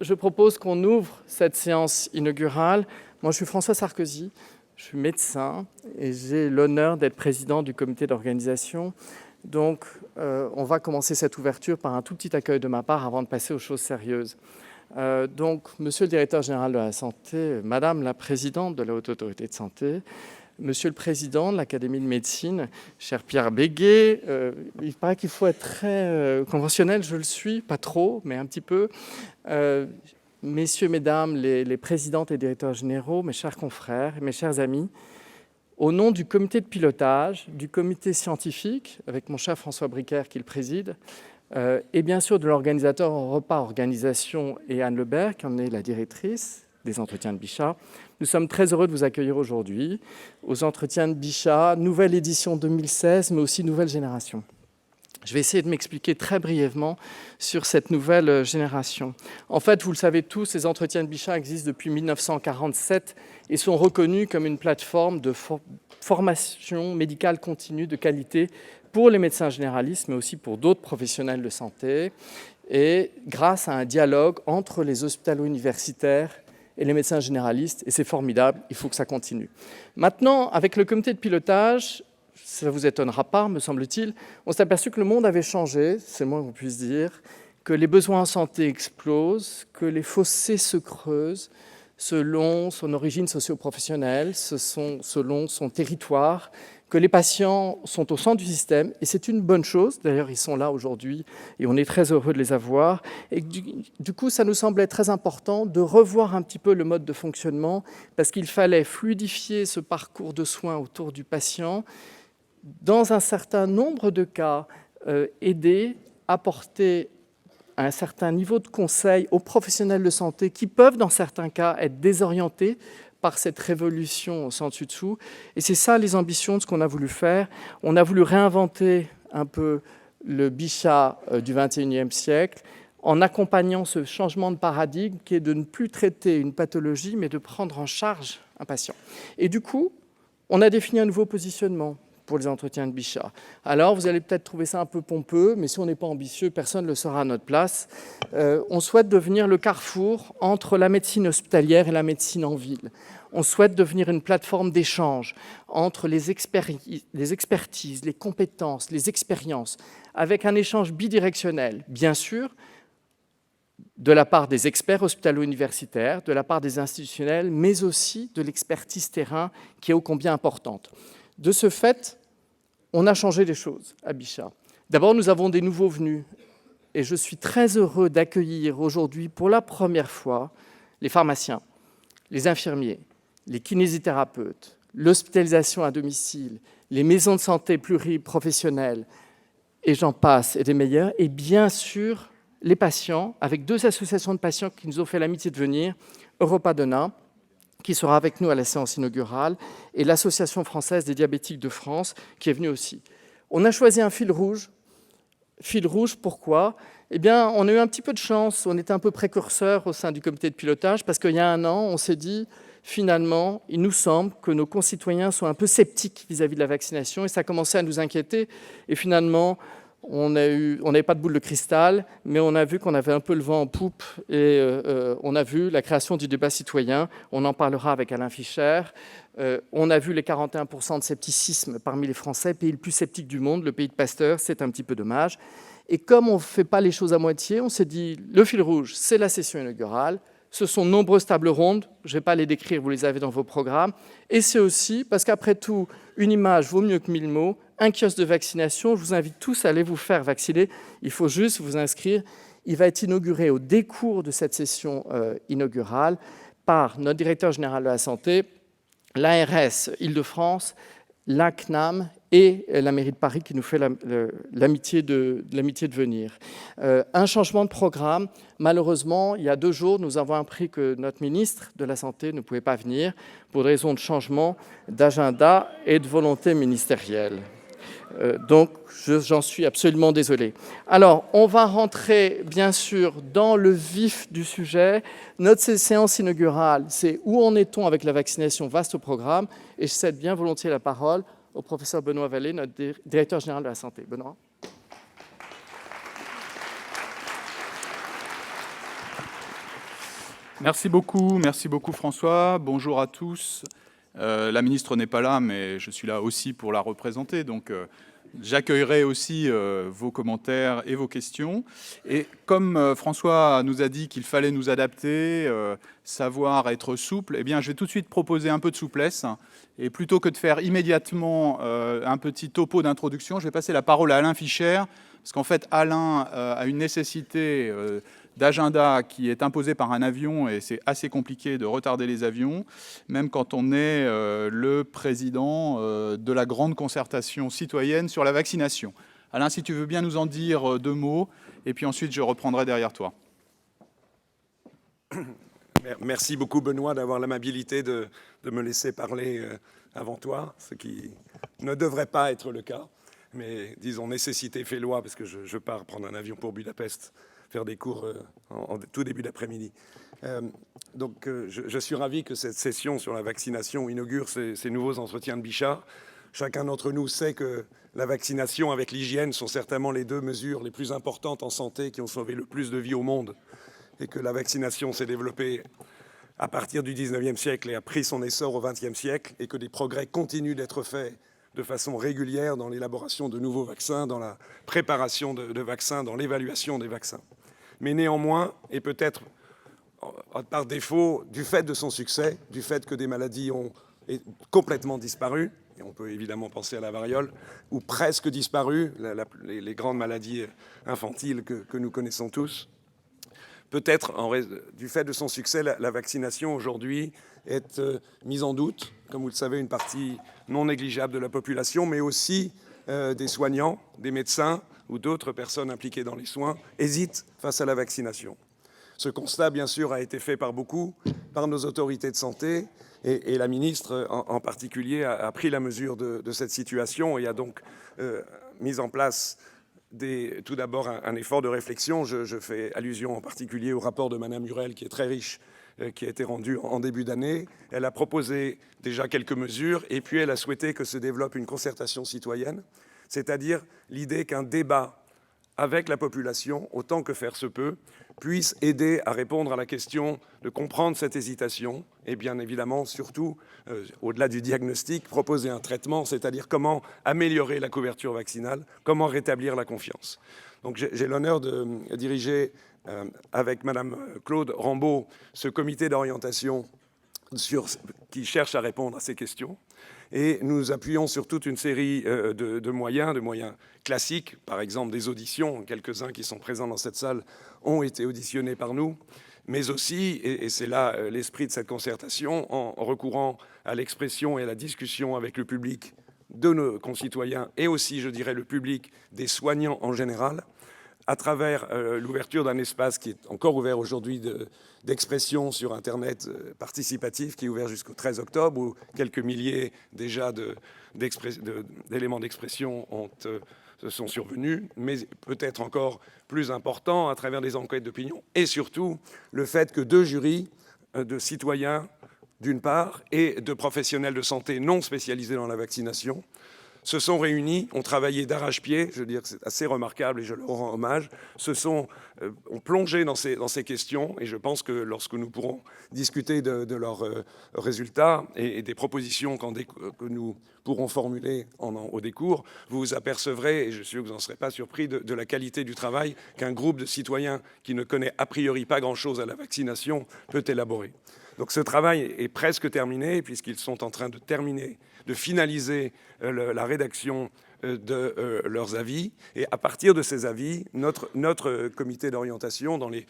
je propose qu'on ouvre cette séance inaugurale. Moi, je suis François Sarkozy, je suis médecin et j'ai l'honneur d'être président du comité d'organisation. Donc, on va commencer cette ouverture par un tout petit accueil de ma part avant de passer aux choses sérieuses. Donc, Monsieur le directeur général de la santé, Madame la présidente de la Haute Autorité de Santé, Monsieur le président de l'Académie de médecine, cher Pierre Béguet, il paraît qu'il faut être très conventionnel, je le suis, pas trop, mais un petit peu. Messieurs, mesdames, les présidentes et directeurs généraux, mes chers confrères, mes chers amis, au nom du comité de pilotage, du comité scientifique, avec mon cher François Bricaire qui le préside, et bien sûr de l'organisateur Repas Organisation et Anne Lebert, qui en est la directrice des entretiens de Bichat, nous sommes très heureux de vous accueillir aujourd'hui aux entretiens de Bichat, nouvelle édition 2016, mais aussi nouvelle génération. Je vais essayer de m'expliquer très brièvement sur cette nouvelle génération. En fait, vous le savez tous, ces entretiens de Bichat existent depuis 1947 et sont reconnus comme une plateforme de formation médicale continue de qualité pour les médecins généralistes, mais aussi pour d'autres professionnels de santé, et grâce à un dialogue entre les hospitalo-universitaires et les médecins généralistes, et c'est formidable, il faut que ça continue. Maintenant, avec le comité de pilotage, ça ne vous étonnera pas, me semble-t-il, on s'est aperçu que le monde avait changé, c'est le moins qu'on puisse dire, que les besoins en santé explosent, que les fossés se creusent selon son origine socio-professionnelle, selon son territoire, que les patients sont au centre du système, et c'est une bonne chose. D'ailleurs, ils sont là aujourd'hui, et on est très heureux de les avoir. Et du coup, ça nous semblait très important de revoir un petit peu le mode de fonctionnement, parce qu'il fallait fluidifier ce parcours de soins autour du patient, dans un certain nombre de cas, aider, apporter un certain niveau de conseil aux professionnels de santé qui peuvent, dans certains cas, être désorientés par cette révolution sans dessus-dessous. Et c'est ça les ambitions de ce qu'on a voulu faire. On a voulu réinventer un peu le Bichat du XXIe siècle en accompagnant ce changement de paradigme qui est de ne plus traiter une pathologie, mais de prendre en charge un patient. Et du coup, on a défini un nouveau positionnement pour les entretiens de Bichat. Alors, vous allez peut-être trouver ça un peu pompeux, mais si on n'est pas ambitieux, personne ne le sera à notre place. On souhaite devenir le carrefour entre la médecine hospitalière et la médecine en ville. On souhaite devenir une plateforme d'échange entre les expertises, les compétences, les expériences, avec un échange bidirectionnel, bien sûr, de la part des experts hospitalo-universitaires, de la part des institutionnels, mais aussi de l'expertise terrain qui est ô combien importante. De ce fait, on a changé les choses à Bichat. D'abord, nous avons des nouveaux venus et je suis très heureux d'accueillir aujourd'hui pour la première fois les pharmaciens, les infirmiers, les kinésithérapeutes, l'hospitalisation à domicile, les maisons de santé pluriprofessionnelles, et j'en passe, et des meilleurs, et bien sûr les patients, avec deux associations de patients qui nous ont fait l'amitié de venir, Europadonna, qui sera avec nous à la séance inaugurale, et l'Association française des diabétiques de France, qui est venue aussi. On a choisi un fil rouge. Fil rouge, pourquoi ? Eh bien, on a eu un petit peu de chance, on était un peu précurseur au sein du comité de pilotage, parce qu'il y a un an, on s'est dit, finalement, il nous semble que nos concitoyens sont un peu sceptiques vis-à-vis de la vaccination, et ça commençait à nous inquiéter, et finalement, on n'avait pas de boule de cristal, mais on a vu qu'on avait un peu le vent en poupe et on a vu la création du débat citoyen. On en parlera avec Alain Fischer. On a vu les 41% de scepticisme parmi les Français, pays le plus sceptique du monde, le pays de Pasteur. C'est un petit peu dommage. Et comme on ne fait pas les choses à moitié, on s'est dit, le fil rouge, c'est la session inaugurale. Ce sont de nombreuses tables rondes. Je ne vais pas les décrire, vous les avez dans vos programmes. Et c'est aussi, parce qu'après tout, une image vaut mieux que 1000 mots, un kiosque de vaccination. Je vous invite tous à aller vous faire vacciner. Il faut juste vous inscrire. Il va être inauguré au décours de cette session inaugurale par notre directeur général de la santé, l'ARS Île-de-France, la CNAM et la mairie de Paris qui nous fait l'amitié de venir. Un changement de programme. Malheureusement, il y a 2 jours, nous avons appris que notre ministre de la Santé ne pouvait pas venir pour des raisons de changement d'agenda et de volonté ministérielle. Donc, j'en suis absolument désolé. Alors, on va rentrer, bien sûr, dans le vif du sujet. Notre séance inaugurale, c'est où en est-on avec la vaccination, vaste programme, et je cède bien volontiers la parole au professeur Benoît Vallée, notre directeur général de la santé. Benoît. Merci beaucoup François. Bonjour à tous. La ministre n'est pas là, mais je suis là aussi pour la représenter. Donc, j'accueillerai aussi vos commentaires et vos questions. Et comme François nous a dit qu'il fallait nous adapter, savoir être souple, eh bien, je vais tout de suite proposer un peu de souplesse. Et plutôt que de faire immédiatement un petit topo d'introduction, je vais passer la parole à Alain Fischer, parce qu'en fait, Alain a une nécessité d'agenda qui est imposée par un avion, et c'est assez compliqué de retarder les avions, même quand on est le président de la grande concertation citoyenne sur la vaccination. Alain, si tu veux bien nous en dire deux mots, et puis ensuite je reprendrai derrière toi. Merci beaucoup Benoît d'avoir l'amabilité de me laisser parler avant toi, ce qui ne devrait pas être le cas. Mais disons, nécessité fait loi, parce que je pars prendre un avion pour Budapest, faire des cours en tout début d'après-midi. Je suis ravi que cette session sur la vaccination inaugure ces nouveaux entretiens de Bichat. Chacun d'entre nous sait que la vaccination avec l'hygiène sont certainement les deux mesures les plus importantes en santé qui ont sauvé le plus de vies au monde, et que la vaccination s'est développée à partir du 19e siècle et a pris son essor au 20e siècle, et que des progrès continuent d'être faits de façon régulière dans l'élaboration de nouveaux vaccins, dans la préparation de vaccins, dans l'évaluation des vaccins. Mais néanmoins, et peut-être par défaut, du fait de son succès, du fait que des maladies ont complètement disparu, et on peut évidemment penser à la variole, ou presque disparu, les grandes maladies infantiles que nous connaissons tous, peut-être du fait de son succès, la vaccination aujourd'hui est mise en doute. Comme vous le savez, une partie non négligeable de la population, mais aussi des soignants, des médecins ou d'autres personnes impliquées dans les soins hésitent face à la vaccination. Ce constat, bien sûr, a été fait par beaucoup, par nos autorités de santé, et la ministre en particulier a pris la mesure de cette situation et a donc mis en place tout d'abord un effort de réflexion. Je fais allusion en particulier au rapport de Madame Hurel, qui est très riche, qui a été rendu en début d'année. Elle a proposé déjà quelques mesures, et puis elle a souhaité que se développe une concertation citoyenne, c'est-à-dire l'idée qu'un débat avec la population, autant que faire se peut, puisse aider à répondre à la question de comprendre cette hésitation et bien évidemment, surtout, au-delà du diagnostic, proposer un traitement, c'est-à-dire comment améliorer la couverture vaccinale, comment rétablir la confiance. Donc j'ai l'honneur de diriger avec Madame Claude Rambaud ce comité d'orientation qui cherche à répondre à ces questions. Et nous appuyons sur toute une série de moyens classiques, par exemple des auditions. Quelques-uns qui sont présents dans cette salle ont été auditionnés par nous, mais aussi, et c'est là l'esprit de cette concertation, en recourant à l'expression et à la discussion avec le public de nos concitoyens et aussi, je dirais, le public des soignants en général, à travers l'ouverture d'un espace qui est encore ouvert aujourd'hui d'expression sur Internet participatif, qui est ouvert jusqu'au 13 octobre, où quelques milliers déjà d'éléments d'expression sont survenus, mais peut-être encore plus important, à travers des enquêtes d'opinion, et surtout le fait que 2 jurys de citoyens, d'une part, et de professionnels de santé non spécialisés dans la vaccination, se sont réunis, ont travaillé d'arrache-pied, je veux dire que c'est assez remarquable et je leur rends hommage, ont plongé dans ces questions, et je pense que lorsque nous pourrons discuter de leurs résultats et des propositions que nous pourrons formuler au décours, vous vous apercevrez, et je suis sûr que vous n'en serez pas surpris, de la qualité du travail qu'un groupe de citoyens qui ne connaît a priori pas grand-chose à la vaccination peut élaborer. Donc ce travail est presque terminé, puisqu'ils sont en train de finaliser la rédaction de leurs avis. Et à partir de ces avis, notre comité d'orientation, dans les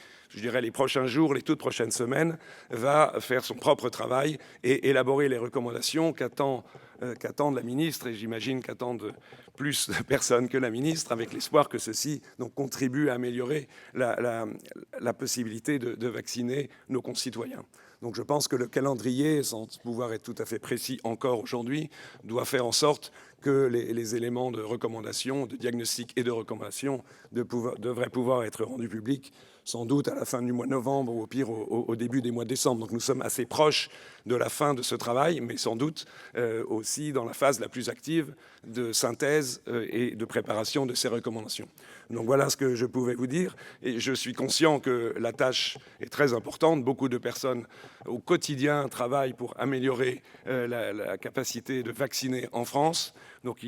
prochains jours, les toutes prochaines semaines, va faire son propre travail et élaborer les recommandations qu'attend la ministre, et j'imagine qu'attendent plus de personnes que la ministre, avec l'espoir que ceci donc, contribue à améliorer la possibilité de vacciner nos concitoyens. Donc je pense que le calendrier, sans pouvoir être tout à fait précis encore aujourd'hui, doit faire en sorte que les éléments de recommandation, de diagnostic et de recommandation devraient pouvoir être rendus publics, sans doute à la fin du mois de novembre ou au pire au début des mois de décembre. Donc nous sommes assez proches de la fin de ce travail, mais sans doute aussi dans la phase la plus active de synthèse synthèse et de préparation de ces recommandations. Donc voilà ce que je pouvais vous dire. Et je suis conscient que la tâche est très importante. Beaucoup de personnes au quotidien travaillent pour améliorer la capacité de vacciner en France. Donc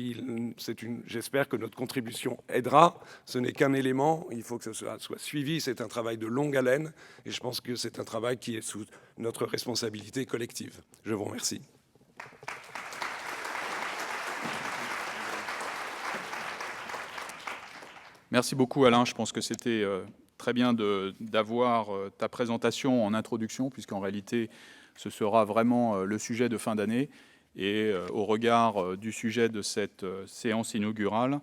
j'espère que notre contribution aidera. Ce n'est qu'un élément. Il faut que ce soit suivi. C'est un travail de longue haleine. Et je pense que c'est un travail qui est sous notre responsabilité collective. Je vous remercie. Merci beaucoup, Alain. Je pense que c'était très bien d'avoir ta présentation en introduction, puisqu'en réalité, ce sera vraiment le sujet de fin d'année. Et au regard du sujet de cette séance inaugurale,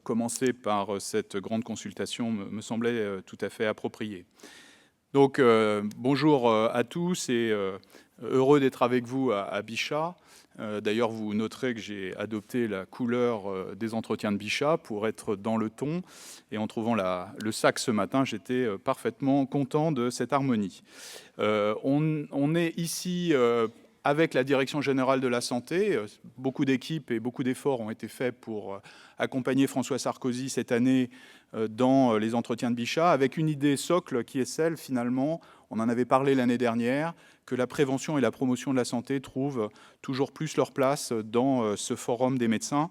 commencer par cette grande consultation me semblait tout à fait approprié. Donc, bonjour à tous et heureux d'être avec vous à Bichat. D'ailleurs, vous noterez que j'ai adopté la couleur des entretiens de Bichat pour être dans le ton. Et en trouvant le sac ce matin, j'étais parfaitement content de cette harmonie. On est ici avec la Direction générale de la santé. Beaucoup d'équipes et beaucoup d'efforts ont été faits pour accompagner François Sarkozy cette année dans les entretiens de Bichat, avec une idée socle qui est celle, finalement, on en avait parlé l'année dernière, que la prévention et la promotion de la santé trouvent toujours plus leur place dans ce forum des médecins,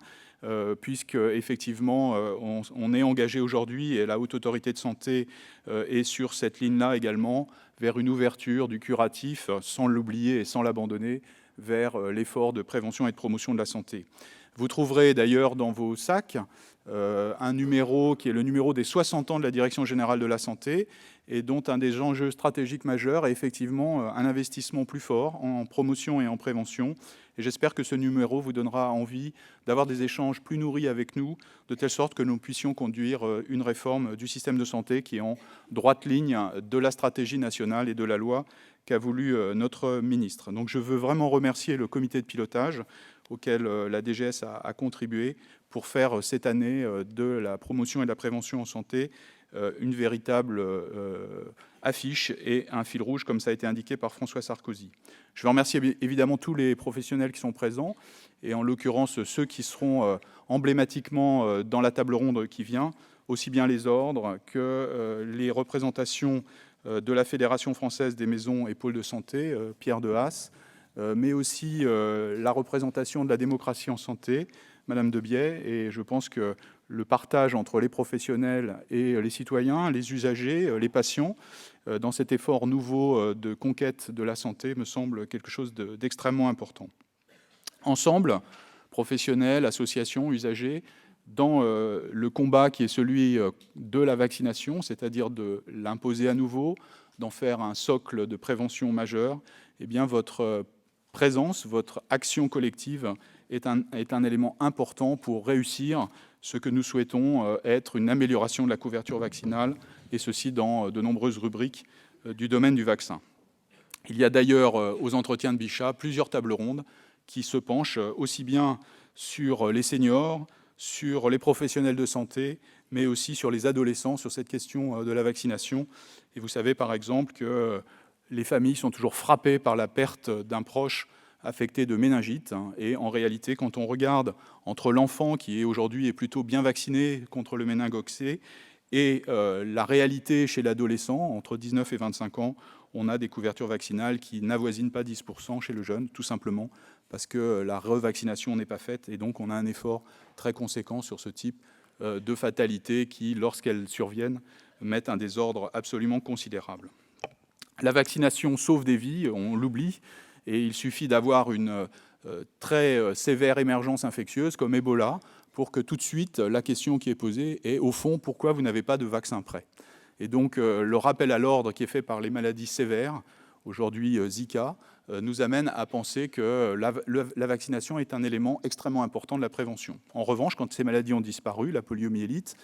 puisque effectivement on est engagé aujourd'hui, et la Haute Autorité de Santé est sur cette ligne-là également, vers une ouverture du curatif, sans l'oublier et sans l'abandonner, vers l'effort de prévention et de promotion de la santé. Vous trouverez d'ailleurs dans vos sacs un numéro qui est le numéro des 60 ans de la Direction générale de la santé, et dont un des enjeux stratégiques majeurs est effectivement un investissement plus fort en promotion et en prévention. Et j'espère que ce numéro vous donnera envie d'avoir des échanges plus nourris avec nous, de telle sorte que nous puissions conduire une réforme du système de santé qui est en droite ligne de la stratégie nationale et de la loi qu'a voulu notre ministre. Donc je veux vraiment remercier le comité de pilotage auquel la DGS a contribué pour faire cette année de la promotion et de la prévention en santé une véritable affiche et un fil rouge, comme ça a été indiqué par François Sarkozy. Je veux remercier évidemment tous les professionnels qui sont présents, et en l'occurrence ceux qui seront emblématiquement dans la table ronde qui vient, aussi bien les ordres que les représentations de la Fédération française des maisons et pôles de santé, Pierre Dehaas, mais aussi la représentation de la démocratie en santé, Madame Debiais, et je pense que le partage entre les professionnels et les citoyens, les usagers, les patients, dans cet effort nouveau de conquête de la santé, me semble quelque chose d'extrêmement important. Ensemble, professionnels, associations, usagers, dans le combat qui est celui de la vaccination, c'est-à-dire de l'imposer à nouveau, d'en faire un socle de prévention majeur, eh bien votre présence, votre action collective est un élément important pour réussir ce que nous souhaitons être une amélioration de la couverture vaccinale, et ceci dans de nombreuses rubriques du domaine du vaccin. Il y a d'ailleurs aux entretiens de Bichat plusieurs tables rondes qui se penchent aussi bien sur les seniors, sur les professionnels de santé, mais aussi sur les adolescents, sur cette question de la vaccination. Et vous savez par exemple que les familles sont toujours frappées par la perte d'un proche affecté de méningite. Et en réalité, quand on regarde entre l'enfant qui aujourd'hui est plutôt bien vacciné contre le méningocoque C et la réalité chez l'adolescent, entre 19 et 25 ans, on a des couvertures vaccinales qui n'avoisinent pas 10% chez le jeune, tout simplement parce que la revaccination n'est pas faite. Et donc, on a un effort très conséquent sur ce type de fatalités qui, lorsqu'elles surviennent, mettent un désordre absolument considérable. La vaccination sauve des vies, on l'oublie, et il suffit d'avoir une très sévère émergence infectieuse comme Ebola pour que tout de suite la question qui est posée est au fond pourquoi vous n'avez pas de vaccin prêt. Et donc le rappel à l'ordre qui est fait par les maladies sévères, aujourd'hui Zika, nous amène à penser que la vaccination est un élément extrêmement important de la prévention. En revanche, quand ces maladies ont disparu, la poliomyélite,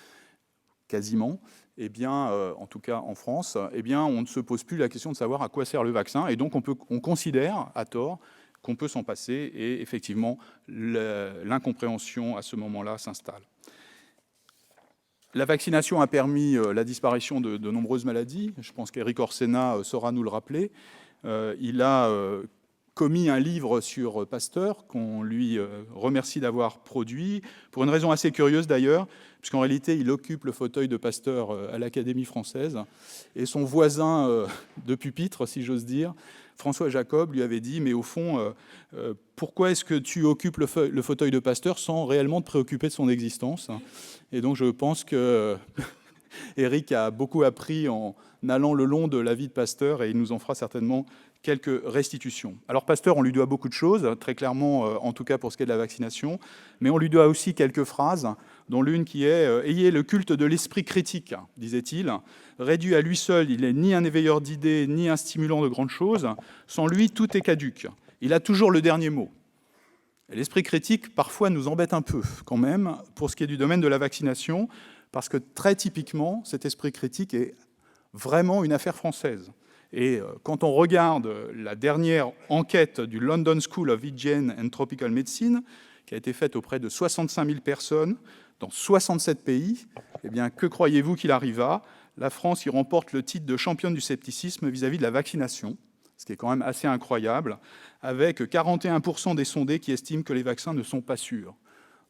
quasiment, eh bien, en tout cas en France, eh bien, on ne se pose plus la question de savoir à quoi sert le vaccin, et donc on considère à tort qu'on peut s'en passer, et effectivement l'incompréhension à ce moment-là s'installe. La vaccination a permis la disparition de nombreuses maladies. Je pense qu'Éric Orsena saura nous le rappeler. Il a commis un livre sur Pasteur, qu'on lui remercie d'avoir produit, pour une raison assez curieuse d'ailleurs, puisqu'en réalité, il occupe le fauteuil de Pasteur à l'Académie française, et son voisin de pupitre, si j'ose dire, François Jacob, lui avait dit « Mais au fond, pourquoi est-ce que tu occupes le fauteuil de Pasteur sans réellement te préoccuper de son existence ?» Et donc, je pense que Éric a beaucoup appris en allant le long de la vie de Pasteur, et il nous en fera certainement quelques restitutions. Alors Pasteur, on lui doit beaucoup de choses, très clairement, en tout cas pour ce qui est de la vaccination, mais on lui doit aussi quelques phrases, dont l'une qui est « Ayez le culte de l'esprit critique », disait-il. Réduit à lui seul, il n'est ni un éveilleur d'idées, ni un stimulant de grandes choses. Sans lui, tout est caduque. Il a toujours le dernier mot. L'esprit critique, parfois, nous embête un peu, quand même, pour ce qui est du domaine de la vaccination, parce que très typiquement, cet esprit critique est vraiment une affaire française. Et quand on regarde la dernière enquête du London School of Hygiene and Tropical Medicine, qui a été faite auprès de 65 000 personnes dans 67 pays, eh bien, que croyez-vous qu'il arriva ? La France y remporte le titre de championne du scepticisme vis-à-vis de la vaccination, ce qui est quand même assez incroyable, avec 41% des sondés qui estiment que les vaccins ne sont pas sûrs.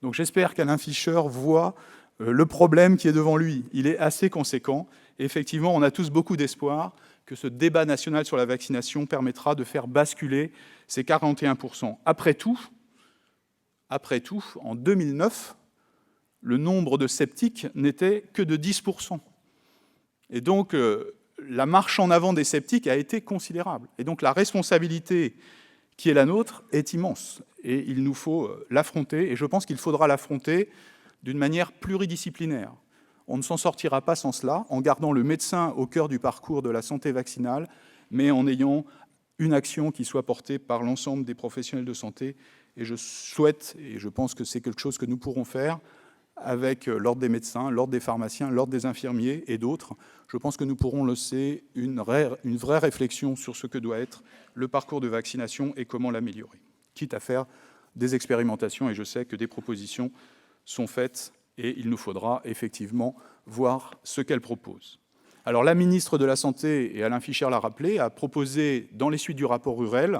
Donc j'espère qu'Alain Fischer voit le problème qui est devant lui. Il est assez conséquent. Et effectivement, on a tous beaucoup d'espoir que ce débat national sur la vaccination permettra de faire basculer ces 41%. Après tout, en 2009, le nombre de sceptiques n'était que de 10%. Et donc, la marche en avant des sceptiques a été considérable. Et donc, la responsabilité qui est la nôtre est immense. Et il nous faut l'affronter. Et je pense qu'il faudra l'affronter d'une manière pluridisciplinaire. On ne s'en sortira pas sans cela, en gardant le médecin au cœur du parcours de la santé vaccinale, mais en ayant une action qui soit portée par l'ensemble des professionnels de santé. Et je souhaite, et je pense que c'est quelque chose que nous pourrons faire, avec l'ordre des médecins, l'ordre des pharmaciens, l'ordre des infirmiers et d'autres, je pense que nous pourrons lancer une vraie réflexion sur ce que doit être le parcours de vaccination et comment l'améliorer, quitte à faire des expérimentations, et je sais que des propositions sont faites, et il nous faudra effectivement voir ce qu'elles proposent. Alors la ministre de la Santé, et Alain Fischer l'a rappelé, a proposé, dans les suites du rapport Rurel,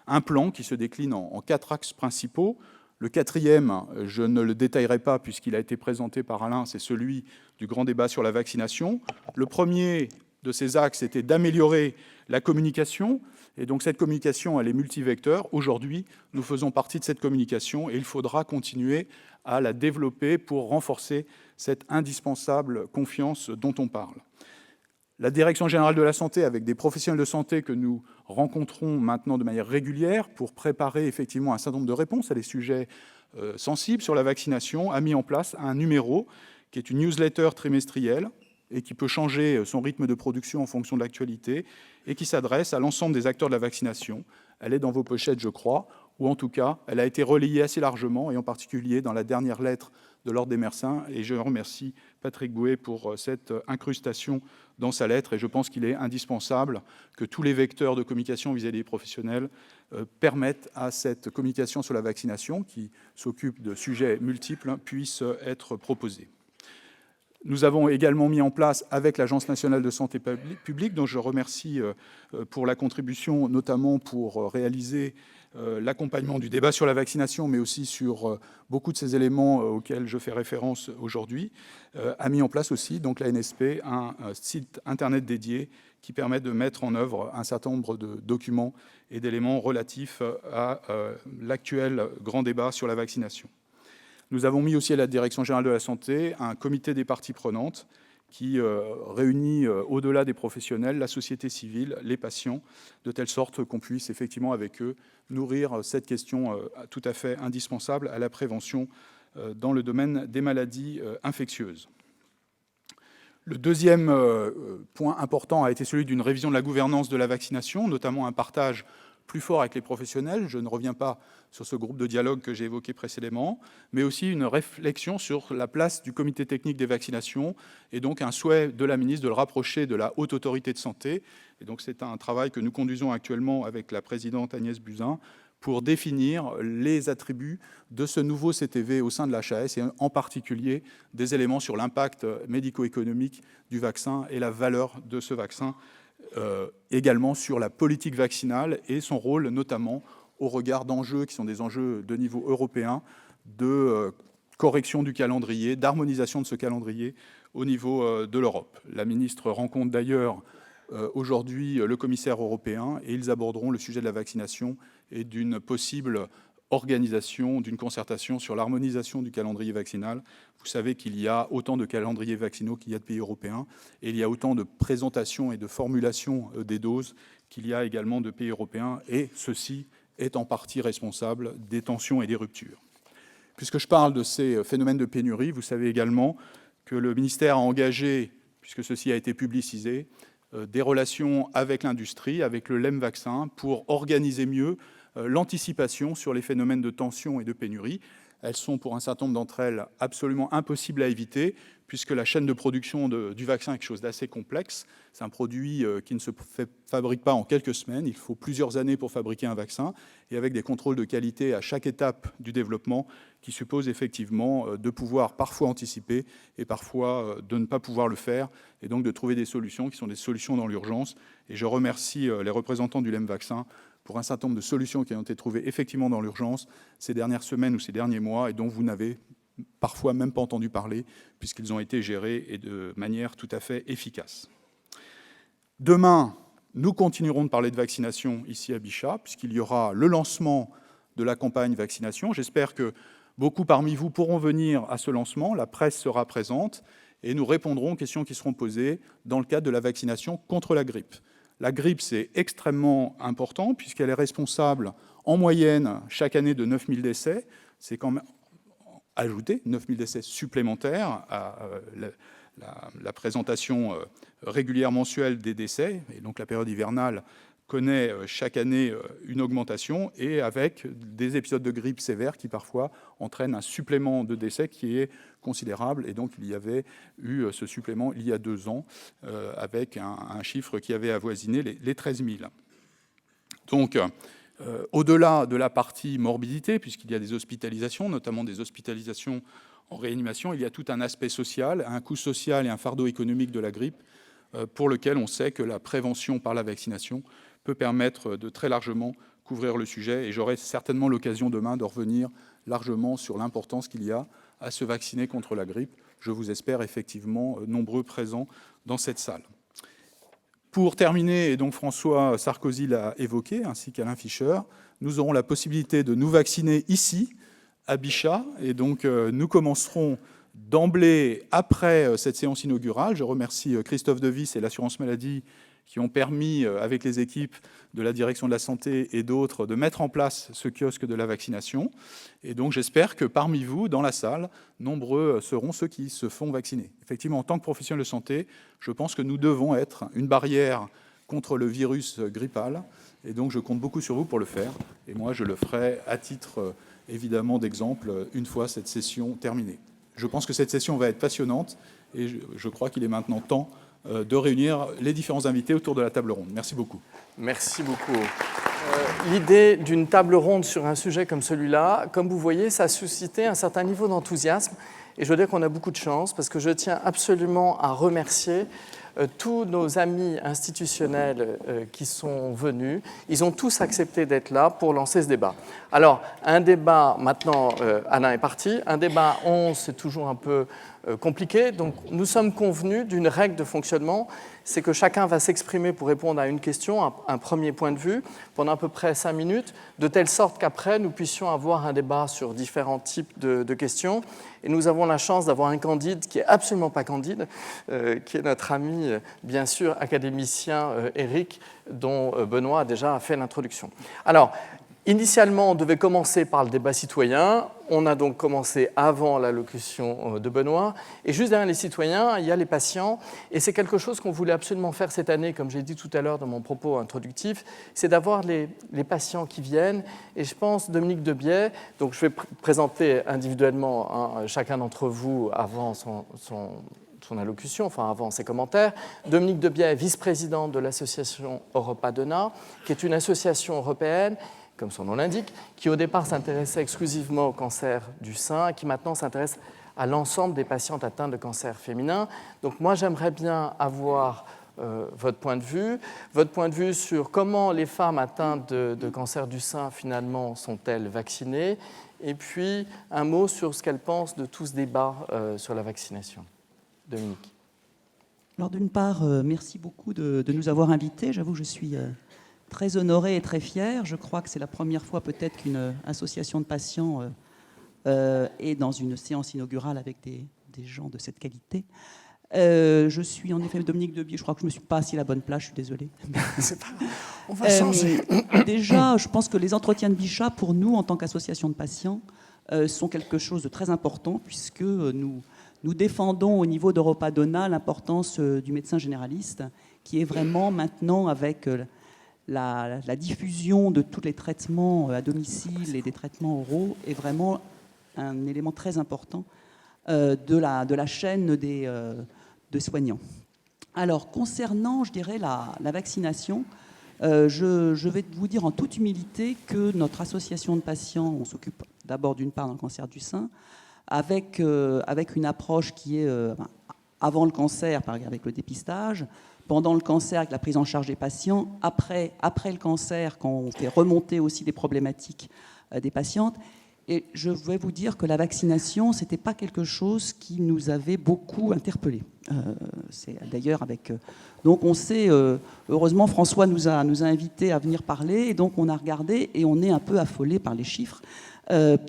un plan qui se décline en 4 axes principaux. Le 4e, je ne le détaillerai pas puisqu'il a été présenté par Alain, c'est celui du grand débat sur la vaccination. Le premier de ces axes était d'améliorer la communication. Et donc cette communication, elle est multivecteur. Aujourd'hui, nous faisons partie de cette communication et il faudra continuer à la développer pour renforcer cette indispensable confiance dont on parle. La Direction générale de la santé, avec des professionnels de santé que nous rencontrons maintenant de manière régulière pour préparer effectivement un certain nombre de réponses à des sujets sensibles sur la vaccination, a mis en place un numéro qui est une newsletter trimestrielle et qui peut changer son rythme de production en fonction de l'actualité et qui s'adresse à l'ensemble des acteurs de la vaccination. Elle est dans vos pochettes, je crois, ou en tout cas, elle a été relayée assez largement, et en particulier dans la dernière lettre de l'Ordre des médecins, et je remercie Patrick Bouet pour cette incrustation dans sa lettre, et je pense qu'il est indispensable que tous les vecteurs de communication vis-à-vis des professionnels permettent à cette communication sur la vaccination, qui s'occupe de sujets multiples, puisse être proposée. Nous avons également mis en place, avec l'Agence nationale de santé publique, dont je remercie pour la contribution, notamment pour réaliser l'accompagnement du débat sur la vaccination, mais aussi sur beaucoup de ces éléments auxquels je fais référence aujourd'hui, a mis en place aussi, donc la NSP, un site internet dédié qui permet de mettre en œuvre un certain nombre de documents et d'éléments relatifs à l'actuel grand débat sur la vaccination. Nous avons mis aussi à la Direction générale de la santé un comité des parties prenantes qui réunit, au-delà des professionnels, la société civile, les patients, de telle sorte qu'on puisse effectivement avec eux nourrir cette question tout à fait indispensable à la prévention dans le domaine des maladies infectieuses. Le deuxième point important a été celui d'une révision de la gouvernance de la vaccination, notamment un partage plus fort avec les professionnels. Je ne reviens pas sur ce groupe de dialogue que j'ai évoqué précédemment, mais aussi une réflexion sur la place du comité technique des vaccinations et donc un souhait de la ministre de le rapprocher de la Haute Autorité de Santé. Et donc c'est un travail que nous conduisons actuellement avec la présidente Agnès Buzyn pour définir les attributs de ce nouveau CTV au sein de l'HAS et en particulier des éléments sur l'impact médico-économique du vaccin et la valeur de ce vaccin également sur la politique vaccinale et son rôle notamment au regard d'enjeux qui sont des enjeux de niveau européen, de correction du calendrier, d'harmonisation de ce calendrier au niveau de l'Europe. La ministre rencontre d'ailleurs aujourd'hui le commissaire européen et ils aborderont le sujet de la vaccination et d'une possible organisation, d'une concertation sur l'harmonisation du calendrier vaccinal. Vous savez qu'il y a autant de calendriers vaccinaux qu'il y a de pays européens et il y a autant de présentations et de formulations des doses qu'il y a également de pays européens et ceci est en partie responsable des tensions et des ruptures. Puisque je parle de ces phénomènes de pénurie, vous savez également que le ministère a engagé, puisque ceci a été publicisé, des relations avec l'industrie, avec le LEM Vaccin, pour organiser mieux l'anticipation sur les phénomènes de tension et de pénurie. Elles sont, pour un certain nombre d'entre elles, absolument impossibles à éviter, puisque la chaîne de production du vaccin est quelque chose d'assez complexe. C'est un produit qui ne se fabrique pas en quelques semaines. Il faut plusieurs années pour fabriquer un vaccin, et avec des contrôles de qualité à chaque étape du développement, qui suppose effectivement de pouvoir parfois anticiper et parfois de ne pas pouvoir le faire, et donc de trouver des solutions qui sont des solutions dans l'urgence. Et je remercie les représentants du LEM Vaccin pour un certain nombre de solutions qui ont été trouvées effectivement dans l'urgence ces dernières semaines ou ces derniers mois et dont vous n'avez parfois même pas entendu parler puisqu'ils ont été gérés et de manière tout à fait efficace. Demain, nous continuerons de parler de vaccination ici à Bichat puisqu'il y aura le lancement de la campagne vaccination. J'espère que beaucoup parmi vous pourront venir à ce lancement. La presse sera présente et nous répondrons aux questions qui seront posées dans le cadre de la vaccination contre la grippe. La grippe, c'est extrêmement important puisqu'elle est responsable en moyenne chaque année de 9000 décès. C'est quand même ajouter 9000 décès supplémentaires à la présentation régulière mensuelle des décès. Et donc la période hivernale connaît chaque année une augmentation et avec des épisodes de grippe sévères qui parfois entraînent un supplément de décès qui est considérable. Et donc il y avait eu ce supplément il y a 2 ans avec un chiffre qui avait avoisiné les 13 000. Donc au-delà de la partie morbidité, puisqu'il y a des hospitalisations, notamment des hospitalisations en réanimation, il y a tout un aspect social, un coût social et un fardeau économique de la grippe pour lequel on sait que la prévention par la vaccination peut permettre de très largement couvrir le sujet. Et j'aurai certainement l'occasion demain de revenir largement sur l'importance qu'il y a à se vacciner contre la grippe. Je vous espère effectivement nombreux présents dans cette salle. Pour terminer, et donc François Sarkozy l'a évoqué, ainsi qu'Alain Fischer, nous aurons la possibilité de nous vacciner ici, à Bichat. Et donc nous commencerons d'emblée après cette séance inaugurale. Je remercie Christophe Devis et l'assurance maladie qui ont permis, avec les équipes de la direction de la santé et d'autres, de mettre en place ce kiosque de la vaccination. Et donc j'espère que parmi vous, dans la salle, nombreux seront ceux qui se font vacciner. Effectivement, en tant que professionnel de santé, je pense que nous devons être une barrière contre le virus grippal. Et donc je compte beaucoup sur vous pour le faire. Et moi, je le ferai à titre, évidemment, d'exemple, une fois cette session terminée. Je pense que cette session va être passionnante et je crois qu'il est maintenant temps de réunir les différents invités autour de la table ronde. Merci beaucoup. Merci beaucoup. L'idée d'une table ronde sur un sujet comme celui-là, comme vous voyez, ça a suscité un certain niveau d'enthousiasme. Et je veux dire qu'on a beaucoup de chance parce que je tiens absolument à remercier tous nos amis institutionnels qui sont venus. Ils ont tous accepté d'être là pour lancer ce débat. Alors, un débat, maintenant, Alain est parti, un débat 11, c'est toujours un peu compliqué. Donc, nous sommes convenus d'une règle de fonctionnement, c'est que chacun va s'exprimer pour répondre à une question, un premier point de vue, pendant à peu près 5 minutes, de telle sorte qu'après, nous puissions avoir un débat sur différents types de questions. Et nous avons la chance d'avoir un candide qui est absolument pas candide, qui est notre ami, bien sûr, académicien Éric, dont Benoît a déjà fait l'introduction. Alors, initialement, on devait commencer par le débat citoyen. On a donc commencé avant l'allocution de Benoît. Et juste derrière les citoyens, il y a les patients. Et c'est quelque chose qu'on voulait absolument faire cette année, comme j'ai dit tout à l'heure dans mon propos introductif, c'est d'avoir les patients qui viennent. Et je pense, Dominique Debiais, donc je vais présenter individuellement chacun d'entre vous avant son allocution, enfin avant ses commentaires. Dominique Debiais, vice-président de l'association Europadona, qui est une association européenne, comme son nom l'indique, qui au départ s'intéressait exclusivement au cancer du sein et qui maintenant s'intéresse à l'ensemble des patientes atteintes de cancer féminin. Donc moi, j'aimerais bien avoir votre point de vue sur comment les femmes atteintes de cancer du sein, finalement, sont-elles vaccinées, et puis un mot sur ce qu'elles pensent de tout ce débat sur la vaccination. Dominique. Alors d'une part, merci beaucoup de nous avoir invités. J'avoue que je suis très honorée et très fière. Je crois que c'est la première fois peut-être qu'une association de patients est dans une séance inaugurale avec des gens de cette qualité. Je suis en effet Dominique Debier. Je crois que je ne me suis pas assis à la bonne place, je suis désolée. On va changer. Déjà, je pense que les entretiens de Bichat, pour nous, en tant qu'association de patients, sont quelque chose de très important, puisque nous défendons au niveau d'Europa Donna l'importance du médecin généraliste, qui est vraiment maintenant, avec la diffusion de tous les traitements à domicile et des traitements oraux, est vraiment un élément très important de la chaîne de soignants. Alors, concernant, je dirais, la vaccination, je vais vous dire en toute humilité que notre association de patients, on s'occupe d'abord d'une part dans le cancer du sein, avec une approche qui est avant le cancer, avec le dépistage, pendant le cancer avec la prise en charge des patients, après le cancer, quand on fait remonter aussi des problématiques des patientes. Et je vais vous dire que la vaccination, ce n'était pas quelque chose qui nous avait beaucoup interpellés. C'est d'ailleurs avec... donc on sait, heureusement François nous a invités à venir parler, et donc on a regardé et on est un peu affolé par les chiffres.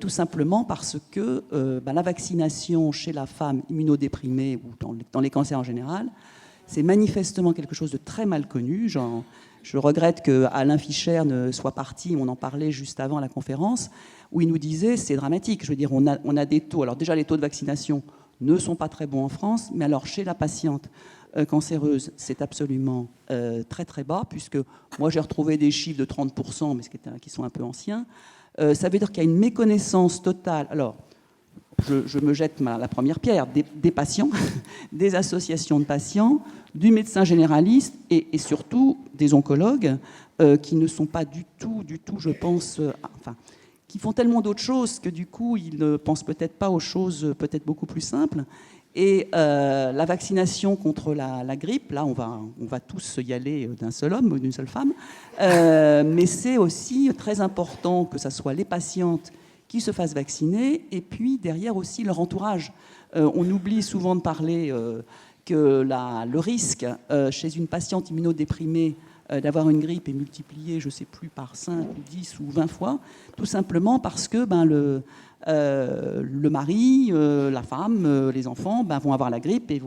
Tout simplement parce que la vaccination chez la femme immunodéprimée ou dans les cancers en général, c'est manifestement quelque chose de très mal connu. Je regrette qu'Alain Fischer ne soit parti, on en parlait juste avant la conférence, où il nous disait c'est dramatique. Je veux dire, on a des taux. Alors déjà, les taux de vaccination ne sont pas très bons en France, mais alors chez la patiente cancéreuse, c'est absolument très très bas, puisque moi j'ai retrouvé des chiffres de 30%, mais qui sont un peu anciens. Ça veut dire qu'il y a une méconnaissance totale. Alors, je me jette la première pierre, des patients, des associations de patients, du médecin généraliste et surtout des oncologues qui ne sont pas du tout, je pense, qui font tellement d'autres choses que du coup, ils ne pensent peut-être pas aux choses peut-être beaucoup plus simples. Et la vaccination contre la grippe, là, on va tous y aller d'un seul homme ou d'une seule femme. Mais c'est aussi très important que ce soit les patientes qui se fassent vacciner et puis derrière aussi leur entourage. On oublie souvent de parler que le risque chez une patiente immunodéprimée d'avoir une grippe est multiplié, je ne sais plus, par 5 ou 10 ou 20 fois, tout simplement parce que le mari, la femme, les enfants vont avoir la grippe et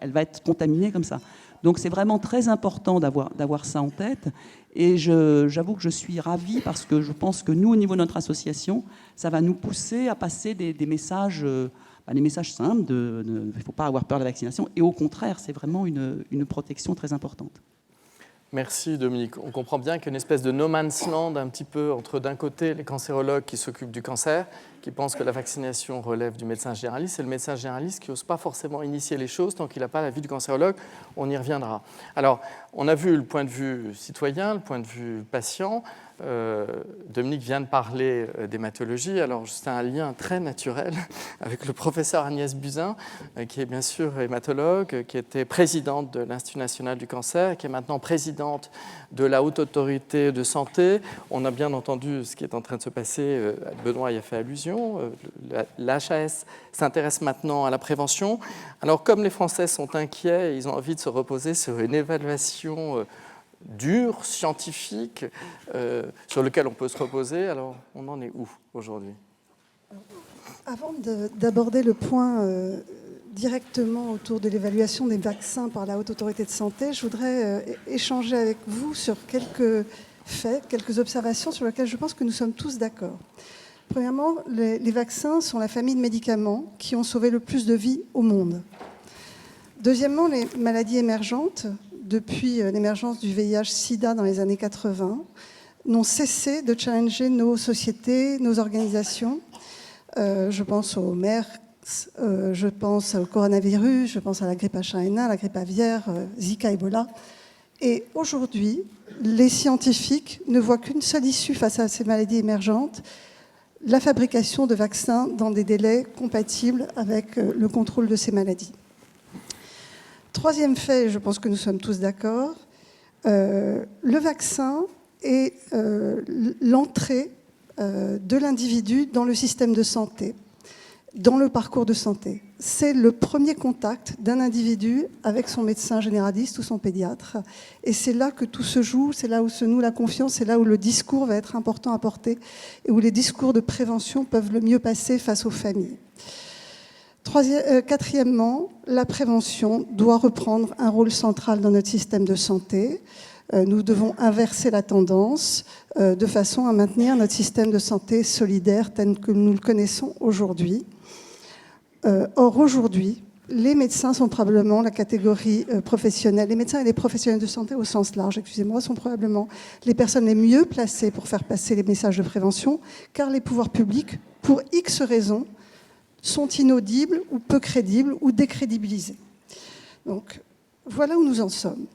elle va être contaminée comme ça. Donc c'est vraiment très important d'avoir ça en tête. Et j'avoue que je suis ravie parce que je pense que nous, au niveau de notre association, ça va nous pousser à passer des messages, des messages simples il ne faut pas avoir peur de la vaccination. Et au contraire, c'est vraiment une protection très importante. Merci Dominique. On comprend bien qu'il y a une espèce de no man's land un petit peu entre d'un côté les cancérologues qui s'occupent du cancer, qui pensent que la vaccination relève du médecin généraliste, et le médecin généraliste qui n'ose pas forcément initier les choses tant qu'il n'a pas l'avis du cancérologue. On y reviendra. Alors, on a vu le point de vue citoyen, le point de vue patient. Dominique vient de parler d'hématologie. Alors, c'est un lien très naturel avec le professeur Agnès Buzyn, qui est bien sûr hématologue, qui était présidente de l'Institut national du cancer, qui est maintenant présidente de la Haute Autorité de Santé. On a bien entendu ce qui est en train de se passer. Benoît y a fait allusion. L'HAS s'intéresse maintenant à la prévention. Alors, comme les Français sont inquiets, ils ont envie de se reposer sur une évaluation dure, scientifique, sur lequel on peut se reposer. Alors, on en est où aujourd'hui ? Avant d'aborder le point directement autour de l'évaluation des vaccins par la Haute Autorité de Santé, je voudrais échanger avec vous sur quelques faits, quelques observations sur lesquelles je pense que nous sommes tous d'accord. Premièrement, les vaccins sont la famille de médicaments qui ont sauvé le plus de vies au monde. Deuxièmement, les maladies émergentes, depuis l'émergence du VIH-Sida dans les années 80, n'ont cessé de challenger nos sociétés, nos organisations. Je pense au MERS, je pense au coronavirus, je pense à la grippe H1N1, la grippe aviaire, Zika, Ebola. Et aujourd'hui, les scientifiques ne voient qu'une seule issue face à ces maladies émergentes, la fabrication de vaccins dans des délais compatibles avec le contrôle de ces maladies. Troisième fait, je pense que nous sommes tous d'accord, le vaccin est l'entrée de l'individu dans le système de santé, dans le parcours de santé. C'est le premier contact d'un individu avec son médecin généraliste ou son pédiatre. Et c'est là que tout se joue, c'est là où se noue la confiance, c'est là où le discours va être important à porter et où les discours de prévention peuvent le mieux passer face aux familles. Quatrièmement, la prévention doit reprendre un rôle central dans notre système de santé. Nous devons inverser la tendance de façon à maintenir notre système de santé solidaire tel que nous le connaissons aujourd'hui. Or, aujourd'hui, les médecins sont probablement la catégorie professionnelle. Les médecins et les professionnels de santé au sens large, excusez-moi, sont probablement les personnes les mieux placées pour faire passer les messages de prévention, car les pouvoirs publics, pour X raisons, sont inaudibles ou peu crédibles ou décrédibilisés. Donc, voilà où nous en sommes.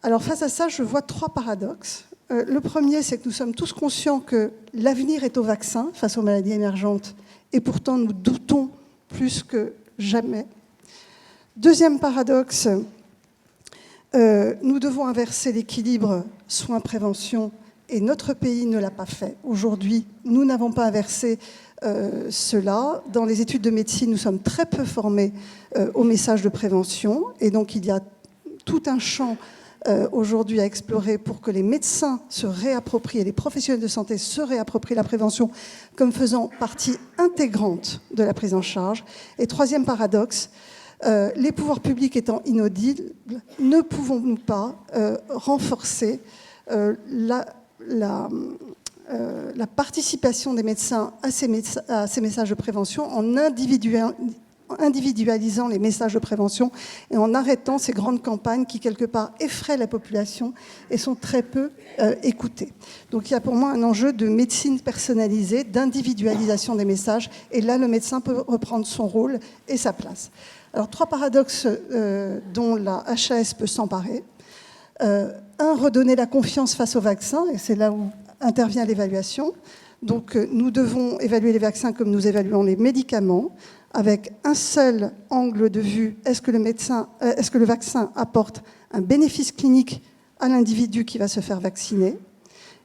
Alors, face à ça, je vois trois paradoxes. Le premier, c'est que nous sommes tous conscients que l'avenir est au vaccin face aux maladies émergentes, et pourtant nous doutons plus que jamais. Deuxième paradoxe, nous devons inverser l'équilibre soins-prévention, et notre pays ne l'a pas fait. Aujourd'hui, nous n'avons pas inversé cela. Dans les études de médecine, nous sommes très peu formés au message de prévention, et donc il y a tout un champ aujourd'hui à explorer pour que les médecins se réapproprient et les professionnels de santé se réapproprient la prévention comme faisant partie intégrante de la prise en charge. Et troisième paradoxe, les pouvoirs publics étant inaudibles, ne pouvons-nous pas renforcer la participation des médecins à ces messages de prévention en individualisant les messages de prévention et en arrêtant ces grandes campagnes qui, quelque part, effraient la population et sont très peu écoutées. Donc il y a pour moi un enjeu de médecine personnalisée, d'individualisation des messages, et là, le médecin peut reprendre son rôle et sa place. Alors, trois paradoxes dont la HAS peut s'emparer. Redonner la confiance face aux vaccins, et c'est là où intervient l'évaluation. Donc, nous devons évaluer les vaccins comme nous évaluons les médicaments, avec un seul angle de vue, est-ce que le vaccin apporte un bénéfice clinique à l'individu qui va se faire vacciner?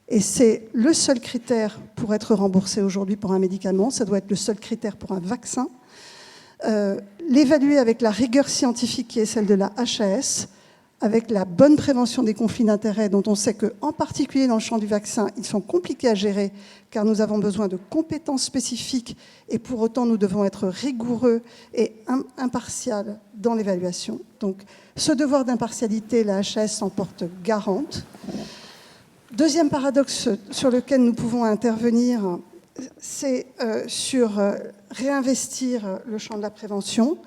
Et c'est le seul critère pour être remboursé aujourd'hui pour un médicament, ça doit être le seul critère pour un vaccin. L'évaluer avec la rigueur scientifique qui est celle de la HAS, avec la bonne prévention des conflits d'intérêts, dont on sait qu'en particulier dans le champ du vaccin, ils sont compliqués à gérer, car nous avons besoin de compétences spécifiques, et pour autant, nous devons être rigoureux et impartial dans l'évaluation. Donc, ce devoir d'impartialité, la HAS s'en porte garante. Deuxième paradoxe sur lequel nous pouvons intervenir, c'est sur réinvestir le champ de la prévention.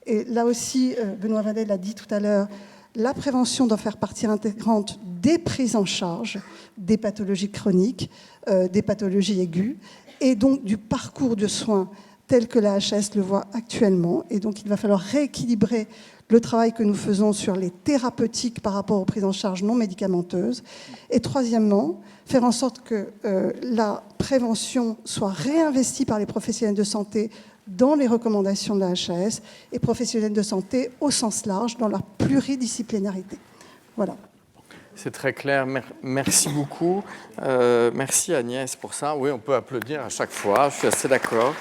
Et là aussi, Benoît Vallet l'a dit tout à l'heure, la prévention doit faire partie intégrante des prises en charge des pathologies chroniques, des pathologies aiguës, et donc du parcours de soins tel que la HAS le voit actuellement. Et donc il va falloir rééquilibrer le travail que nous faisons sur les thérapeutiques par rapport aux prises en charge non médicamenteuses. Et troisièmement, faire en sorte que la prévention soit réinvestie par les professionnels de santé dans les recommandations de la HAS et professionnels de santé au sens large, dans leur pluridisciplinarité. Voilà. C'est très clair. Merci beaucoup. Merci Agnès pour ça. Oui, on peut applaudir à chaque fois. Je suis assez d'accord.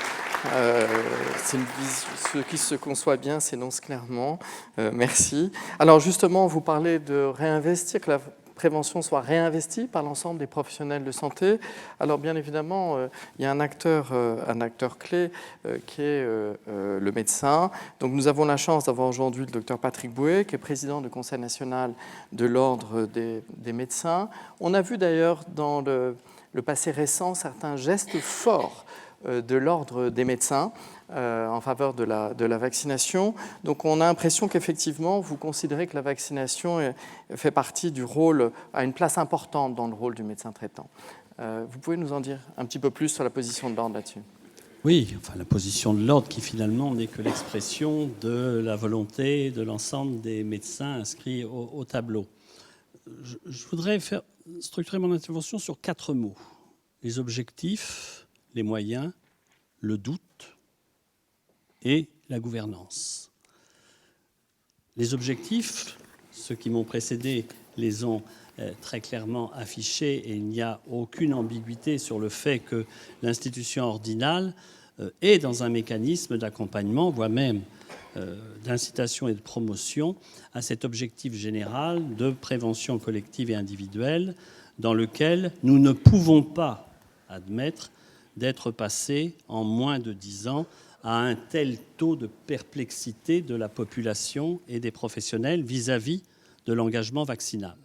Ce qui se conçoit bien s'énonce clairement. Merci. Alors justement, vous parlez de réinvestir, que la prévention soit réinvestie par l'ensemble des professionnels de santé. Alors bien évidemment, il y a un acteur clé qui est le médecin. Donc nous avons la chance d'avoir aujourd'hui le docteur Patrick Bouet, qui est président du Conseil national de l'Ordre des médecins. On a vu d'ailleurs dans le passé récent certains gestes forts de l'Ordre des médecins en faveur de la vaccination. Donc on a l'impression qu'effectivement, vous considérez que la vaccination fait partie du rôle, a une place importante dans le rôle du médecin traitant. Vous pouvez nous en dire un petit peu plus sur la position de l'Ordre là-dessus? Oui, enfin, la position de l'Ordre qui finalement n'est que l'expression de la volonté de l'ensemble des médecins inscrits au tableau. Je voudrais structurer mon intervention sur 4 mots. Les objectifs, les moyens, le doute et la gouvernance. Les objectifs, ceux qui m'ont précédé les ont très clairement affichés et il n'y a aucune ambiguïté sur le fait que l'institution ordinale est dans un mécanisme d'accompagnement, voire même d'incitation et de promotion à cet objectif général de prévention collective et individuelle dans lequel nous ne pouvons pas admettre d'être passés en moins de 10 ans à un tel taux de perplexité de la population et des professionnels vis-à-vis de l'engagement vaccinal.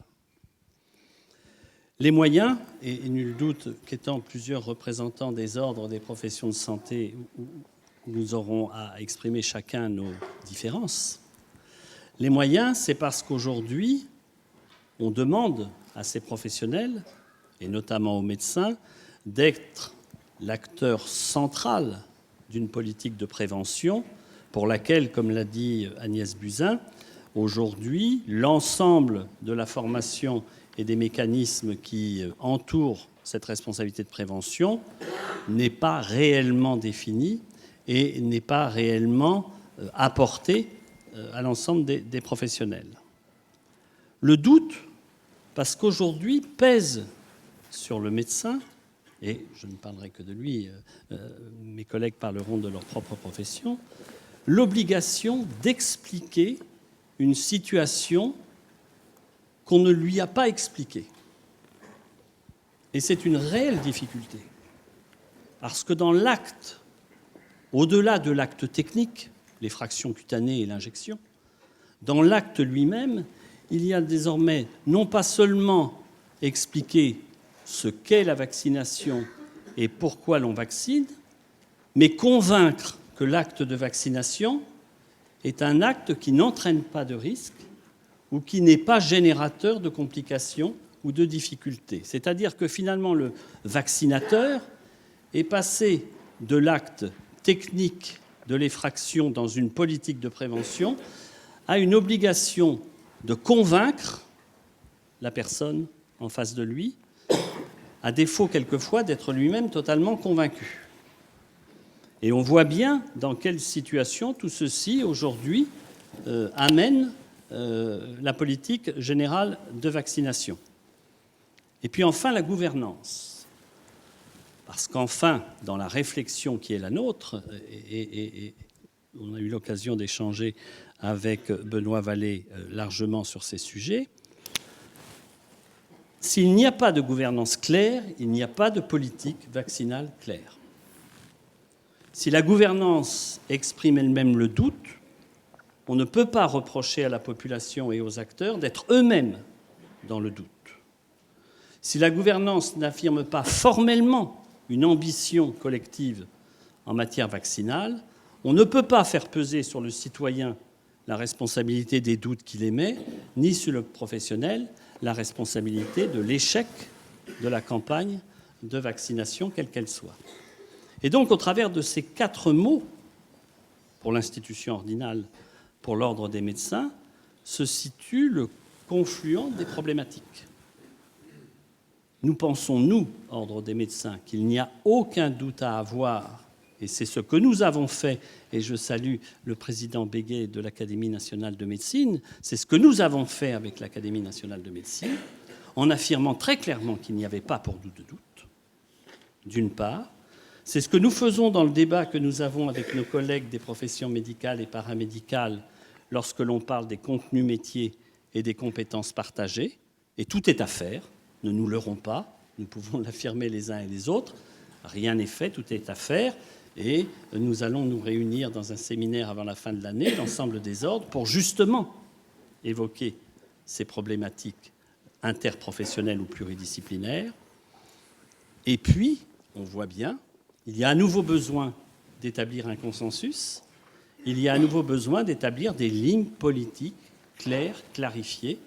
Les moyens, et nul doute qu'étant plusieurs représentants des ordres des professions de santé, nous aurons à exprimer chacun nos différences. Les moyens, c'est parce qu'aujourd'hui, on demande à ces professionnels, et notamment aux médecins, d'être l'acteur central d'une politique de prévention pour laquelle, comme l'a dit Agnès Buzyn, aujourd'hui, l'ensemble de la formation et des mécanismes qui entourent cette responsabilité de prévention n'est pas réellement défini et n'est pas réellement apporté à l'ensemble des professionnels. Le doute, parce qu'aujourd'hui pèse sur le médecin, et je ne parlerai que de lui, mes collègues parleront de leur propre profession, l'obligation d'expliquer une situation qu'on ne lui a pas expliquée. Et c'est une réelle difficulté, parce que dans l'acte, au-delà de l'acte technique, les fractions cutanées et l'injection, dans l'acte lui-même, il y a désormais non pas seulement expliquer ce qu'est la vaccination et pourquoi l'on vaccine, mais convaincre que l'acte de vaccination est un acte qui n'entraîne pas de risque ou qui n'est pas générateur de complications ou de difficultés. C'est-à-dire que finalement le vaccinateur est passé de l'acte technique de l'effraction dans une politique de prévention à une obligation de convaincre la personne en face de lui, à défaut quelquefois d'être lui-même totalement convaincu. Et on voit bien dans quelle situation tout ceci, aujourd'hui, amène la politique générale de vaccination. Et puis enfin, la gouvernance. Parce qu'enfin, dans la réflexion qui est la nôtre, et on a eu l'occasion d'échanger avec Benoît Vallée largement sur ces sujets, s'il n'y a pas de gouvernance claire, il n'y a pas de politique vaccinale claire. Si la gouvernance exprime elle-même le doute, on ne peut pas reprocher à la population et aux acteurs d'être eux-mêmes dans le doute. Si la gouvernance n'affirme pas formellement une ambition collective en matière vaccinale, on ne peut pas faire peser sur le citoyen la responsabilité des doutes qu'il émet, ni sur le professionnel la responsabilité de l'échec de la campagne de vaccination, quelle qu'elle soit. Et donc, au travers de ces 4 mots, pour l'institution ordinale, pour l'ordre des médecins, se situe le confluent des problématiques. Nous pensons, nous, ordre des médecins, qu'il n'y a aucun doute à avoir, et c'est ce que nous avons fait, et je salue le président Béguet de l'Académie nationale de médecine, c'est ce que nous avons fait avec l'Académie nationale de médecine, en affirmant très clairement qu'il n'y avait pas pour nous de doute, d'une part. C'est ce que nous faisons dans le débat que nous avons avec nos collègues des professions médicales et paramédicales lorsque l'on parle des contenus métiers et des compétences partagées, et tout est à faire. Ne nous leurrons pas, nous pouvons l'affirmer les uns et les autres. Rien n'est fait, tout est à faire. Et nous allons nous réunir dans un séminaire avant la fin de l'année, l'ensemble des ordres, pour justement évoquer ces problématiques interprofessionnelles ou pluridisciplinaires. Et puis, on voit bien, il y a à nouveau besoin d'établir un consensus, il y a à nouveau besoin d'établir des lignes politiques claires, clarifiées,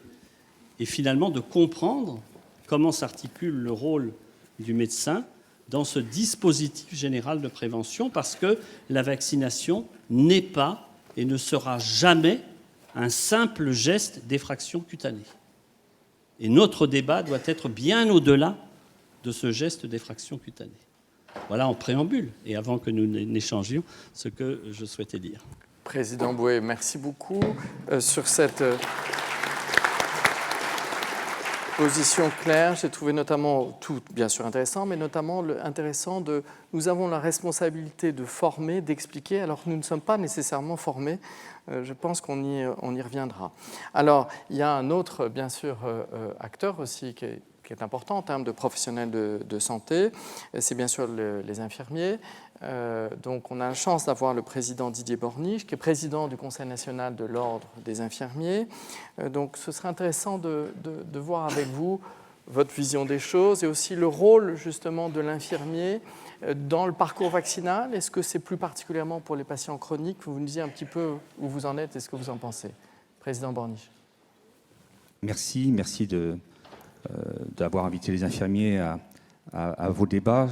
et finalement de comprendre comment s'articule le rôle du médecin dans ce dispositif général de prévention, parce que la vaccination n'est pas et ne sera jamais un simple geste d'effraction cutanée. Et notre débat doit être bien au-delà de ce geste d'effraction cutanée. Voilà en préambule, et avant que nous n'échangions, ce que je souhaitais dire. Président Bouet, merci beaucoup sur cette position claire. J'ai trouvé notamment tout bien sûr intéressant, mais notamment intéressant de nous avons la responsabilité de former, d'expliquer, alors que nous ne sommes pas nécessairement formés. Je pense qu'on y reviendra. Alors, il y a un autre, bien sûr, acteur aussi qui est important en termes de professionnels de santé, c'est bien sûr les infirmiers. Donc on a la chance d'avoir le président Didier Borniche, qui est président du Conseil national de l'Ordre des infirmiers. Donc ce serait intéressant de voir avec vous votre vision des choses et aussi le rôle justement de l'infirmier dans le parcours vaccinal. Est-ce que c'est plus particulièrement pour les patients chroniques? Vous nous disiez un petit peu où vous en êtes et ce que vous en pensez. Président Borniche. Merci d'avoir invité les infirmiers à vos débats.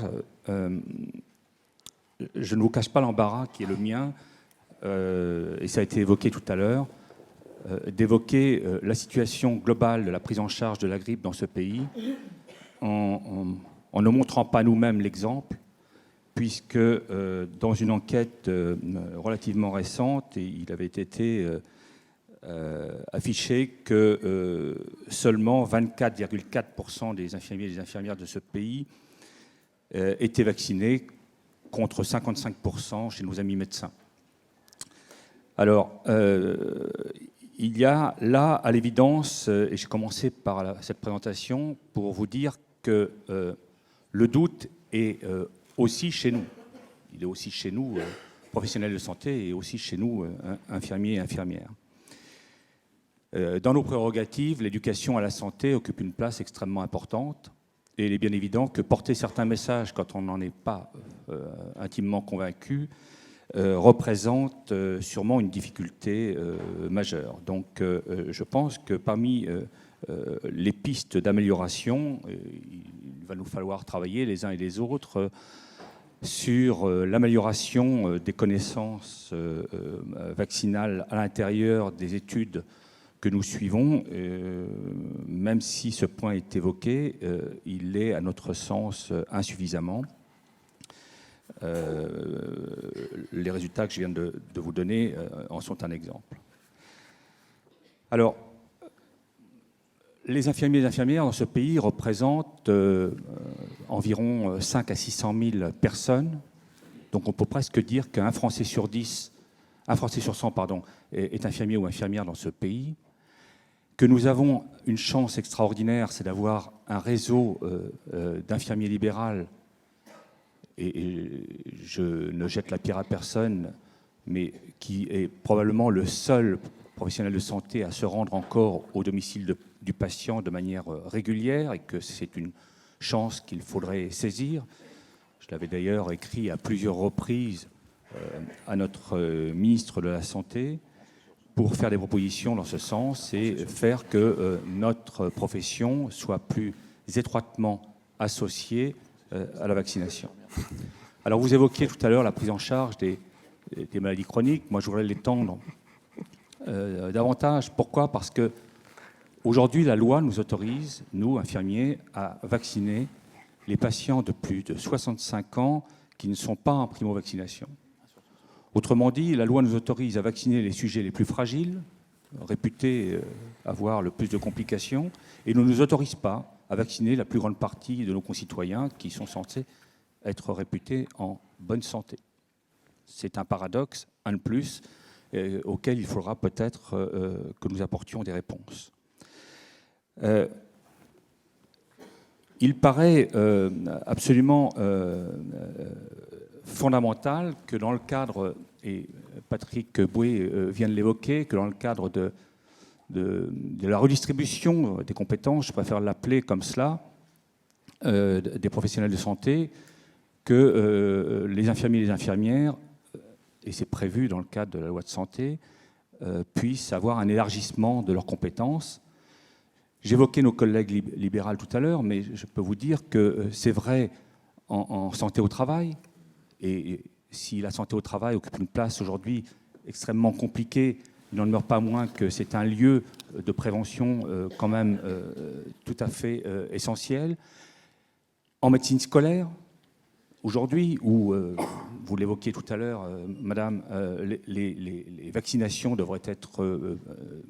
Je ne vous cache pas l'embarras qui est le mien, et ça a été évoqué tout à l'heure, d'évoquer la situation globale de la prise en charge de la grippe dans ce pays en ne montrant pas nous-mêmes l'exemple, puisque dans une enquête relativement récente, il avait été affiché que seulement 24,4% des infirmiers et des infirmières de ce pays étaient vaccinés, contre 55% chez nos amis médecins. Alors, il y a là, à l'évidence, et j'ai commencé par cette présentation pour vous dire que le doute est aussi chez nous. Il est aussi chez nous, professionnels de santé, et aussi chez nous, infirmiers et infirmières. Dans nos prérogatives, l'éducation à la santé occupe une place extrêmement importante. Et il est bien évident que porter certains messages quand on n'en est pas intimement convaincu représente sûrement une difficulté majeure. Donc je pense que parmi les pistes d'amélioration, il va nous falloir travailler les uns et les autres sur l'amélioration des connaissances vaccinales à l'intérieur des études que nous suivons. Même si ce point est évoqué, il est à notre sens insuffisamment. Les résultats que je viens de vous donner en sont un exemple. Alors, les infirmiers et les infirmières dans ce pays représentent environ 5 à 600 000 personnes. Donc on peut presque dire qu'un Français sur 100 est infirmier ou infirmière dans ce pays. Que nous avons une chance extraordinaire, c'est d'avoir un réseau d'infirmiers libérales, et je ne jette la pierre à personne, mais qui est probablement le seul professionnel de santé à se rendre encore au domicile du patient de manière régulière, et que c'est une chance qu'il faudrait saisir. Je l'avais d'ailleurs écrit à plusieurs reprises à notre ministre de la Santé, pour faire des propositions dans ce sens et faire que notre profession soit plus étroitement associée à la vaccination. Alors vous évoquiez tout à l'heure la prise en charge des maladies chroniques. Moi, je voudrais l'étendre davantage. Pourquoi ? Parce que aujourd'hui, la loi nous autorise, nous, infirmiers, à vacciner les patients de plus de 65 ans qui ne sont pas en primo-vaccination. Autrement dit, la loi nous autorise à vacciner les sujets les plus fragiles, réputés avoir le plus de complications, et ne nous autorise pas à vacciner la plus grande partie de nos concitoyens qui sont censés être réputés en bonne santé. C'est un paradoxe, un de plus, auquel il faudra peut-être que nous apportions des réponses. Il paraît absolument fondamental que dans le cadre, et Patrick Bouet vient de l'évoquer, que dans le cadre de la redistribution des compétences, je préfère l'appeler comme cela, des professionnels de santé, que les infirmiers et les infirmières, et c'est prévu dans le cadre de la loi de santé, puissent avoir un élargissement de leurs compétences. J'évoquais nos collègues libérales tout à l'heure, mais je peux vous dire que c'est vrai en santé au travail. Et si la santé au travail occupe une place aujourd'hui extrêmement compliquée, il n'en demeure pas moins que c'est un lieu de prévention quand même tout à fait essentiel. En médecine scolaire, aujourd'hui, où, vous l'évoquiez tout à l'heure, Madame, les vaccinations devraient être,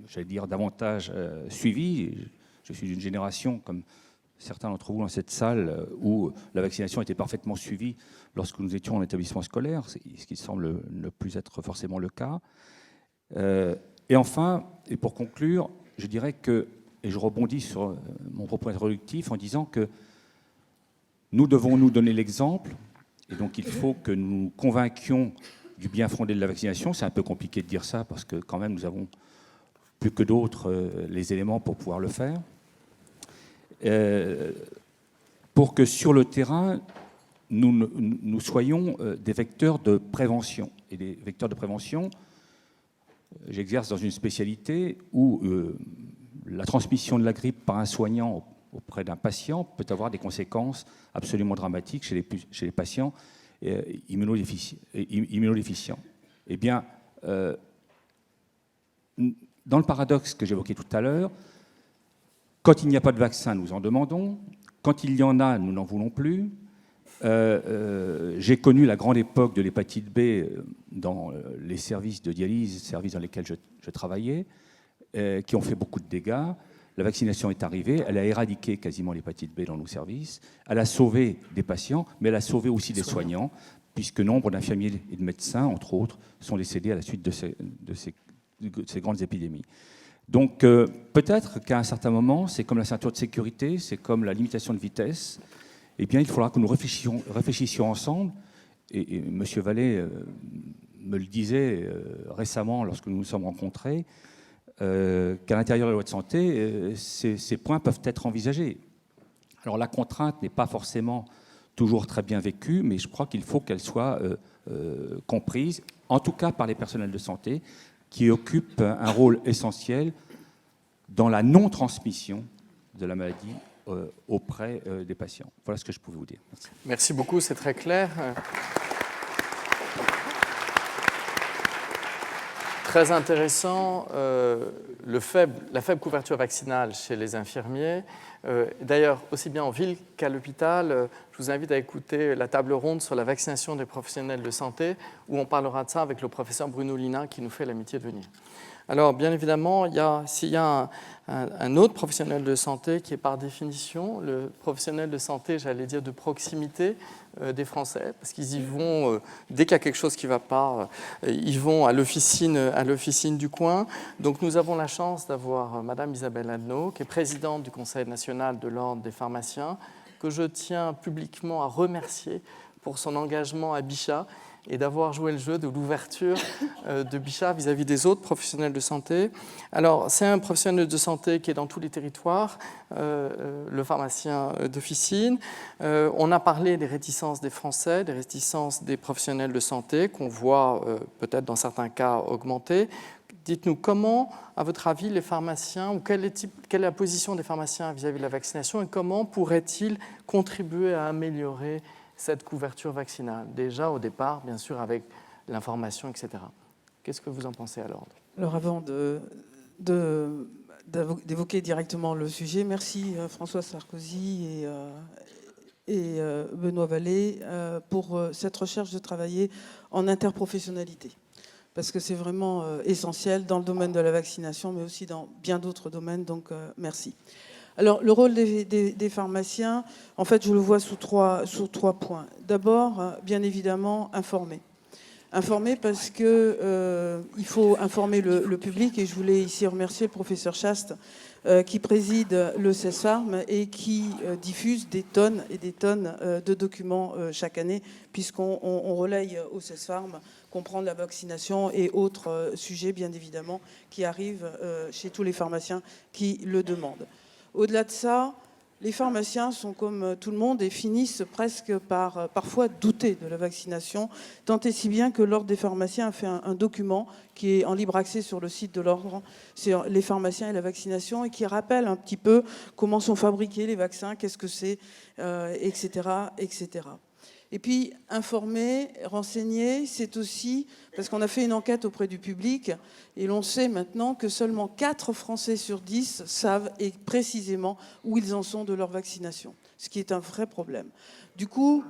j'allais dire, davantage suivies. Je suis d'une génération, comme certains d'entre vous dans cette salle, où la vaccination était parfaitement suivie lorsque nous étions en établissement scolaire, ce qui semble ne plus être forcément le cas. Et enfin, et pour conclure, je dirais que, et je rebondis sur mon propos introductif en disant que nous devons nous donner l'exemple, et donc il faut que nous convainquions du bien fondé de la vaccination. C'est un peu compliqué de dire ça, parce que quand même nous avons plus que d'autres les éléments pour pouvoir le faire. Pour que sur le terrain, nous soyons des vecteurs de prévention. Et des vecteurs de prévention, j'exerce dans une spécialité où la transmission de la grippe par un soignant auprès d'un patient peut avoir des conséquences absolument dramatiques chez les patients immunodéficients. Eh bien, dans le paradoxe que j'évoquais tout à l'heure, quand il n'y a pas de vaccin, nous en demandons. Quand il y en a, nous n'en voulons plus. J'ai connu la grande époque de l'hépatite B dans les services de dialyse, services dans lesquels je travaillais, qui ont fait beaucoup de dégâts. La vaccination est arrivée, elle a éradiqué quasiment l'hépatite B dans nos services, elle a sauvé des patients, mais elle a sauvé aussi des soignants, puisque nombre d'infirmiers et de médecins, entre autres, sont décédés à la suite de ces grandes épidémies. Donc peut-être qu'à un certain moment, c'est comme la ceinture de sécurité, c'est comme la limitation de vitesse, eh bien il faudra que nous réfléchissions ensemble, et M. Vallée me le disait récemment lorsque nous nous sommes rencontrés, qu'à l'intérieur de la loi de santé, ces points peuvent être envisagés. Alors la contrainte n'est pas forcément toujours très bien vécue, mais je crois qu'il faut qu'elle soit comprise, en tout cas par les personnels de santé, qui occupent un rôle essentiel dans la non-transmission de la maladie auprès des patients. Voilà ce que je pouvais vous dire. Merci. Merci beaucoup, c'est très clair. Très intéressant, la faible couverture vaccinale chez les infirmiers. D'ailleurs, aussi bien en ville qu'à l'hôpital, je vous invite à écouter la table ronde sur la vaccination des professionnels de santé, où on parlera de ça avec le professeur Bruno Lina, qui nous fait l'amitié de venir. Alors, bien évidemment, s'il y a un autre professionnel de santé qui est par définition le professionnel de santé, j'allais dire, de proximité des Français, parce qu'ils y vont, dès qu'il y a quelque chose qui ne va pas, ils vont à l'officine du coin. Donc, nous avons la chance d'avoir Madame Isabelle Adno, qui est présidente du Conseil national de l'Ordre des pharmaciens, que je tiens publiquement à remercier pour son engagement à Bichat, et d'avoir joué le jeu de l'ouverture de Bichat vis-à-vis des autres professionnels de santé. Alors, c'est un professionnel de santé qui est dans tous les territoires, le pharmacien d'officine. On a parlé des réticences des Français, des réticences des professionnels de santé, qu'on voit peut-être dans certains cas augmenter. Dites-nous, comment, à votre avis, les pharmaciens, ou quelle est la position des pharmaciens vis-à-vis de la vaccination, et comment pourraient-ils contribuer à améliorer cette couverture vaccinale, déjà au départ, bien sûr, avec l'information, etc. Qu'est-ce que vous en pensez à l'ordre ? Alors avant d'évoquer directement le sujet, merci François Sarkozy et Benoît Vallée pour cette recherche de travailler en interprofessionnalité. Parce que c'est vraiment essentiel dans le domaine de la vaccination, mais aussi dans bien d'autres domaines, donc merci. Alors, le rôle des pharmaciens, en fait, je le vois sous trois points. D'abord, bien évidemment, informer. Informer parce qu'il faut informer le public, et je voulais ici remercier le professeur Chaste, qui préside le CESPharm et qui diffuse des tonnes et des tonnes de documents chaque année, puisqu'on relaye au CESPharm comprendre la vaccination et autres sujets, bien évidemment, qui arrivent chez tous les pharmaciens qui le demandent. Au-delà de ça, les pharmaciens sont comme tout le monde et finissent presque par parfois douter de la vaccination, tant et si bien que l'Ordre des pharmaciens a fait un document qui est en libre accès sur le site de l'Ordre, sur les pharmaciens et la vaccination, et qui rappelle un petit peu comment sont fabriqués les vaccins, qu'est-ce que c'est, etc., etc. Et puis, informer, renseigner, c'est aussi, parce qu'on a fait une enquête auprès du public, et l'on sait maintenant que seulement 4 Français sur 10 savent et précisément où ils en sont de leur vaccination, ce qui est un vrai problème. Du coup,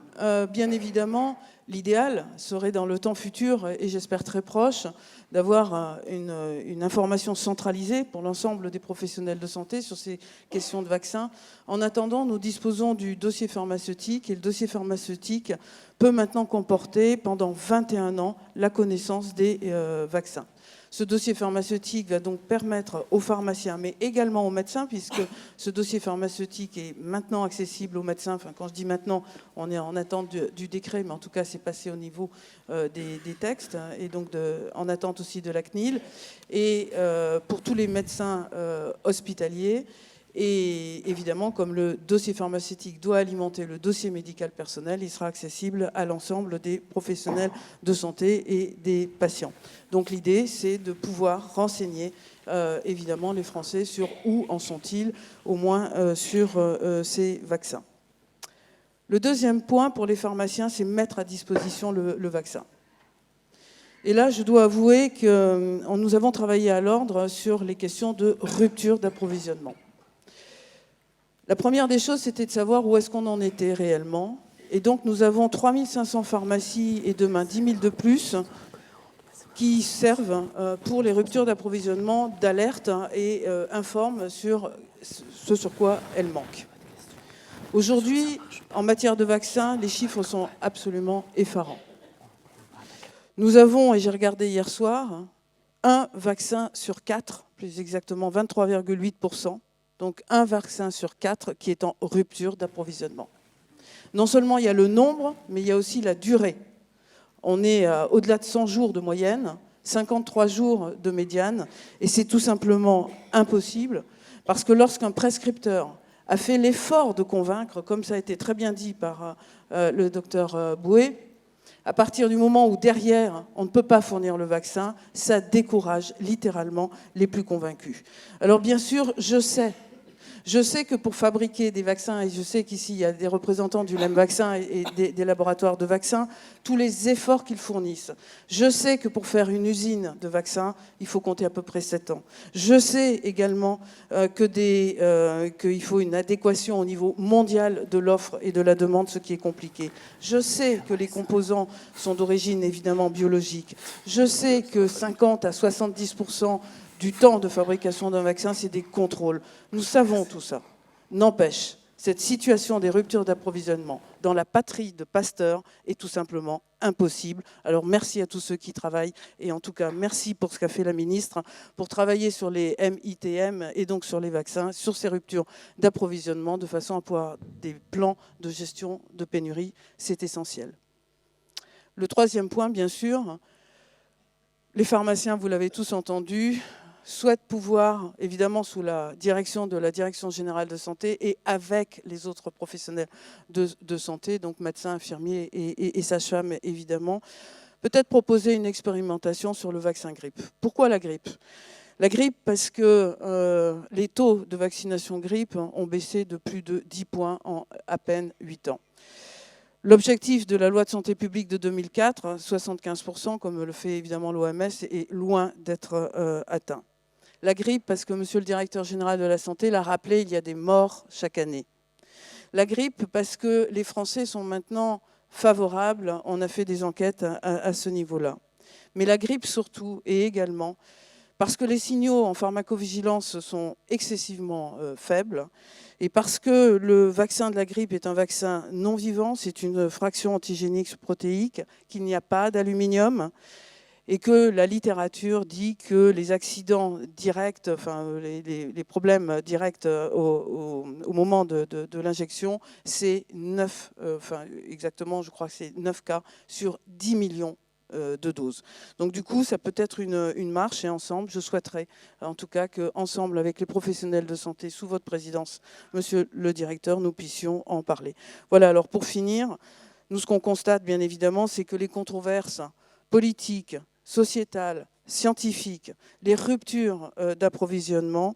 bien évidemment, l'idéal serait dans le temps futur, et j'espère très proche, d'avoir une information centralisée pour l'ensemble des professionnels de santé sur ces questions de vaccins. En attendant, nous disposons du dossier pharmaceutique, et le dossier pharmaceutique peut maintenant comporter pendant 21 ans la connaissance des vaccins. Ce dossier pharmaceutique va donc permettre aux pharmaciens, mais également aux médecins, puisque ce dossier pharmaceutique est maintenant accessible aux médecins. Enfin, quand je dis maintenant, on est en attente du décret, mais en tout cas, c'est passé au niveau des textes, et donc en attente aussi de la CNIL. Et pour tous les médecins hospitaliers, et évidemment, comme le dossier pharmaceutique doit alimenter le dossier médical personnel, il sera accessible à l'ensemble des professionnels de santé et des patients. Donc l'idée, c'est de pouvoir renseigner évidemment les Français sur où en sont-ils, au moins sur ces vaccins. Le deuxième point pour les pharmaciens, c'est mettre à disposition le vaccin. Et là, je dois avouer que nous avons travaillé à l'ordre sur les questions de rupture d'approvisionnement. La première des choses, c'était de savoir où est-ce qu'on en était réellement. Et donc, nous avons 3500 pharmacies et demain 10 000 de plus qui servent pour les ruptures d'approvisionnement, d'alerte et informent sur ce sur quoi elles manquent. Aujourd'hui, en matière de vaccins, les chiffres sont absolument effarants. Nous avons, et j'ai regardé hier soir, un vaccin sur 4, plus exactement 23,8%. Donc un vaccin sur 4 qui est en rupture d'approvisionnement. Non seulement il y a le nombre, mais il y a aussi la durée. On est au-delà de 100 jours de moyenne, 53 jours de médiane, et c'est tout simplement impossible, parce que lorsqu'un prescripteur a fait l'effort de convaincre, comme ça a été très bien dit par le docteur Boué, à partir du moment où derrière, on ne peut pas fournir le vaccin, ça décourage littéralement les plus convaincus. Alors bien sûr, je sais que pour fabriquer des vaccins, et je sais qu'ici il y a des représentants du LEM Vaccin et des laboratoires de vaccins, tous les efforts qu'ils fournissent. Je sais que pour faire une usine de vaccins, il faut compter à peu près 7 ans. Je sais également qu'il faut une adéquation au niveau mondial de l'offre et de la demande, ce qui est compliqué. Je sais que les composants sont d'origine évidemment biologique. Je sais que 50 à 70% du temps de fabrication d'un vaccin, c'est des contrôles. Nous savons tout ça. N'empêche, cette situation des ruptures d'approvisionnement dans la patrie de Pasteur est tout simplement impossible. Alors merci à tous ceux qui travaillent, et en tout cas merci pour ce qu'a fait la ministre, pour travailler sur les MITM et donc sur les vaccins, sur ces ruptures d'approvisionnement, de façon à pouvoir des plans de gestion de pénurie. C'est essentiel. Le troisième point, bien sûr, les pharmaciens, vous l'avez tous entendu, souhaitent pouvoir, évidemment sous la direction de la Direction générale de santé et avec les autres professionnels de santé, donc médecins, infirmiers et sages-femmes évidemment, peut-être proposer une expérimentation sur le vaccin grippe. Pourquoi la grippe ? La grippe parce que les taux de vaccination grippe ont baissé de plus de 10 points en à peine 8 ans. L'objectif de la loi de santé publique de 2004, 75%, comme le fait évidemment l'OMS, est loin d'être atteint. La grippe, parce que monsieur le directeur général de la santé l'a rappelé, il y a des morts chaque année. La grippe, parce que les Français sont maintenant favorables, on a fait des enquêtes à ce niveau-là. Mais la grippe surtout, et également, parce que les signaux en pharmacovigilance sont excessivement faibles, et parce que le vaccin de la grippe est un vaccin non vivant, c'est une fraction antigénique protéique, qu'il n'y a pas d'aluminium, et que la littérature dit que les accidents directs, enfin les problèmes directs au moment de l'injection, c'est 9, exactement, je crois que c'est 9 cas sur 10 millions de doses. Donc du coup, ça peut être une marche, et ensemble, je souhaiterais en tout cas qu'ensemble, avec les professionnels de santé, sous votre présidence, monsieur le directeur, nous puissions en parler. Voilà, alors pour finir, nous ce qu'on constate bien évidemment, c'est que les controverses politiques, sociétales, scientifiques, les ruptures d'approvisionnement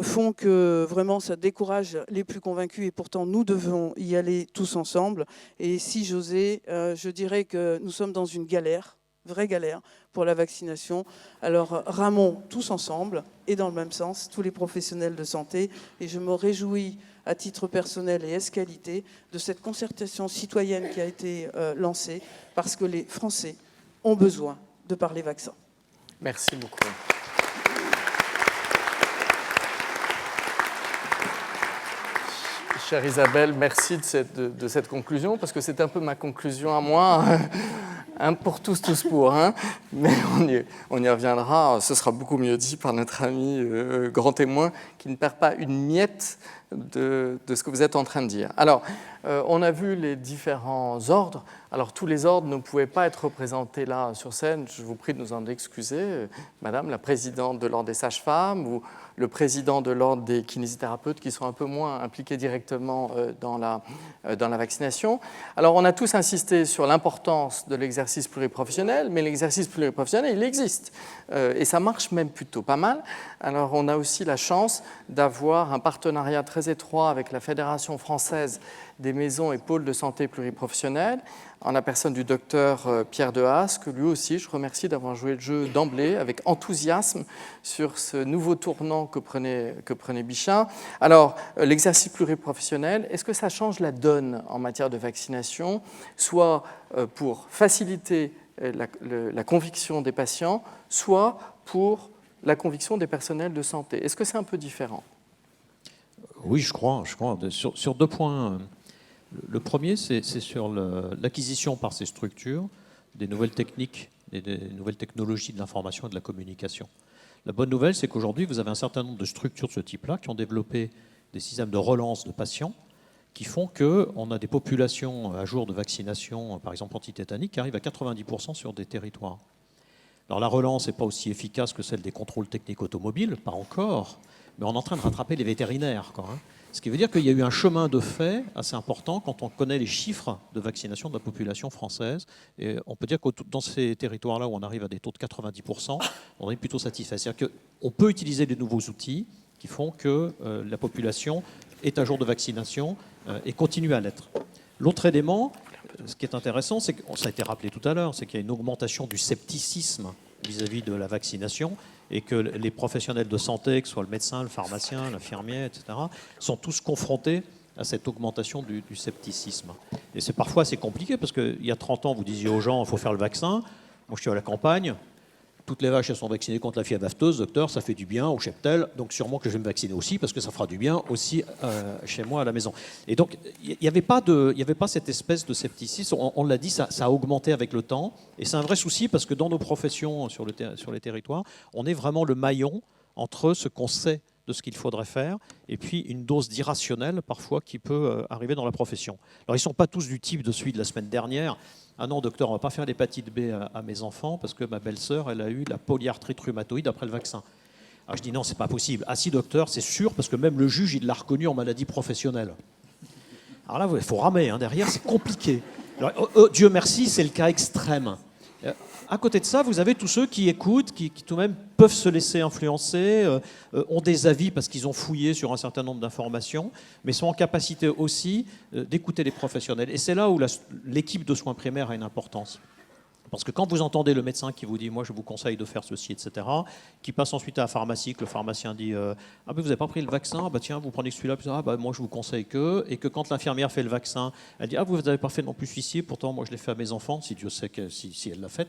font que vraiment ça décourage les plus convaincus et pourtant nous devons y aller tous ensemble. Et si j'osais, je dirais que nous sommes dans une galère, vraie galère pour la vaccination. Alors ramons tous ensemble et dans le même sens, tous les professionnels de santé, et je me réjouis à titre personnel et ès-qualité de cette concertation citoyenne qui a été lancée parce que les Français ont besoin de parler vaccin. Merci beaucoup. Chère Isabelle, merci de cette conclusion, parce que c'est un peu ma conclusion à moi. Un pour tous, tous pour un. Mais on y reviendra. Ce sera beaucoup mieux dit par notre ami grand témoin, qui ne perd pas une miette de ce que vous êtes en train de dire. Alors, on a vu les différents ordres. Alors, tous les ordres ne pouvaient pas être représentés là sur scène. Je vous prie de nous en excuser. Madame la présidente de l'ordre des sages-femmes ou le président de l'ordre des kinésithérapeutes qui sont un peu moins impliqués directement dans la vaccination. Alors, on a tous insisté sur l'importance de l'exercice pluriprofessionnel, mais l'exercice pluriprofessionnel, il existe. Et ça marche même plutôt pas mal. Alors, on a aussi la chance d'avoir un partenariat très étroit avec la Fédération française des maisons et pôles de santé pluriprofessionnels, en la personne du docteur Pierre Dehaas, que lui aussi, je remercie d'avoir joué le jeu d'emblée avec enthousiasme sur ce nouveau tournant que prenait Bichat. Alors, l'exercice pluriprofessionnel, est-ce que ça change la donne en matière de vaccination, soit pour faciliter la conviction des patients, soit pour la conviction des personnels de santé? Est-ce que c'est un peu différent? Oui, je crois. Sur deux points. Le premier, c'est sur l'acquisition par ces structures des nouvelles techniques et des nouvelles technologies de l'information et de la communication. La bonne nouvelle, c'est qu'aujourd'hui, vous avez un certain nombre de structures de ce type-là qui ont développé des systèmes de relance de patients qui font qu'on a des populations à jour de vaccination, par exemple antitétanique, qui arrivent à 90% sur des territoires. Alors la relance n'est pas aussi efficace que celle des contrôles techniques automobiles, pas encore, mais on est en train de rattraper les vétérinaires, quoi, hein. Ce qui veut dire qu'il y a eu un chemin de fait assez important quand on connaît les chiffres de vaccination de la population française. Et on peut dire que dans ces territoires-là où on arrive à des taux de 90%, on est plutôt satisfait. C'est-à-dire qu'on peut utiliser des nouveaux outils qui font que la population est à jour de vaccination et continue à l'être. L'autre élément, ce qui est intéressant, c'est que ça a été rappelé tout à l'heure, c'est qu'il y a une augmentation du scepticisme vis-à-vis de la vaccination et que les professionnels de santé, que ce soit le médecin, le pharmacien, l'infirmier, etc., sont tous confrontés à cette augmentation du scepticisme. Et c'est parfois assez compliqué parce qu'il y a 30 ans, vous disiez aux gens, il faut faire le vaccin. Moi, je suis à la campagne. Toutes les vaches, elles sont vaccinées contre la fièvre afteuse, docteur, ça fait du bien au cheptel, donc sûrement que je vais me vacciner aussi, parce que ça fera du bien aussi chez moi à la maison. Et donc, il n'y avait pas cette espèce de scepticisme, on l'a dit, ça a augmenté avec le temps, et c'est un vrai souci, parce que dans nos professions sur les territoires, on est vraiment le maillon entre ce qu'on sait de ce qu'il faudrait faire, et puis une dose d'irrationnel, parfois, qui peut arriver dans la profession. Alors, ils ne sont pas tous du type de celui de la semaine dernière. Ah non, docteur, on ne va pas faire l'hépatite B à mes enfants parce que ma belle-sœur, elle a eu la polyarthrite rhumatoïde après le vaccin. Alors je dis non, c'est pas possible. Ah si, docteur, c'est sûr, parce que même le juge, il l'a reconnu en maladie professionnelle. Alors là, il faut ramer, hein, derrière, c'est compliqué. Alors, Dieu merci, c'est le cas extrême. À côté de ça, vous avez tous ceux qui écoutent, qui tout de même peuvent se laisser influencer, ont des avis parce qu'ils ont fouillé sur un certain nombre d'informations, mais sont en capacité aussi d'écouter les professionnels. Et c'est là où l'équipe de soins primaires a une importance. Parce que quand vous entendez le médecin qui vous dit « moi je vous conseille de faire ceci, etc. », qui passe ensuite à la pharmacie, que le pharmacien dit « ah ben vous n'avez pas pris le vaccin, bah tiens vous prenez celui-là, ah ben moi je vous conseille que », et que quand l'infirmière fait le vaccin, elle dit « ah vous n'avez pas fait non plus celui-ci, pourtant moi je l'ai fait à mes enfants, si Dieu sait que si elle l'a fait »,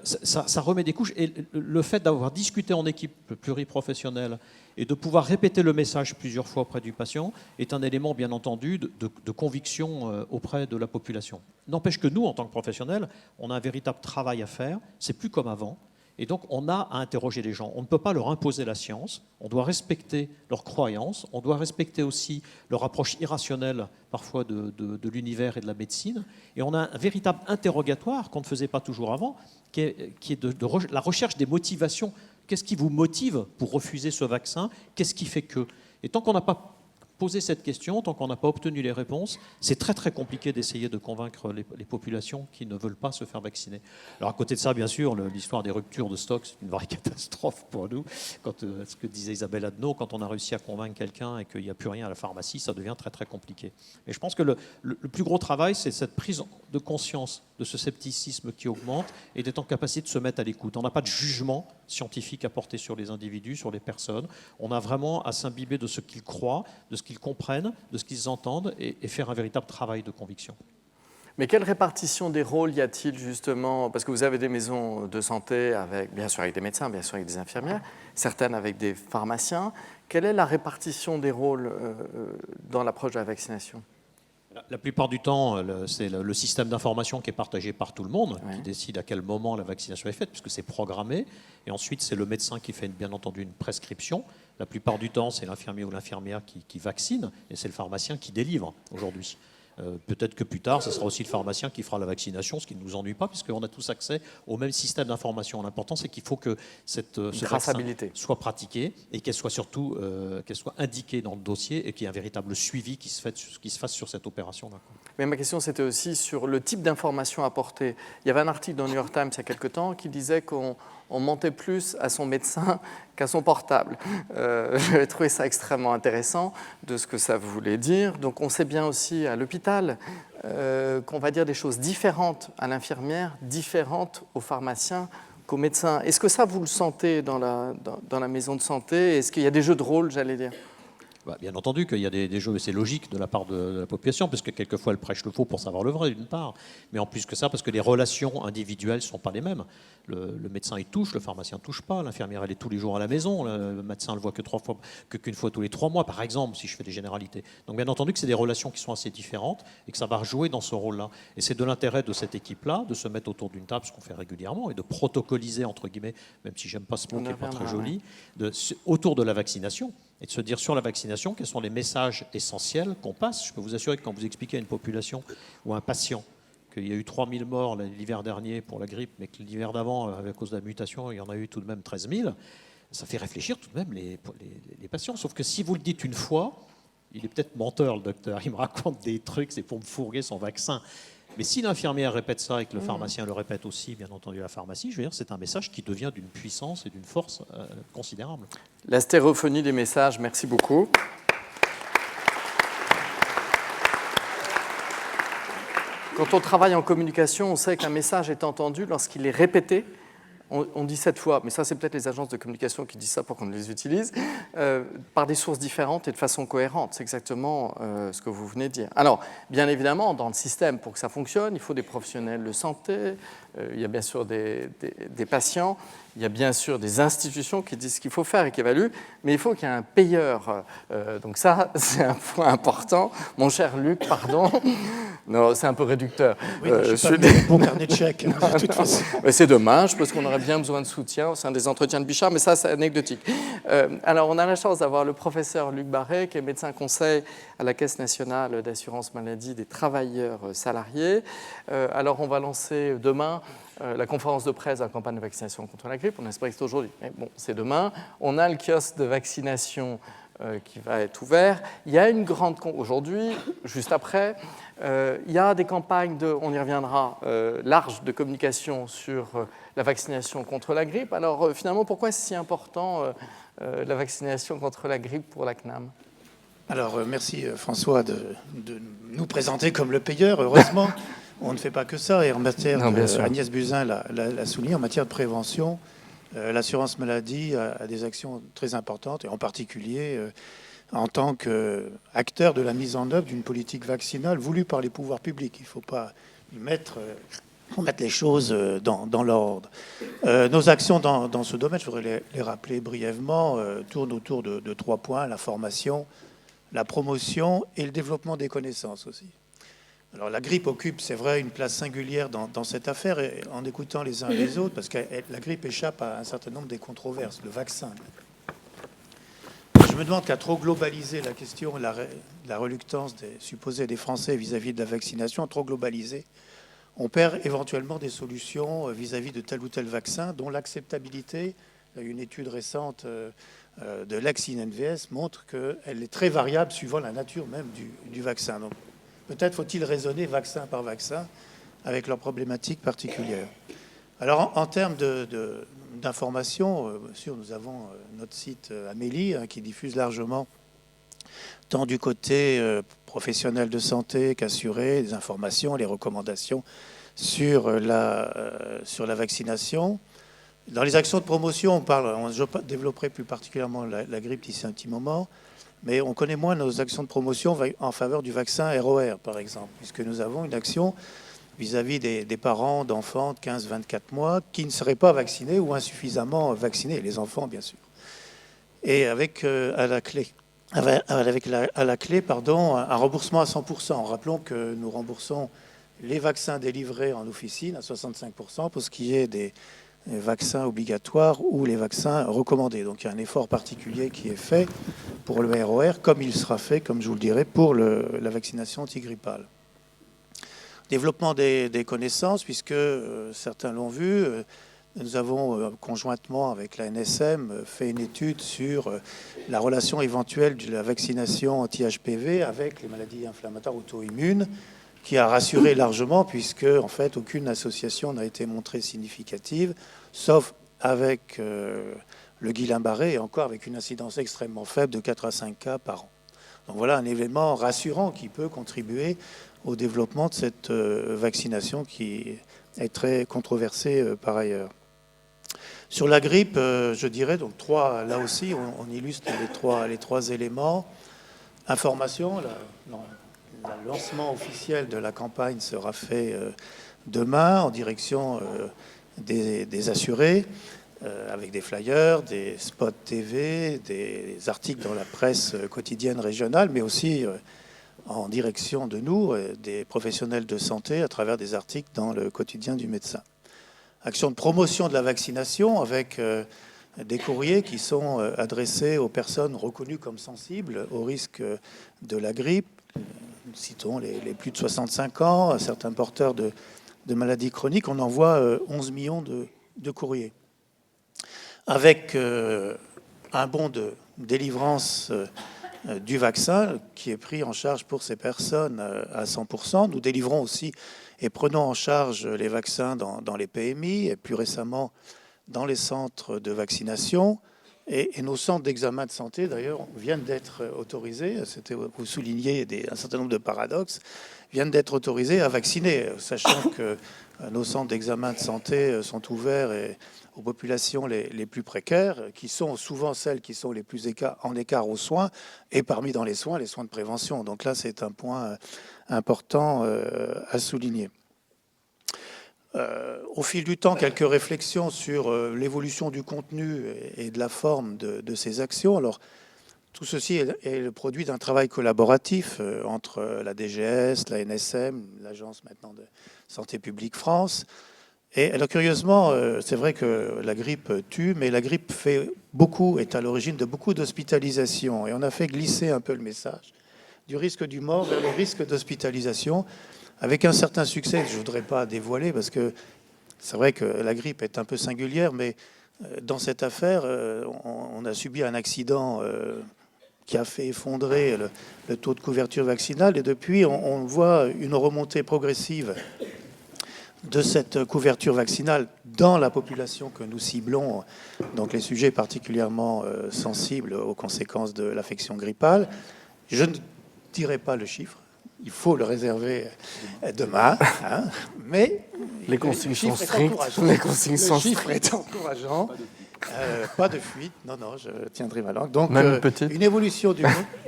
ça remet des couches. Et le fait d'avoir discuté en équipe pluriprofessionnelle et de pouvoir répéter le message plusieurs fois auprès du patient est un élément, bien entendu, de conviction auprès de la population. N'empêche que nous, en tant que professionnels, on a un véritable travail à faire. C'est plus comme avant. Et donc, on a à interroger les gens. On ne peut pas leur imposer la science. On doit respecter leurs croyances. On doit respecter aussi leur approche irrationnelle, parfois, de l'univers et de la médecine. Et on a un véritable interrogatoire qu'on ne faisait pas toujours avant, qui est la recherche des motivations. Qu'est-ce qui vous motive pour refuser ce vaccin? Qu'est-ce qui fait que? Et tant qu'on n'a pas poser cette question, tant qu'on n'a pas obtenu les réponses, c'est très très compliqué d'essayer de convaincre les populations qui ne veulent pas se faire vacciner. Alors à côté de ça, bien sûr, l'histoire des ruptures de stock, c'est une vraie catastrophe pour nous. Ce que disait Isabelle Adno, quand on a réussi à convaincre quelqu'un et qu'il n'y a plus rien à la pharmacie, ça devient très très compliqué. Et je pense que le plus gros travail, c'est cette prise de conscience de ce scepticisme qui augmente et d'être en capacité de se mettre à l'écoute. On n'a pas de jugement scientifique à porter sur les individus, sur les personnes. On a vraiment à s'imbiber de ce qu'ils croient, de ce qu'ils comprennent, de ce qu'ils entendent et faire un véritable travail de conviction. Mais quelle répartition des rôles y a-t-il justement? Parce que vous avez des maisons de santé, bien sûr avec des médecins, bien sûr avec des infirmières, certaines avec des pharmaciens. Quelle est la répartition des rôles dans l'approche de la vaccination? La plupart du temps, c'est le système d'information qui est partagé par tout le monde, qui décide à quel moment la vaccination est faite, puisque c'est programmé. Et ensuite, c'est le médecin qui fait bien entendu une prescription. La plupart du temps, c'est l'infirmier ou l'infirmière qui vaccine, et c'est le pharmacien qui délivre aujourd'hui. Peut-être que plus tard, ce sera aussi le pharmacien qui fera la vaccination, ce qui ne nous ennuie pas, puisqu'on a tous accès au même système d'information. L'important, c'est qu'il faut que ce vaccin soit pratiqué et qu'elle soit surtout indiquée dans le dossier et qu'il y ait un véritable suivi qui se fasse sur cette opération-là. Mais ma question, c'était aussi sur le type d'information apportée. Il y avait un article dans le New York Times il y a quelque temps qui disait qu'on mentait plus à son médecin qu'à son portable. J'avais trouvé ça extrêmement intéressant de ce que ça voulait dire. Donc on sait bien aussi à l'hôpital qu'on va dire des choses différentes à l'infirmière, différentes au pharmacien qu'au médecin. Est-ce que ça, vous le sentez dans la maison de santé? Est-ce qu'il y a des jeux de rôle, j'allais dire? Bien entendu qu'il y a des jeux, et c'est logique de la part de la population, parce que quelquefois elle prêche le faux pour savoir le vrai, d'une part, mais en plus que ça, parce que les relations individuelles ne sont pas les mêmes. Le médecin, il touche, le pharmacien ne touche pas, l'infirmière, elle est tous les jours à la maison, le médecin ne le voit qu'une fois tous les 3 mois, par exemple, si je fais des généralités. Donc bien entendu que c'est des relations qui sont assez différentes et que ça va jouer dans ce rôle-là. Et c'est de l'intérêt de cette équipe-là de se mettre autour d'une table, ce qu'on fait régulièrement, et de protocoliser, entre guillemets, même si j'aime pas ce mot qui n'est pas très joli, autour de la vaccination, et de se dire sur la vaccination quels sont les messages essentiels qu'on passe. Je peux vous assurer que quand vous expliquez à une population ou à un patient qu'il y a eu 3000 morts l'hiver dernier pour la grippe, mais que l'hiver d'avant, à cause de la mutation, il y en a eu tout de même 13 000, ça fait réfléchir tout de même les patients. Sauf que si vous le dites une fois, il est peut-être menteur, le docteur, il me raconte des trucs, c'est pour me fourguer son vaccin. Mais si l'infirmière répète ça et que le pharmacien le répète aussi, bien entendu, à la pharmacie, je veux dire, c'est un message qui devient d'une puissance et d'une force considérable. La stéréophonie des messages, merci beaucoup. Quand on travaille en communication, on sait qu'un message est entendu lorsqu'il est répété. On dit 7 fois, mais ça c'est peut-être les agences de communication qui disent ça pour qu'on les utilise, par des sources différentes et de façon cohérente. C'est exactement ce que vous venez de dire. Alors, bien évidemment, dans le système, pour que ça fonctionne, il faut des professionnels de santé, il y a bien sûr des patients, il y a bien sûr des institutions qui disent ce qu'il faut faire et qui évaluent, mais il faut qu'il y ait un payeur. Donc ça, c'est un point important. Mon cher Luc, pardon. Non, c'est un peu réducteur. Oui, je suis pas bon carnet de chèques, de toute façon. C'est dommage, parce qu'on aurait bien besoin de soutien au sein des entretiens de Bichat, mais ça, c'est anecdotique. Alors, on a la chance d'avoir le professeur Luc Barret, qui est médecin conseil à la Caisse nationale d'assurance maladie des travailleurs salariés. Alors, on va lancer demain la conférence de presse de la campagne de vaccination contre la grippe. On espère que c'est aujourd'hui, mais bon, c'est demain. On a le kiosque de vaccination qui va être ouvert. Il y a une grande... Aujourd'hui, juste après, il y a des campagnes, on y reviendra, larges de communication sur la vaccination contre la grippe. Alors, finalement, pourquoi c'est si important la vaccination contre la grippe pour la CNAM ? Alors, merci François de nous présenter comme le payeur. Heureusement, on ne fait pas que ça. Et en matière, Agnès Buzyn l'a souligné, en matière de prévention, l'assurance maladie a des actions très importantes, et en particulier en tant qu'acteur de la mise en œuvre d'une politique vaccinale voulue par les pouvoirs publics. Il ne faut pas mettre les choses dans l'ordre. Nos actions dans ce domaine, je voudrais les rappeler brièvement, tournent autour de 3 points: la formation, la promotion et le développement des connaissances aussi. Alors la grippe occupe, c'est vrai, une place singulière dans cette affaire, et en écoutant les uns les autres, parce que la grippe échappe à un certain nombre des controverses, le vaccin. Je me demande qu'à trop globaliser la question, la reluctance supposée des Français vis-à-vis de la vaccination, trop globalisée, on perd éventuellement des solutions vis-à-vis de tel ou tel vaccin, dont l'acceptabilité, il y a eu une étude récente de l'ex-INVS montre qu'elle est très variable suivant la nature même du vaccin. Donc, peut-être faut-il raisonner vaccin par vaccin avec leurs problématiques particulières. Alors, en termes d'information, bien sûr, nous avons notre site Amélie qui diffuse largement, tant du côté professionnel de santé qu'assuré, des informations, les recommandations sur la vaccination. Dans les actions de promotion, je développerai plus particulièrement la grippe d'ici un petit moment, mais on connaît moins nos actions de promotion en faveur du vaccin ROR, par exemple, puisque nous avons une action vis-à-vis des parents d'enfants de 15-24 mois qui ne seraient pas vaccinés ou insuffisamment vaccinés, les enfants, bien sûr. Et avec à la clé, un remboursement à 100%. Rappelons que nous remboursons les vaccins délivrés en officine à 65% pour ce qui est des vaccins obligatoires ou les vaccins recommandés. Donc il y a un effort particulier qui est fait pour le ROR, comme il sera fait, comme je vous le dirai, pour la vaccination antigrippale. Développement des connaissances, puisque certains l'ont vu, nous avons conjointement avec la NSM fait une étude sur la relation éventuelle de la vaccination anti-HPV avec les maladies inflammatoires auto-immunes, qui a rassuré largement, puisque en fait aucune association n'a été montrée significative, sauf avec le Guillain-Barré, et encore avec une incidence extrêmement faible de 4 à 5 cas par an. Donc voilà un élément rassurant qui peut contribuer au développement de cette vaccination qui est très controversée par ailleurs. Sur la grippe, je dirais, donc là aussi, on illustre les trois éléments. Information, le lancement officiel de la campagne sera fait demain en direction des assurés, avec des flyers, des spots TV, des articles dans la presse quotidienne régionale, mais aussi en direction de nous, des professionnels de santé, à travers des articles dans le quotidien du médecin. Action de promotion de la vaccination avec des courriers qui sont adressés aux personnes reconnues comme sensibles au risque de la grippe. Citons les plus de 65 ans, certains porteurs de maladies chroniques. On envoie 11 millions de courriers. Avec un bon de délivrance du vaccin qui est pris en charge pour ces personnes à 100%. Nous délivrons aussi et prenons en charge les vaccins dans les PMI et plus récemment dans les centres de vaccination. Et nos centres d'examen de santé, d'ailleurs, viennent d'être autorisés, vous soulignez un certain nombre de paradoxes, viennent d'être autorisés à vacciner, sachant que nos centres d'examen de santé sont ouverts aux populations les plus précaires, qui sont souvent celles qui sont les plus en écart aux soins, et parmi dans les soins de prévention. Donc là, c'est un point important à souligner. Au fil du temps, quelques réflexions sur l'évolution du contenu et de la forme de ces actions. Alors, tout ceci est le produit d'un travail collaboratif entre la DGS, la NSM, l'Agence maintenant de Santé publique France. Et alors, curieusement, c'est vrai que la grippe tue, mais la grippe est à l'origine de beaucoup d'hospitalisations. Et on a fait glisser un peu le message du risque du mort vers le risque d'hospitalisation, avec un certain succès. Je ne voudrais pas dévoiler, parce que c'est vrai que la grippe est un peu singulière, mais dans cette affaire, on a subi un accident qui a fait effondrer le taux de couverture vaccinale, et depuis, on voit une remontée progressive de cette couverture vaccinale dans la population que nous ciblons, donc les sujets particulièrement sensibles aux conséquences de l'affection grippale. Je ne dirai pas le chiffre, il faut le réserver demain, hein, mais les consignes sont strictes. Les consignes sont strictes. Le chiffre est encourageant. Pas de fuite, non, je tiendrai ma langue. Donc, une évolution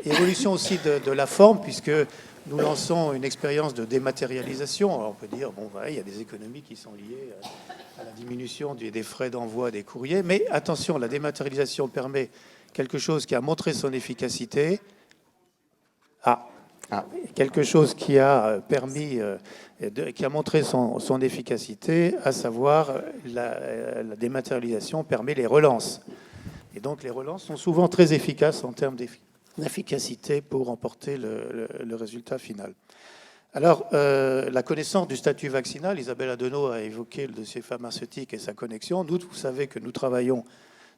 évolution aussi de la forme, puisque nous lançons une expérience de dématérialisation. Alors, on peut dire, bon, voilà, il y a des économies qui sont liées à la diminution des frais d'envoi des courriers. Mais attention, la dématérialisation permet quelque chose qui a montré son efficacité. Quelque chose qui a permis, qui a montré son efficacité, à savoir la dématérialisation permet les relances. Et donc les relances sont souvent très efficaces en termes d'efficacité pour remporter le résultat final. Alors, la connaissance du statut vaccinal, Isabelle Adenau a évoqué le dossier pharmaceutique et sa connexion. Nous, vous savez que nous travaillons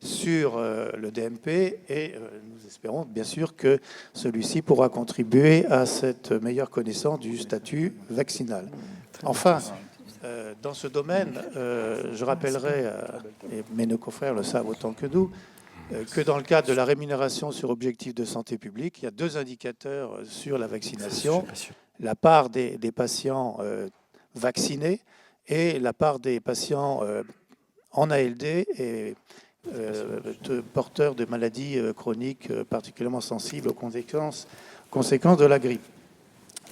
sur le DMP et nous espérons bien sûr que celui-ci pourra contribuer à cette meilleure connaissance du statut vaccinal. Enfin, dans ce domaine, je rappellerai, et mes confrères le savent autant que nous, que dans le cadre de la rémunération sur objectif de santé publique, il y a 2 indicateurs sur la vaccination, la part des patients vaccinés et la part des patients en ALD et porteurs de maladies chroniques particulièrement sensibles aux conséquences de la grippe.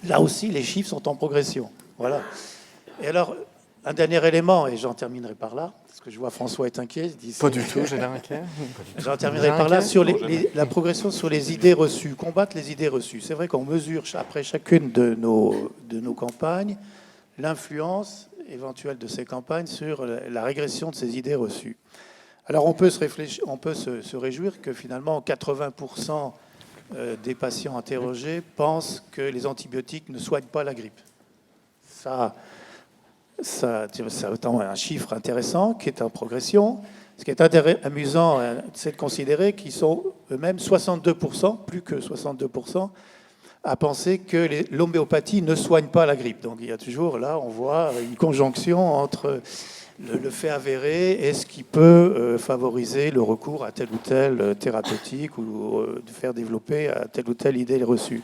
Là aussi, les chiffres sont en progression. Voilà. Et alors, un dernier élément, et j'en terminerai par là, parce que je vois François est inquiet. Pas du tout, j'ai l'air inquiet. J'en terminerai par là sur la progression sur les idées reçues, combattre les idées reçues. C'est vrai qu'on mesure après chacune de nos campagnes l'influence éventuelle de ces campagnes sur la régression de ces idées reçues. Alors on peut se réjouir que finalement 80% des patients interrogés pensent que les antibiotiques ne soignent pas la grippe. Ça c'est un chiffre intéressant qui est en progression. Ce qui est amusant, c'est de considérer qu'ils sont eux-mêmes 62%, plus que 62%, à penser que l'homéopathie ne soigne pas la grippe. Donc il y a toujours, là, on voit une conjonction entre le fait avéré et ce qui peut favoriser le recours à telle ou telle thérapeutique ou de faire développer à telle ou telle idée reçue.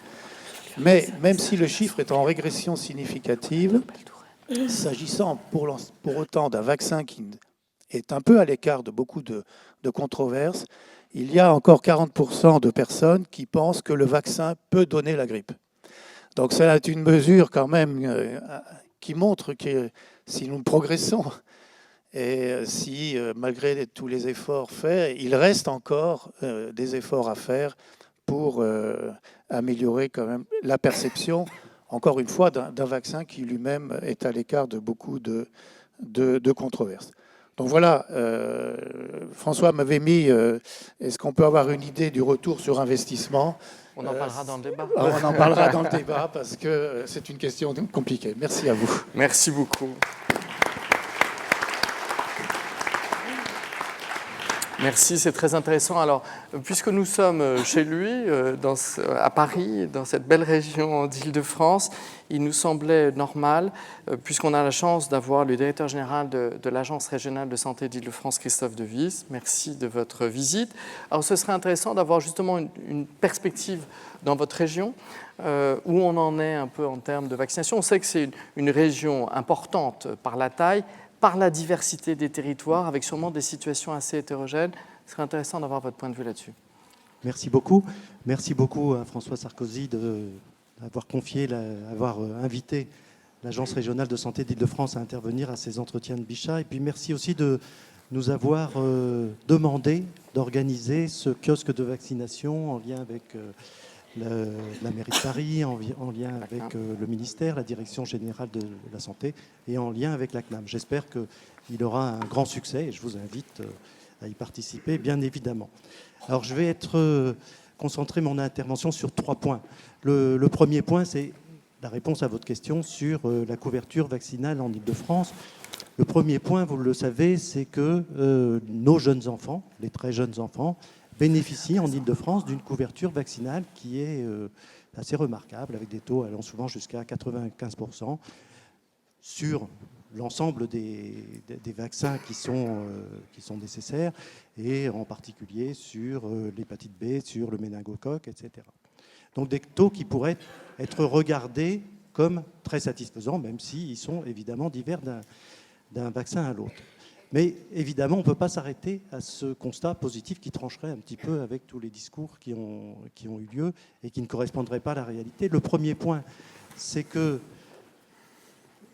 Mais même si le chiffre est en régression significative, s'agissant pour autant d'un vaccin qui est un peu à l'écart de beaucoup de controverses, il y a encore 40% de personnes qui pensent que le vaccin peut donner la grippe. Donc c'est une mesure quand même qui montre que si nous progressons et si malgré tous les efforts faits, il reste encore des efforts à faire pour améliorer quand même la perception, encore une fois, d'un vaccin qui lui-même est à l'écart de beaucoup de controverses. Donc voilà, François m'avait mis, est-ce qu'on peut avoir une idée du retour sur investissement ? On en parlera dans le débat. On en parlera dans le débat parce que c'est une question compliquée. Merci à vous. Merci beaucoup. Merci, c'est très intéressant. Alors, puisque nous sommes chez lui, à Paris, dans cette belle région d'Île-de-France, il nous semblait normal, puisqu'on a la chance d'avoir le directeur général de l'Agence régionale de santé d'Île-de-France, Christophe Devize. Merci de votre visite. Alors, ce serait intéressant d'avoir justement une perspective dans votre région, où on en est un peu en termes de vaccination. On sait que c'est une région importante par la taille, par la diversité des territoires, avec sûrement des situations assez hétérogènes. Ce serait intéressant d'avoir votre point de vue là-dessus. Merci beaucoup. Merci beaucoup à François Sarkozy d'avoir invité l'Agence régionale de santé d'Île-de-France à intervenir à ces entretiens de Bichat. Et puis merci aussi de nous avoir demandé d'organiser ce kiosque de vaccination en lien avec la mairie de Paris, en lien avec le ministère, la Direction générale de la santé et en lien avec la CNAM. J'espère qu'il aura un grand succès et je vous invite à y participer, bien évidemment. Alors, je vais concentrer mon intervention sur 3 points. Le premier point, c'est la réponse à votre question sur la couverture vaccinale en Île-de-France. Le premier point, vous le savez, c'est que nos jeunes enfants, les très jeunes enfants, bénéficient en Île-de-France d'une couverture vaccinale qui est assez remarquable, avec des taux allant souvent jusqu'à 95% sur l'ensemble des vaccins qui sont nécessaires, et en particulier sur l'hépatite B, sur le méningocoque, etc. Donc des taux qui pourraient être regardés comme très satisfaisants, même s'ils sont évidemment divers d'un vaccin à l'autre. Mais évidemment, on ne peut pas s'arrêter à ce constat positif qui trancherait un petit peu avec tous les discours qui ont eu lieu et qui ne correspondraient pas à la réalité. Le premier point, c'est que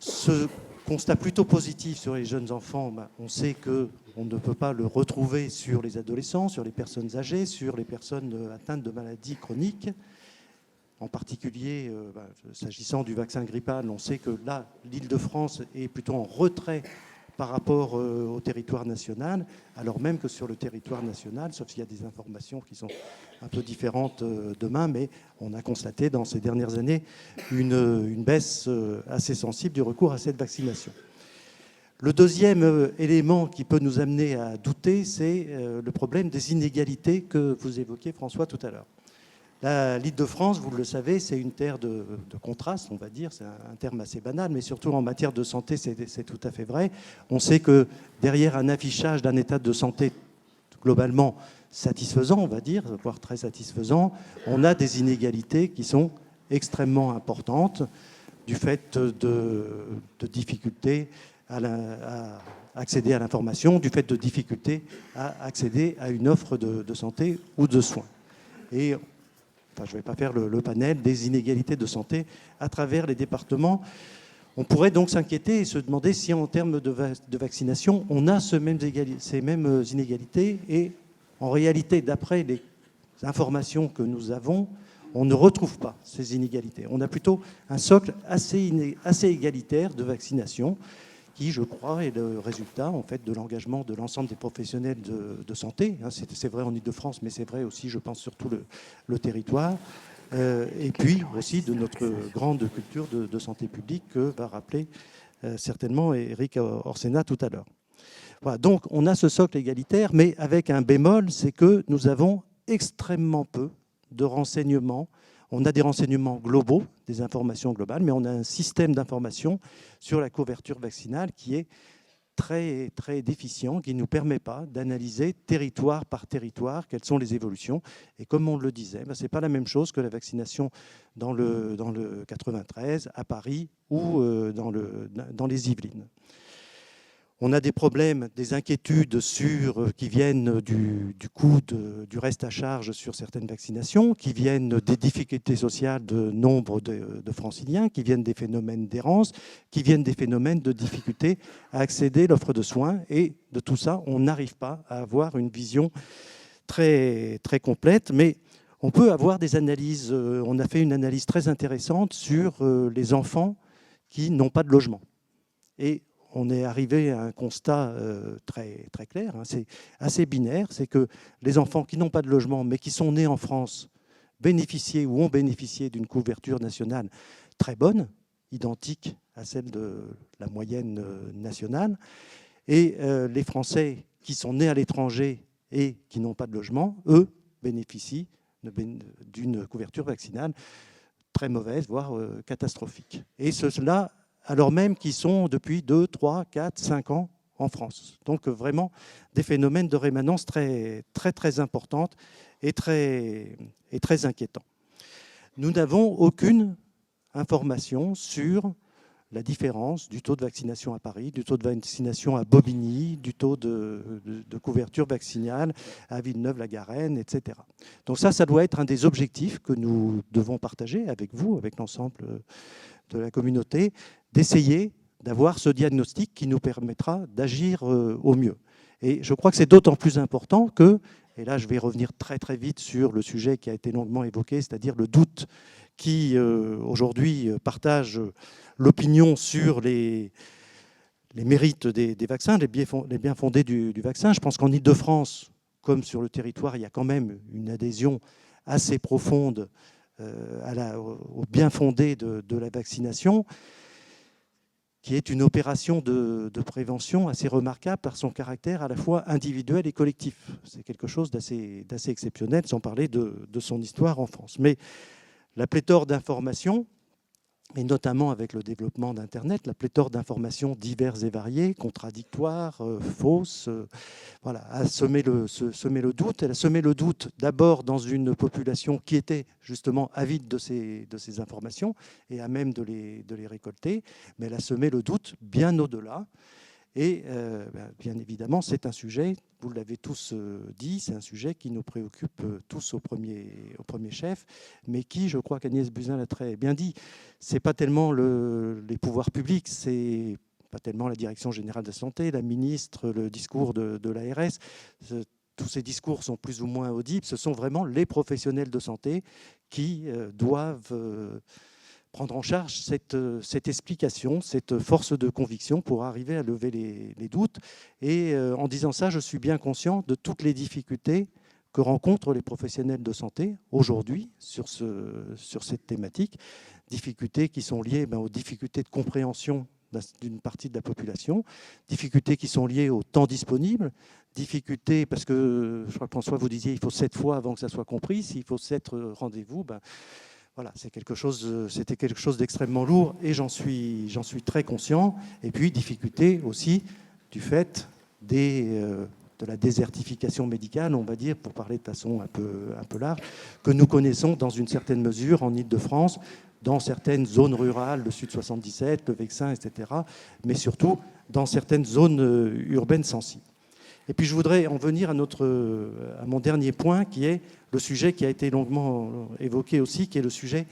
ce constat plutôt positif sur les jeunes enfants, on sait qu'on ne peut pas le retrouver sur les adolescents, sur les personnes âgées, sur les personnes atteintes de maladies chroniques. En particulier, s'agissant du vaccin grippal, on sait que là, l'Île-de-France est plutôt en retrait par rapport au territoire national, alors même que sur le territoire national, sauf s'il y a des informations qui sont un peu différentes demain, mais on a constaté dans ces dernières années une baisse assez sensible du recours à cette vaccination. Le deuxième élément qui peut nous amener à douter, c'est le problème des inégalités que vous évoquiez, François, tout à l'heure. L'Île-de-France, vous le savez, c'est une terre de contraste, on va dire. C'est un terme assez banal, mais surtout en matière de santé, c'est tout à fait vrai. On sait que derrière un affichage d'un état de santé globalement satisfaisant, on va dire, voire très satisfaisant, on a des inégalités qui sont extrêmement importantes du fait de difficultés à accéder à l'information, du fait de difficultés à accéder à une offre de santé ou de soins. Et enfin, je ne vais pas faire le panel des inégalités de santé à travers les départements. On pourrait donc s'inquiéter et se demander si en termes de vaccination, on a ces mêmes inégalités. Et en réalité, d'après les informations que nous avons, on ne retrouve pas ces inégalités. On a plutôt un socle assez égalitaire de vaccination qui, je crois, est le résultat en fait, de l'engagement de l'ensemble des professionnels de santé. C'est vrai en Île-de-France, mais c'est vrai aussi, je pense, sur tout le territoire. Et puis aussi de notre grande culture de santé publique que va rappeler certainement Éric Orsenna tout à l'heure. Voilà, donc on a ce socle égalitaire, mais avec un bémol, c'est que nous avons extrêmement peu de renseignements. On a des renseignements globaux, des informations globales, mais on a un système d'information sur la couverture vaccinale qui est très, très déficient, qui ne nous permet pas d'analyser territoire par territoire quelles sont les évolutions. Et comme on le disait, ce n'est pas la même chose que la vaccination dans le 93, à Paris ou dans les Yvelines. On a des problèmes, des inquiétudes qui viennent du coût du reste à charge sur certaines vaccinations, qui viennent des difficultés sociales de nombre de franciliens, qui viennent des phénomènes d'errance, qui viennent des phénomènes de difficulté à accéder à l'offre de soins. Et de tout ça, on n'arrive pas à avoir une vision très, très complète. Mais on peut avoir des analyses. On a fait une analyse très intéressante sur les enfants qui n'ont pas de logement. Et on est arrivé à un constat très, très clair, c'est assez binaire, c'est que les enfants qui n'ont pas de logement mais qui sont nés en France bénéficiaient ou ont bénéficié d'une couverture nationale très bonne, identique à celle de la moyenne nationale, et les Français qui sont nés à l'étranger et qui n'ont pas de logement, eux, bénéficient d'une couverture vaccinale très mauvaise, voire catastrophique. Et cela alors même qu'ils sont depuis 2, 3, 4, 5 ans en France. Donc vraiment des phénomènes de rémanence très, très, très importantes et très inquiétants. Nous n'avons aucune information sur la différence du taux de vaccination à Paris, du taux de vaccination à Bobigny, du taux de couverture vaccinale à Villeneuve-la-Garenne, etc. Donc ça doit être un des objectifs que nous devons partager avec vous, avec l'ensemble de la communauté, d'essayer d'avoir ce diagnostic qui nous permettra d'agir au mieux. Et je crois que c'est d'autant plus important que, et là je vais revenir très très vite sur le sujet qui a été longuement évoqué, c'est-à-dire le doute qui aujourd'hui partage l'opinion sur les mérites des vaccins, les biens fondés du vaccin. Je pense qu'en Île-de-France, comme sur le territoire, il y a quand même une adhésion assez profonde au bien fondé de la vaccination, qui est une opération de prévention assez remarquable par son caractère à la fois individuel et collectif. C'est quelque chose d'assez exceptionnel, sans parler de son histoire en France. Mais la pléthore d'informations, et notamment avec le développement d'Internet, la pléthore d'informations diverses et variées, contradictoires, fausses, voilà, a semé le doute. Elle a semé le doute d'abord dans une population qui était justement avide de ces informations et à même de les récolter, mais elle a semé le doute bien au-delà. Et bien évidemment, c'est un sujet, vous l'avez tous dit, c'est un sujet qui nous préoccupe tous au premier chef, mais qui, je crois qu'Agnès Buzyn l'a très bien dit, ce n'est pas tellement les pouvoirs publics, c'est pas tellement la Direction générale de la santé, la ministre, le discours de l'ARS. Tous ces discours sont plus ou moins audibles. Ce sont vraiment les professionnels de santé qui doivent prendre en charge cette explication, cette force de conviction pour arriver à lever les doutes. Et en disant ça, je suis bien conscient de toutes les difficultés que rencontrent les professionnels de santé aujourd'hui sur cette thématique. Difficultés qui sont liées aux difficultés de compréhension d'une partie de la population, difficultés qui sont liées au temps disponible, difficultés parce que, je crois que François, vous disiez, il faut 7 fois avant que ça soit compris. S'il faut 7 rendez-vous, ben, voilà, c'était quelque chose d'extrêmement lourd et j'en suis très conscient. Et puis, difficulté aussi du fait de la désertification médicale, on va dire, pour parler de façon un peu large, que nous connaissons dans une certaine mesure en Île-de-France, dans certaines zones rurales, le Sud 77, le Vexin, etc., mais surtout dans certaines zones urbaines sensibles. Et puis je voudrais en venir à mon dernier point, qui est le sujet qui a été longuement évoqué aussi, qui est le sujet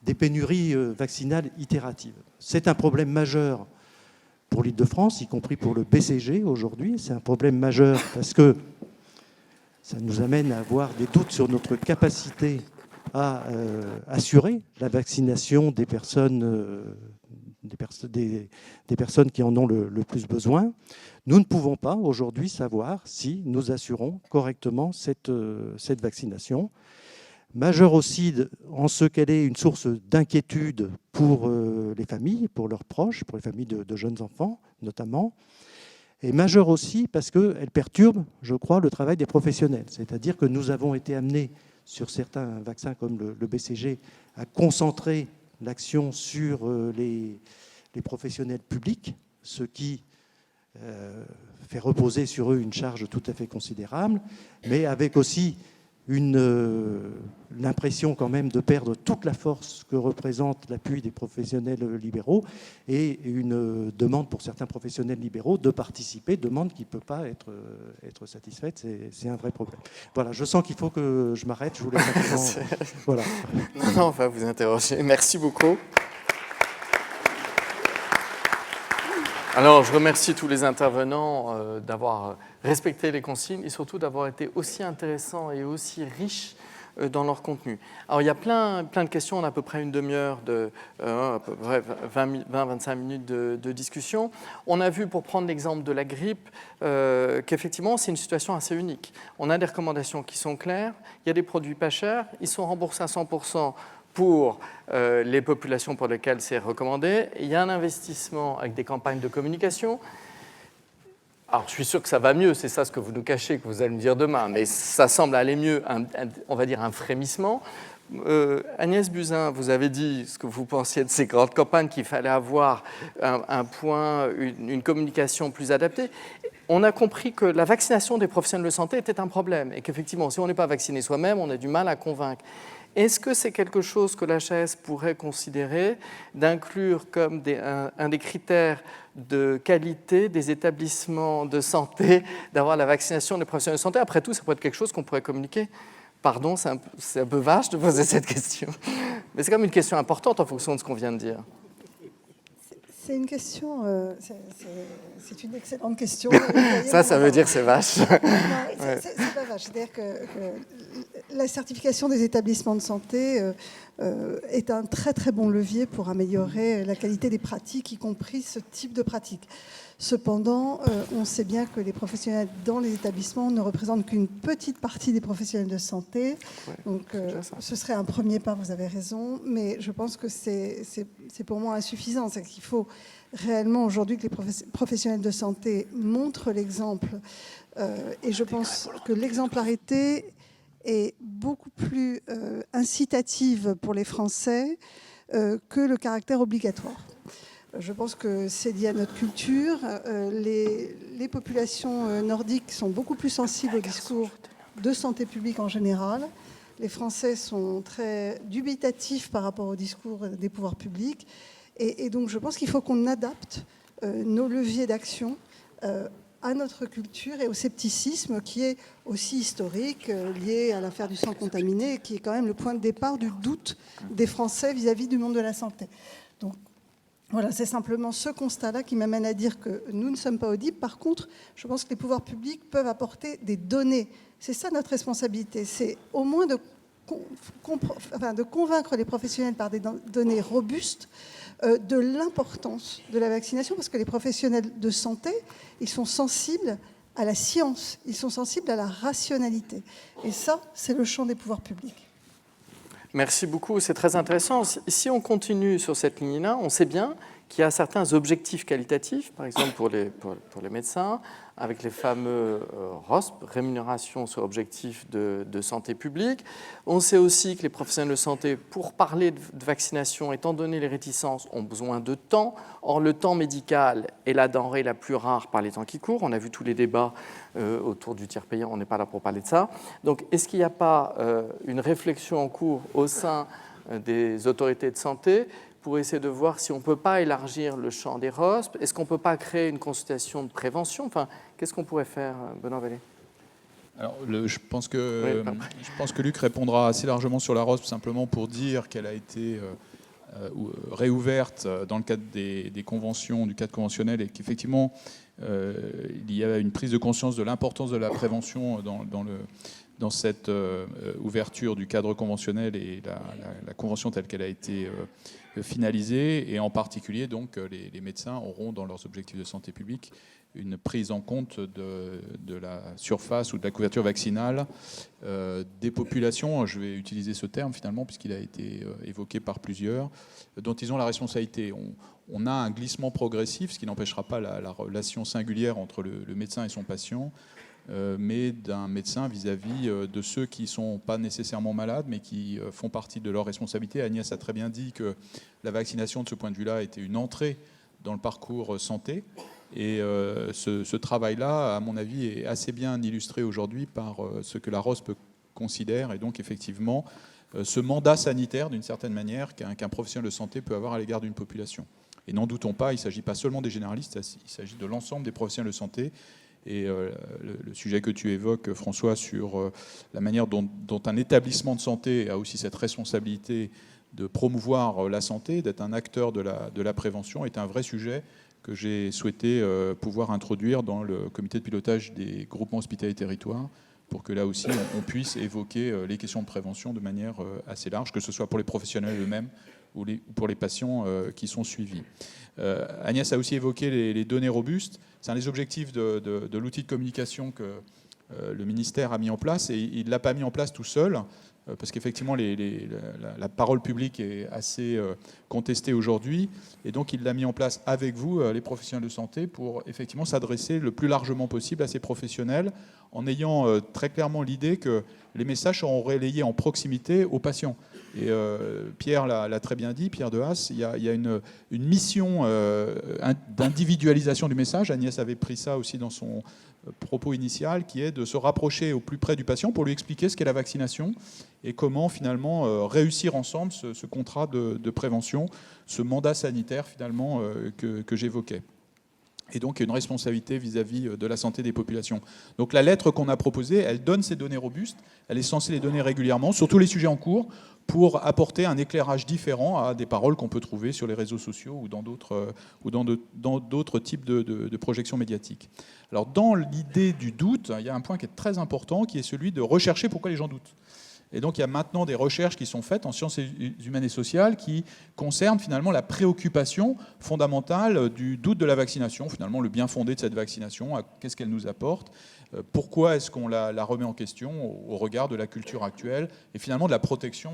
des pénuries vaccinales itératives. C'est un problème majeur pour l'Île-de-France, y compris pour le BCG aujourd'hui. C'est un problème majeur parce que ça nous amène à avoir des doutes sur notre capacité à assurer la vaccination des personnes qui en ont le plus besoin. Nous ne pouvons pas aujourd'hui savoir si nous assurons correctement cette vaccination. Majeure aussi en ce qu'elle est une source d'inquiétude pour les familles, pour leurs proches, pour les familles de jeunes enfants notamment. Et majeure aussi parce qu'elle perturbe, je crois, le travail des professionnels. C'est-à-dire que nous avons été amenés sur certains vaccins comme le BCG à concentrer l'action sur les professionnels publics, ce qui fait reposer sur eux une charge tout à fait considérable, mais avec aussi l'impression quand même de perdre toute la force que représente l'appui des professionnels libéraux et une demande pour certains professionnels libéraux de participer, demande qui ne peut pas être satisfaite. C'est un vrai problème. Voilà, je sens qu'il faut que je m'arrête. Je voulais simplement... Voilà. Non, on va vous interroger. Merci beaucoup. Alors, je remercie tous les intervenants d'avoir respecté les consignes et surtout d'avoir été aussi intéressants et aussi riches dans leur contenu. Alors, il y a plein de questions, on a à peu près une demi-heure, à peu près 20-25 minutes de discussion. On a vu, pour prendre l'exemple de la grippe, qu'effectivement, c'est une situation assez unique. On a des recommandations qui sont claires, il y a des produits pas chers, ils sont remboursés à 100% pour les populations pour lesquelles c'est recommandé. Il y a un investissement avec des campagnes de communication. Alors, je suis sûr que ça va mieux, c'est ça ce que vous nous cachez, que vous allez me dire demain, mais ça semble aller mieux, on va dire un frémissement. Agnès Buzyn, vous avez dit ce que vous pensiez de ces grandes campagnes, qu'il fallait avoir une communication plus adaptée. On a compris que la vaccination des professionnels de santé était un problème et qu'effectivement, si on n'est pas vacciné soi-même, on a du mal à convaincre. Est-ce que c'est quelque chose que l'HAS pourrait considérer d'inclure comme un des critères de qualité des établissements de santé, d'avoir la vaccination des professionnels de santé? Après tout, ça pourrait être quelque chose qu'on pourrait communiquer. Pardon, c'est un peu vache de poser cette question, mais c'est quand même une question importante en fonction de ce qu'on vient de dire. C'est une question, c'est une excellente question. Ça veut dire c'est vache. Non, c'est pas vache. C'est-à-dire que la certification des établissements de santé est un très très bon levier pour améliorer la qualité des pratiques, y compris ce type de pratique. Cependant, on sait bien que les professionnels dans les établissements ne représentent qu'une petite partie des professionnels de santé. Donc, ce serait un premier pas, vous avez raison, mais je pense que c'est pour moi insuffisant. C'est qu'il faut réellement aujourd'hui que les professionnels de santé montrent l'exemple. Et je pense que l'exemplarité est beaucoup plus incitative pour les Français que le caractère obligatoire. Je pense que c'est lié à notre culture. Les populations nordiques sont beaucoup plus sensibles au discours de santé publique en général. Les Français sont très dubitatifs par rapport au discours des pouvoirs publics. Et donc, je pense qu'il faut qu'on adapte nos leviers d'action à notre culture et au scepticisme qui est aussi historique, lié à l'affaire du sang contaminé, qui est quand même le point de départ du doute des Français vis-à-vis du monde de la santé. Donc, voilà, c'est simplement ce constat-là qui m'amène à dire que nous ne sommes pas audibles. Par contre, je pense que les pouvoirs publics peuvent apporter des données. C'est ça notre responsabilité. C'est au moins de convaincre les professionnels par des données robustes de l'importance de la vaccination, parce que les professionnels de santé, ils sont sensibles à la science, ils sont sensibles à la rationalité. Et ça, c'est le champ des pouvoirs publics. Merci beaucoup, c'est très intéressant. Si on continue sur cette ligne-là, on sait bien qui a certains objectifs qualitatifs, par exemple pour les médecins, avec les fameux ROSP, rémunération sur objectif de santé publique. On sait aussi que les professionnels de santé, pour parler de vaccination, étant donné les réticences, ont besoin de temps. Or, le temps médical est la denrée la plus rare par les temps qui courent. On a vu tous les débats autour du tiers payant, on n'est pas là pour parler de ça. Donc, est-ce qu'il n'y a pas une réflexion en cours au sein des autorités de santé pour essayer de voir si on ne peut pas élargir le champ des ROSP? Est-ce qu'on ne peut pas créer une consultation de prévention? Enfin, qu'est-ce qu'on pourrait faire, Benoît Vallée? Alors, je pense que Luc répondra assez largement sur la ROSP, simplement pour dire qu'elle a été réouverte dans le cadre des conventions, du cadre conventionnel, et qu'effectivement, il y a une prise de conscience de l'importance de la prévention dans cette ouverture du cadre conventionnel et la convention telle qu'elle a été finalisée, et en particulier donc les médecins auront dans leurs objectifs de santé publique une prise en compte de la surface ou de la couverture vaccinale des populations, je vais utiliser ce terme finalement puisqu'il a été évoqué par plusieurs, dont ils ont la responsabilité. On a un glissement progressif, ce qui n'empêchera pas la relation singulière entre le médecin et son patient, mais d'un médecin vis-à-vis de ceux qui ne sont pas nécessairement malades, mais qui font partie de leur responsabilité. Agnès a très bien dit que la vaccination, de ce point de vue-là, était une entrée dans le parcours santé. Et ce travail-là, à mon avis, est assez bien illustré aujourd'hui par ce que la ROSP considère. Et donc, effectivement, ce mandat sanitaire, d'une certaine manière, qu'un professionnel de santé peut avoir à l'égard d'une population. Et n'en doutons pas, il ne s'agit pas seulement des généralistes, il s'agit de l'ensemble des professionnels de santé. Et le sujet que tu évoques, François, sur la manière dont un établissement de santé a aussi cette responsabilité de promouvoir la santé, d'être un acteur de la prévention, est un vrai sujet que j'ai souhaité pouvoir introduire dans le comité de pilotage des groupements hospitaliers territoires, pour que là aussi on puisse évoquer les questions de prévention de manière assez large, que ce soit pour les professionnels eux-mêmes ou pour les patients qui sont suivis. Agnès a aussi évoqué les données robustes. C'est un des objectifs de l'outil de communication que le ministère a mis en place, et il ne l'a pas mis en place tout seul, parce qu'effectivement la parole publique est assez contestée aujourd'hui, et donc il l'a mis en place avec vous, les professionnels de santé, pour effectivement s'adresser le plus largement possible à ces professionnels, en ayant très clairement l'idée que les messages seront relayés en proximité aux patients. Et Pierre l'a très bien dit, Pierre Dehaas, il y a une mission d'individualisation du message. Agnès avait pris ça aussi dans son propos initial, qui est de se rapprocher au plus près du patient pour lui expliquer ce qu'est la vaccination et comment finalement réussir ensemble ce contrat de prévention, ce mandat sanitaire finalement que j'évoquais. Et donc il y a une responsabilité vis-à-vis de la santé des populations. Donc la lettre qu'on a proposée, elle donne ces données robustes, elle est censée les donner régulièrement sur tous les sujets en cours, pour apporter un éclairage différent à des paroles qu'on peut trouver sur les réseaux sociaux ou dans d'autres types de projections médiatiques. Alors dans l'idée du doute, il y a un point qui est très important, qui est celui de rechercher pourquoi les gens doutent. Et donc il y a maintenant des recherches qui sont faites en sciences humaines et sociales qui concernent finalement la préoccupation fondamentale du doute de la vaccination, finalement le bien fondé de cette vaccination, qu'est-ce qu'elle nous apporte, pourquoi est-ce qu'on la remet en question au regard de la culture actuelle et finalement de la protection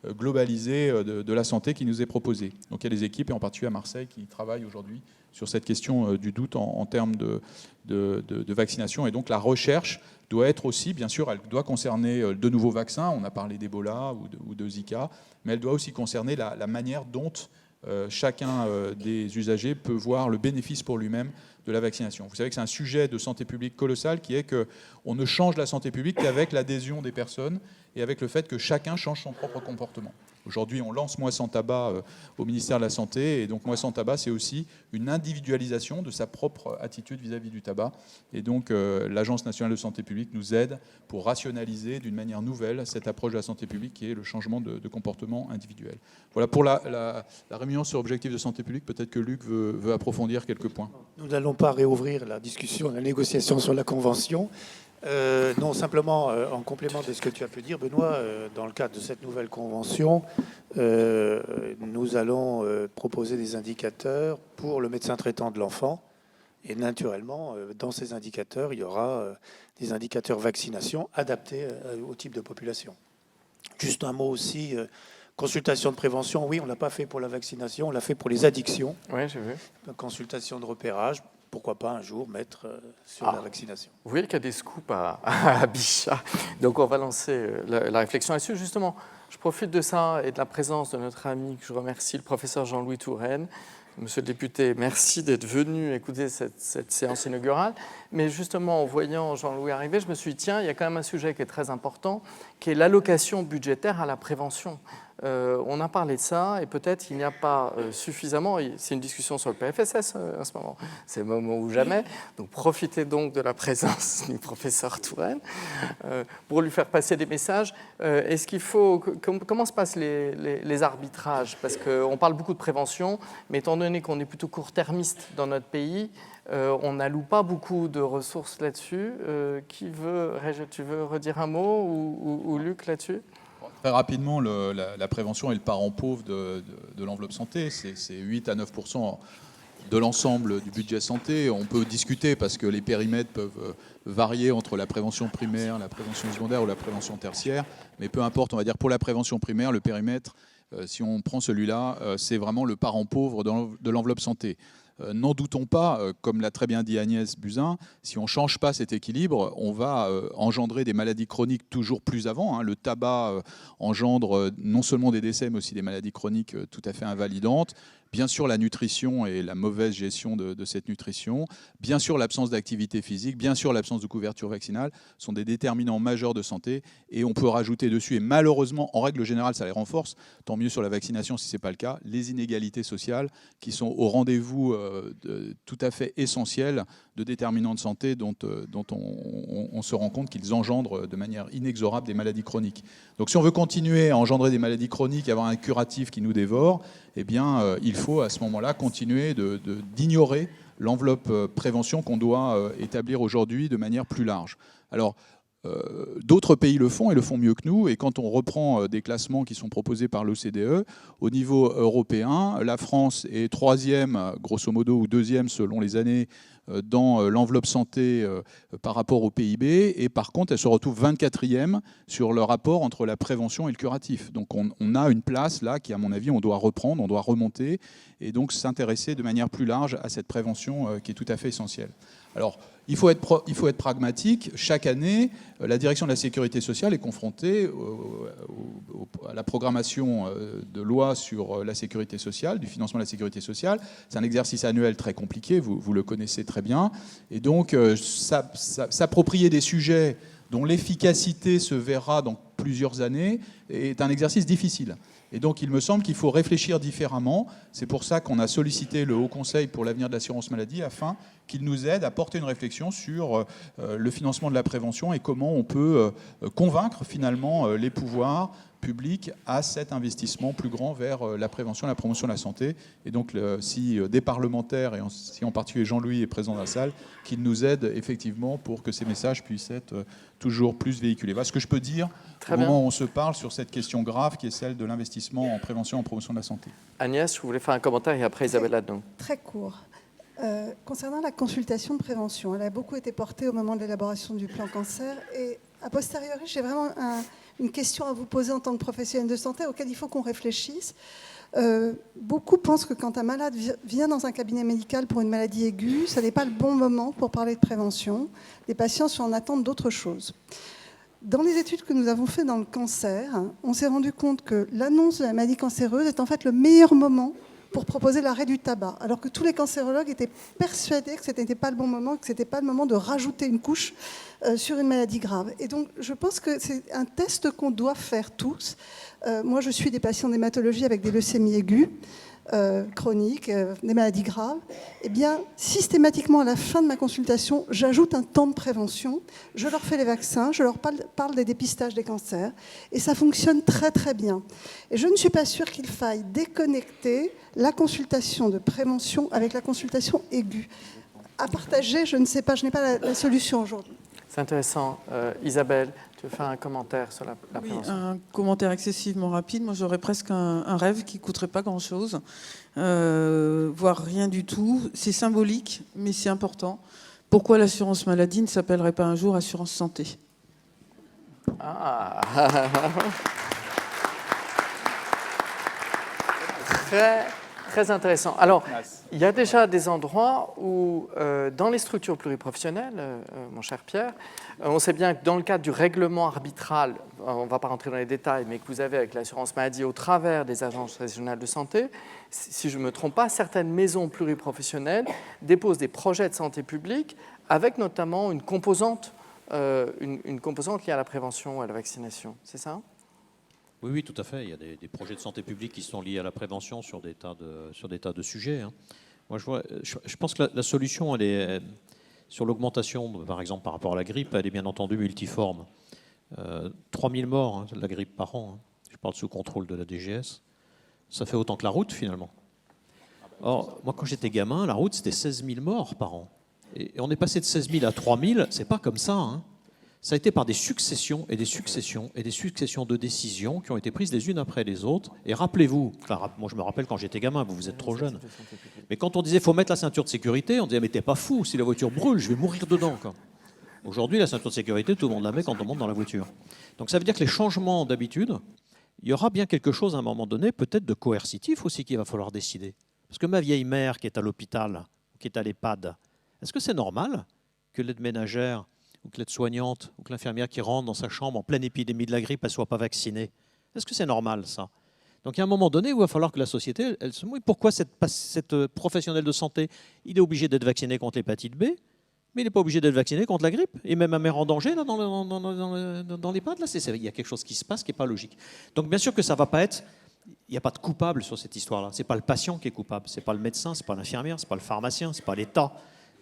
globalisée de la santé qui nous est proposée. Donc il y a des équipes, et en particulier à Marseille, qui travaillent aujourd'hui sur cette question du doute en termes de vaccination. Et donc la recherche doit être aussi, bien sûr, elle doit concerner de nouveaux vaccins, on a parlé d'Ebola ou de Zika, mais elle doit aussi concerner la manière dont chacun des usagers peut voir le bénéfice pour lui-même de la vaccination. Vous savez que c'est un sujet de santé publique colossal, qui est qu'on ne change la santé publique qu'avec l'adhésion des personnes et avec le fait que chacun change son propre comportement. Aujourd'hui, on lance Moi sans tabac au ministère de la Santé, et donc Moi sans tabac, c'est aussi une individualisation de sa propre attitude vis-à-vis du tabac. Et donc l'Agence nationale de santé publique nous aide pour rationaliser d'une manière nouvelle cette approche de la santé publique, qui est le changement de comportement individuel. Voilà pour la réunion sur objectifs de santé publique. Peut-être que Luc veut approfondir quelques points. Nous n'allons pas réouvrir la discussion, la négociation sur la convention. Non, simplement en complément de ce que tu as pu dire, Benoît, dans le cadre de cette nouvelle convention, nous allons proposer des indicateurs pour le médecin traitant de l'enfant. Et naturellement, dans ces indicateurs, il y aura des indicateurs vaccination adaptés au type de population. Juste un mot aussi Consultation de prévention, oui, on ne l'a pas fait pour la vaccination, on l'a fait pour les addictions. Oui, j'ai vu. Consultation de repérage, pourquoi pas un jour mettre sur la vaccination. Vous voyez qu'il y a des scoops à Bichat. Donc on va lancer la réflexion là-dessus. Justement, je profite de ça et de la présence de notre ami, que je remercie, le professeur Jean-Louis Touraine. Monsieur le député, merci d'être venu écouter cette séance inaugurale. Mais justement, en voyant Jean-Louis arriver, je me suis dit, tiens, il y a quand même un sujet qui est très important, qui est l'allocation budgétaire à la prévention. On a parlé de ça et peut-être il n'y a pas suffisamment, c'est une discussion sur le PFSS en ce moment, c'est le moment ou jamais, donc profitez donc de la présence du professeur Touraine pour lui faire passer des messages. Est-ce qu'il faut, comment se passent les arbitrages? Parce qu'on parle beaucoup de prévention, mais étant donné qu'on est plutôt court-termiste dans notre pays, on n'alloue pas beaucoup de ressources là-dessus. Tu veux redire un mot ou Luc là-dessus? Très rapidement, la prévention est le parent pauvre de l'enveloppe santé. C'est 8 à 9% de l'ensemble du budget santé. On peut discuter parce que les périmètres peuvent varier entre la prévention primaire, la prévention secondaire ou la prévention tertiaire. Mais peu importe, on va dire pour la prévention primaire, le périmètre, si on prend celui-là, c'est vraiment le parent pauvre de l'enveloppe santé. N'en doutons pas, comme l'a très bien dit Agnès Buzyn, si on ne change pas cet équilibre, on va engendrer des maladies chroniques toujours plus avant. Le tabac engendre non seulement des décès, mais aussi des maladies chroniques tout à fait invalidantes. Bien sûr, la nutrition et la mauvaise gestion de cette nutrition, bien sûr l'absence d'activité physique, bien sûr l'absence de couverture vaccinale sont des déterminants majeurs de santé et on peut rajouter dessus, et malheureusement, en règle générale, ça les renforce, tant mieux sur la vaccination si ce n'est pas le cas, les inégalités sociales qui sont au rendez-vous tout à fait essentiels de déterminants de santé dont on se rend compte qu'ils engendrent de manière inexorable des maladies chroniques. Donc si on veut continuer à engendrer des maladies chroniques, avoir un curatif qui nous dévore, eh bien, il faut à ce moment-là continuer d'ignorer l'enveloppe prévention qu'on doit établir aujourd'hui de manière plus large. Alors, d'autres pays le font et le font mieux que nous. Et quand on reprend des classements qui sont proposés par l'OCDE, au niveau européen, la France est 3e, grosso modo, ou 2e selon les années, dans l'enveloppe santé par rapport au PIB. Et par contre, elle se retrouve 24e sur le rapport entre la prévention et le curatif. Donc on a une place là qui, à mon avis, on doit reprendre, on doit remonter et donc s'intéresser de manière plus large à cette prévention qui est tout à fait essentielle. Alors, il faut être pragmatique. Chaque année, la direction de la sécurité sociale est confrontée à la programmation de loi sur la sécurité sociale, du financement de la sécurité sociale. C'est un exercice annuel très compliqué, vous le connaissez très bien. Et donc, s'approprier des sujets dont l'efficacité se verra dans plusieurs années est un exercice difficile. Et donc, il me semble qu'il faut réfléchir différemment. C'est pour ça qu'on a sollicité le Haut Conseil pour l'avenir de l'assurance maladie afin qu'il nous aide à porter une réflexion sur le financement de la prévention et comment on peut convaincre finalement les pouvoirs publics à cet investissement plus grand vers la prévention, la promotion de la santé. Et donc, si des parlementaires, et si en particulier Jean-Louis est présent dans la salle, qu'il nous aide effectivement pour que ces messages puissent être toujours plus véhiculés. Voilà ce que je peux dire au moment où on se parle sur cette question grave qui est celle de l'investissement en prévention et en promotion de la santé. Agnès, je voulais faire un commentaire et après Isabelle Adnon. Très court. Concernant la consultation de prévention, elle a beaucoup été portée au moment de l'élaboration du plan cancer et a posteriori, j'ai vraiment une question à vous poser en tant que professionnel de santé auquel il faut qu'on réfléchisse. Beaucoup pensent que quand un malade vient dans un cabinet médical pour une maladie aiguë, ce n'est pas le bon moment pour parler de prévention. Les patients sont en attente d'autre chose. Dans les études que nous avons faites dans le cancer, on s'est rendu compte que l'annonce de la maladie cancéreuse est en fait le meilleur moment pour proposer l'arrêt du tabac, alors que tous les cancérologues étaient persuadés que ce n'était pas le bon moment, que ce n'était pas le moment de rajouter une couche sur une maladie grave. Et donc, je pense que c'est un test qu'on doit faire tous. Moi, je suis des patients d'hématologie avec des leucémies aiguës, chroniques, des maladies graves. Eh bien, systématiquement, à la fin de ma consultation, j'ajoute un temps de prévention. Je leur fais les vaccins, je leur parle des dépistages des cancers. Et ça fonctionne très, très bien. Et je ne suis pas sûre qu'il faille déconnecter la consultation de prévention avec la consultation aiguë. À partager, je ne sais pas, je n'ai pas la solution aujourd'hui. C'est intéressant. Isabelle, tu veux faire un commentaire sur la prévention? Un commentaire excessivement rapide. Moi, j'aurais presque un rêve qui ne coûterait pas grand-chose, voire rien du tout. C'est symbolique, mais c'est important. Pourquoi l'assurance maladie ne s'appellerait pas un jour assurance santé? Très intéressant. Alors, il y a déjà des endroits où, dans les structures pluriprofessionnelles, mon cher Pierre, on sait bien que dans le cadre du règlement arbitral, on ne va pas rentrer dans les détails, mais que vous avez avec l'assurance maladie au travers des agences régionales de santé, si je ne me trompe pas, certaines maisons pluriprofessionnelles déposent des projets de santé publique avec notamment une composante liée à la prévention et à la vaccination. C'est ça ? Oui, tout à fait. Il y a des projets de santé publique qui sont liés à la prévention sur des tas de sujets. Hein. Moi, je pense que la solution, elle est sur l'augmentation, par exemple, par rapport à la grippe, elle est bien entendu multiforme. 3000 morts, hein, de la grippe par an. Hein. Je parle sous contrôle de la DGS. Ça fait autant que la route, finalement. Or, moi, quand j'étais gamin, la route, c'était 16 000 morts par an. Et on est passé de 16 000 à 3 000. C'est pas comme ça, hein. Ça a été par des successions et des successions et des successions de décisions qui ont été prises les unes après les autres. Et rappelez-vous, enfin, moi je me rappelle quand j'étais gamin, vous êtes trop jeune, mais quand on disait faut mettre la ceinture de sécurité, on disait mais t'es pas fou, si la voiture brûle, je vais mourir dedans. Aujourd'hui, la ceinture de sécurité, tout le monde la met quand on monte dans la voiture. Donc ça veut dire que les changements d'habitude, il y aura bien quelque chose à un moment donné, peut-être de coercitif aussi qu'il va falloir décider. Parce que ma vieille mère qui est à l'hôpital, qui est à l'EHPAD, est-ce que c'est normal que l'aide ménagère ou que l'aide-soignante, ou que l'infirmière qui rentre dans sa chambre en pleine épidémie de la grippe, elle ne soit pas vaccinée? Est-ce que c'est normal, ça? Donc, il y a un moment donné où il va falloir que la société, elle se mouille. Pourquoi cette professionnelle de santé, il est obligé d'être vacciné contre l'hépatite B, mais il n'est pas obligé d'être vacciné contre la grippe? Et même un mère en danger, là, dans l'EHPAD, là, il y a quelque chose qui se passe qui n'est pas logique. Donc, bien sûr que ça ne va pas être... Il n'y a pas de coupable sur cette histoire-là. Ce n'est pas le patient qui est coupable, ce n'est pas le médecin, ce n'est pas l'infirmière, ce n'est pas le pharmacien, ce n'est pas l'État.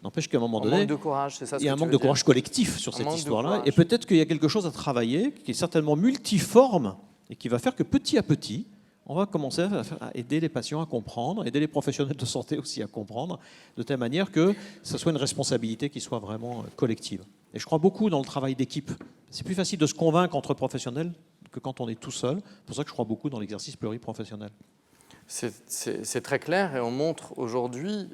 N'empêche qu'à un moment donné, il y a un manque de courage collectif sur cette histoire-là. Et peut-être qu'il y a quelque chose à travailler qui est certainement multiforme et qui va faire que petit à petit, on va commencer à aider les patients à comprendre, aider les professionnels de santé aussi à comprendre, de telle manière que ce soit une responsabilité qui soit vraiment collective. Et je crois beaucoup dans le travail d'équipe. C'est plus facile de se convaincre entre professionnels que quand on est tout seul. C'est pour ça que je crois beaucoup dans l'exercice pluriprofessionnel. C'est très clair et on montre aujourd'hui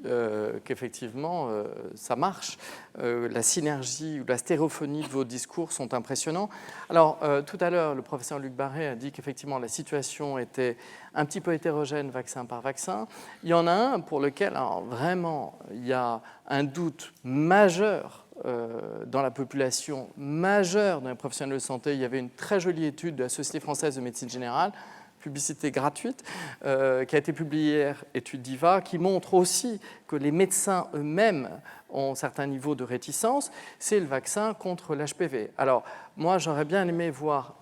qu'effectivement ça marche. La synergie ou la stéréophonie de vos discours sont impressionnants. Alors tout à l'heure, le professeur Luc Barré a dit qu'effectivement la situation était un petit peu hétérogène vaccin par vaccin. Il y en a un pour lequel alors, vraiment il y a un doute majeur dans la population, majeur dans les professionnels de santé. Il y avait une très jolie étude de la Société française de médecine générale, publicité gratuite, qui a été publiée hier, étude d'IVA, qui montre aussi que les médecins eux-mêmes ont un certain niveau de réticence, c'est le vaccin contre l'HPV. Alors, moi, j'aurais bien aimé voir,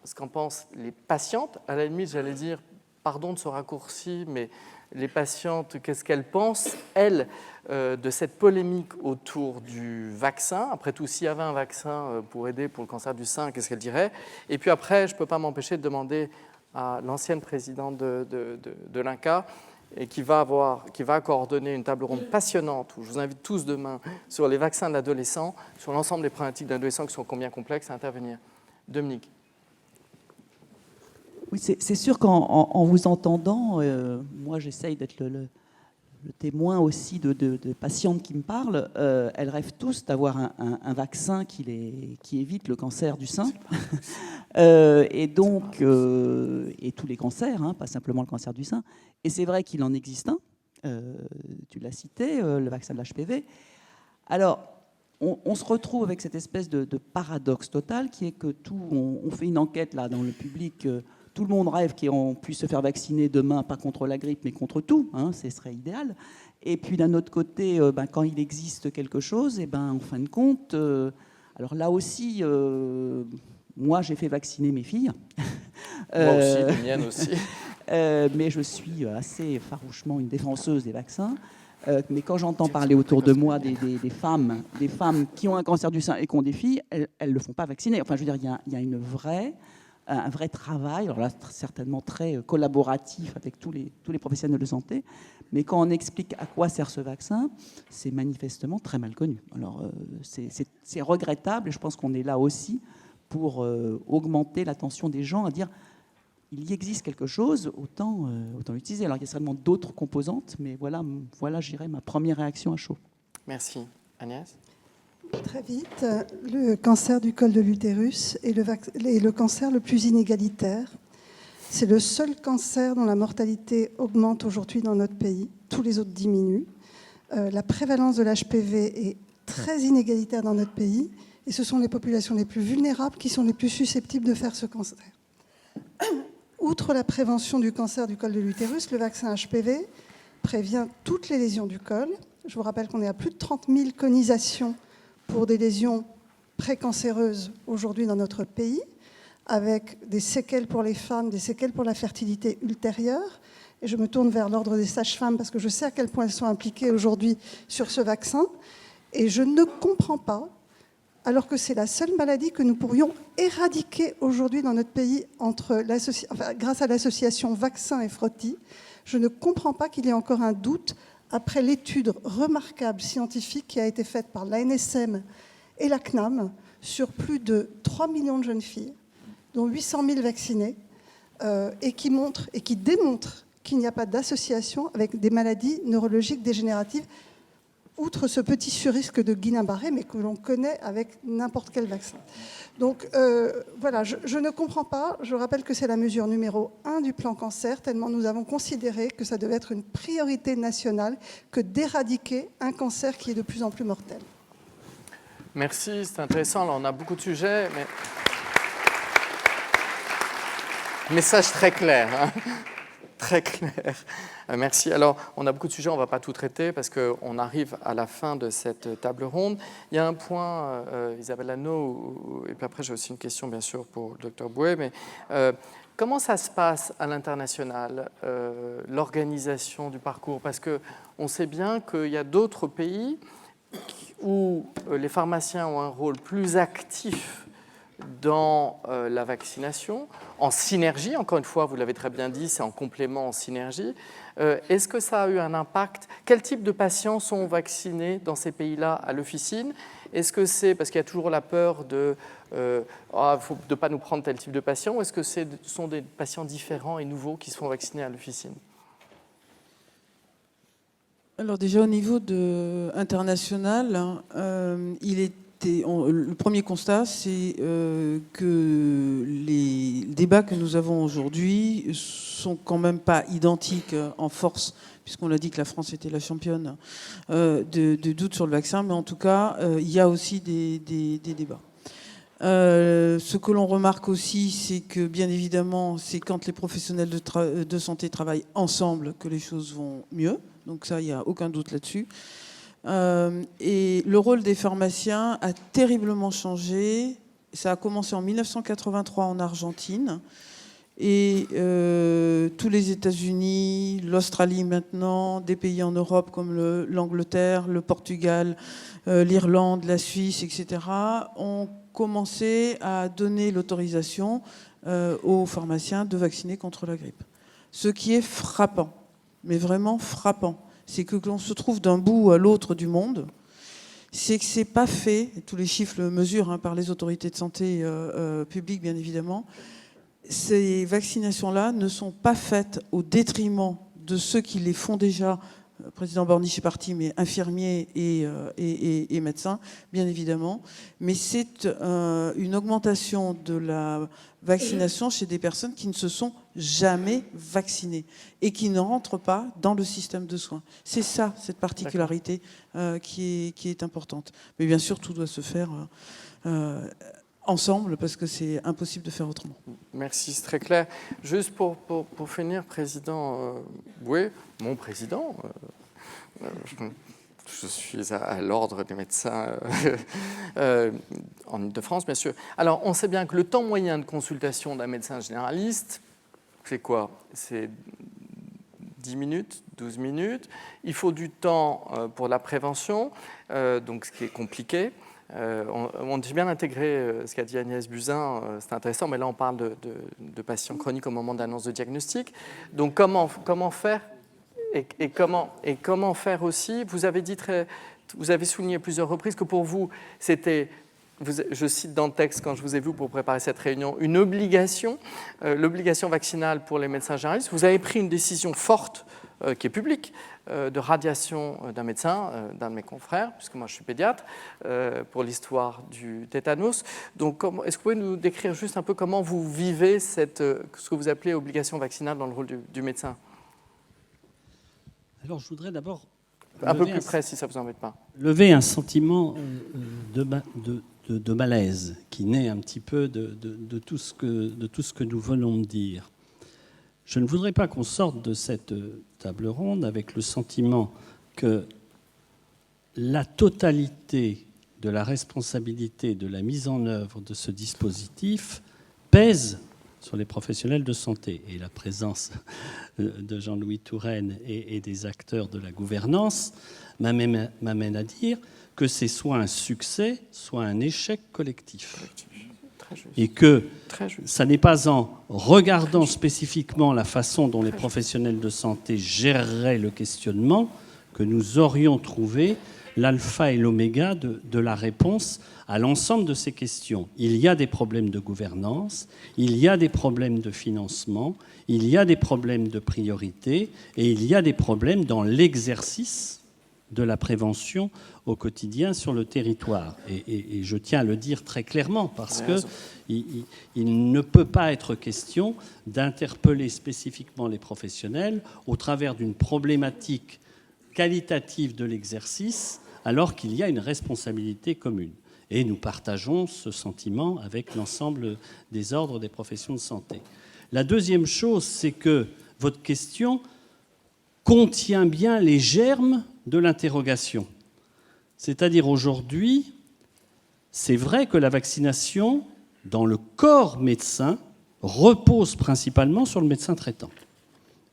ce qu'en pensent les patientes. À la limite, j'allais dire, pardon de ce raccourci, mais les patientes, qu'est-ce qu'elles pensent, elles, de cette polémique autour du vaccin. Après tout, s'il y avait un vaccin pour aider pour le cancer du sein, qu'est-ce qu'elles diraient? Et puis après, je ne peux pas m'empêcher de demander à l'ancienne présidente de l'INCa, et qui va coordonner une table ronde passionnante, où je vous invite tous demain, sur les vaccins de l'adolescent, sur l'ensemble des problématiques de l'adolescent qui sont combien complexes à intervenir. Dominique. Oui, c'est sûr qu'en vous entendant, moi j'essaye d'être le témoin aussi de patientes qui me parlent. Elles rêvent tous d'avoir un vaccin qui évite le cancer du sein. Et donc, et tous les cancers, hein, pas simplement le cancer du sein. Et c'est vrai qu'il en existe un. Tu l'as cité, le vaccin de l'HPV. Alors, on se retrouve avec cette espèce de paradoxe total qui est que on fait une enquête là dans le public. Tout le monde rêve qu'on puisse se faire vacciner demain, pas contre la grippe, mais contre tout. Hein, ce serait idéal. Et puis d'un autre côté, quand il existe quelque chose, en fin de compte, alors là aussi, moi j'ai fait vacciner mes filles. Moi aussi, les miennes aussi. Mais je suis assez farouchement une défenseuse des vaccins. Mais quand j'entends parler autour de moi des femmes qui ont un cancer du sein et qui ont des filles, elles ne le font pas vacciner. Enfin, je veux dire, il y a un vrai travail, alors là, certainement très collaboratif avec tous les professionnels de santé, mais quand on explique à quoi sert ce vaccin, c'est manifestement très mal connu. Alors, c'est regrettable, et je pense qu'on est là aussi pour augmenter l'attention des gens à dire il y existe quelque chose, autant l'utiliser. Alors, il y a certainement d'autres composantes, mais voilà je dirais, ma première réaction à chaud. Merci. Agnès ? Très vite, le cancer du col de l'utérus est le cancer le plus inégalitaire. C'est le seul cancer dont la mortalité augmente aujourd'hui dans notre pays. Tous les autres diminuent. La prévalence de l'HPV est très inégalitaire dans notre pays. Et ce sont les populations les plus vulnérables qui sont les plus susceptibles de faire ce cancer. Outre la prévention du cancer du col de l'utérus, le vaccin HPV prévient toutes les lésions du col. Je vous rappelle qu'on est à plus de 30 000 conisations pour des lésions précancéreuses aujourd'hui dans notre pays, avec des séquelles pour les femmes, des séquelles pour la fertilité ultérieure. Et je me tourne vers l'ordre des sages-femmes parce que je sais à quel point elles sont impliquées aujourd'hui sur ce vaccin. Et je ne comprends pas, alors que c'est la seule maladie que nous pourrions éradiquer aujourd'hui dans notre pays grâce à l'association Vaccin et Frottis, je ne comprends pas qu'il y ait encore un doute après l'étude remarquable scientifique qui a été faite par l'ANSM et la CNAM sur plus de 3 millions de jeunes filles, dont 800 000 vaccinées, et qui démontre qu'il n'y a pas d'association avec des maladies neurologiques dégénératives, outre ce petit surrisque de Guillain-Barré, mais que l'on connaît avec n'importe quel vaccin. Donc voilà, je ne comprends pas. Je rappelle que c'est la mesure numéro 1 du plan cancer, tellement nous avons considéré que ça devait être une priorité nationale que d'éradiquer un cancer qui est de plus en plus mortel. Merci, c'est intéressant. Là, on a beaucoup de sujets, mais... Message très clair, hein. Très clair. Merci. Alors, on a beaucoup de sujets, on ne va pas tout traiter parce qu'on arrive à la fin de cette table ronde. Il y a un point, Isabelle Hanot, et puis après j'ai aussi une question bien sûr pour le Dr Bouet, mais comment ça se passe à l'international, l'organisation du parcours? Parce qu'on sait bien qu'il y a d'autres pays où les pharmaciens ont un rôle plus actif dans la vaccination, en synergie, encore une fois, vous l'avez très bien dit, c'est en complément, en synergie. Est-ce que ça a eu un impact? Quel type de patients sont vaccinés dans ces pays-là à l'officine? Est-ce que c'est parce qu'il y a toujours la peur de ne pas nous prendre tel type de patient, ou est-ce que ce sont des patients différents et nouveaux qui se font vacciner à l'officine? Alors déjà au niveau international, le premier constat, c'est que les débats que nous avons aujourd'hui sont quand même pas identiques en force, puisqu'on l'a dit que la France était la championne de doute sur le vaccin, mais en tout cas, il y a aussi des débats. Ce que l'on remarque aussi, c'est que bien évidemment, c'est quand les professionnels de santé travaillent ensemble que les choses vont mieux. Donc ça, il n'y a aucun doute là-dessus. Et le rôle des pharmaciens a terriblement changé. Ça a commencé en 1983 en Argentine. Et tous les États-Unis, l'Australie maintenant, des pays en Europe comme l'Angleterre, le Portugal, l'Irlande, la Suisse, etc., ont commencé à donner l'autorisation aux pharmaciens de vacciner contre la grippe. Ce qui est frappant, mais vraiment frappant, c'est que l'on se trouve d'un bout à l'autre du monde, c'est que c'est pas fait, et tous les chiffres le mesurent par les autorités de santé publiques bien évidemment, ces vaccinations-là ne sont pas faites au détriment de ceux qui les font déjà. Le président Borniche est parti, mais infirmiers et médecins, bien évidemment. Mais c'est une augmentation de la vaccination chez des personnes qui ne se sont jamais vaccinées et qui ne rentrent pas dans le système de soins. C'est ça, cette particularité qui est importante. Mais bien sûr, tout doit se faire ensemble, parce que c'est impossible de faire autrement. Merci, c'est très clair. Juste pour finir, Président Bouet, mon président, je suis à l'ordre des médecins en Ile-de-France, bien sûr. Alors, on sait bien que le temps moyen de consultation d'un médecin généraliste, c'est quoi? C'est 10 minutes, 12 minutes. Il faut du temps pour la prévention, donc ce qui est compliqué. On a bien intégré ce qu'a dit Agnès Buzyn, c'est intéressant, mais là on parle de patients chroniques au moment de l'annonce de diagnostic. Donc comment faire et comment faire aussi? Vous avez souligné à plusieurs reprises que pour vous c'était, je cite dans le texte quand je vous ai vu pour préparer cette réunion, une obligation, l'obligation vaccinale pour les médecins généralistes. Vous avez pris une décision forte qui est public, de radiation d'un médecin, d'un de mes confrères, puisque moi je suis pédiatre, pour l'histoire du tétanos. Donc est-ce que vous pouvez nous décrire juste un peu comment vous vivez ce que vous appelez obligation vaccinale dans le rôle du médecin? Alors je voudrais d'abord... Un peu plus près, si ça ne vous embête pas. Lever un sentiment de malaise qui naît un petit peu de tout ce que nous venons de dire. Je ne voudrais pas qu'on sorte de cette table ronde avec le sentiment que la totalité de la responsabilité de la mise en œuvre de ce dispositif pèse sur les professionnels de santé. Et la présence de Jean-Louis Touraine et des acteurs de la gouvernance m'amène à dire que c'est soit un succès, soit un échec collectif. Et que ça n'est pas en regardant spécifiquement la façon dont les professionnels de santé géreraient le questionnement que nous aurions trouvé l'alpha et l'oméga de la réponse à l'ensemble de ces questions. Il y a des problèmes de gouvernance, il y a des problèmes de financement, il y a des problèmes de priorité et il y a des problèmes dans l'exercice de la prévention au quotidien sur le territoire. Et je tiens à le dire très clairement parce qu'il ne peut pas être question d'interpeller spécifiquement les professionnels au travers d'une problématique qualitative de l'exercice alors qu'il y a une responsabilité commune. Et nous partageons ce sentiment avec l'ensemble des ordres des professions de santé. La deuxième chose, c'est que votre question contient bien les germes de l'interrogation. C'est-à-dire aujourd'hui, c'est vrai que la vaccination, dans le corps médecin, repose principalement sur le médecin traitant.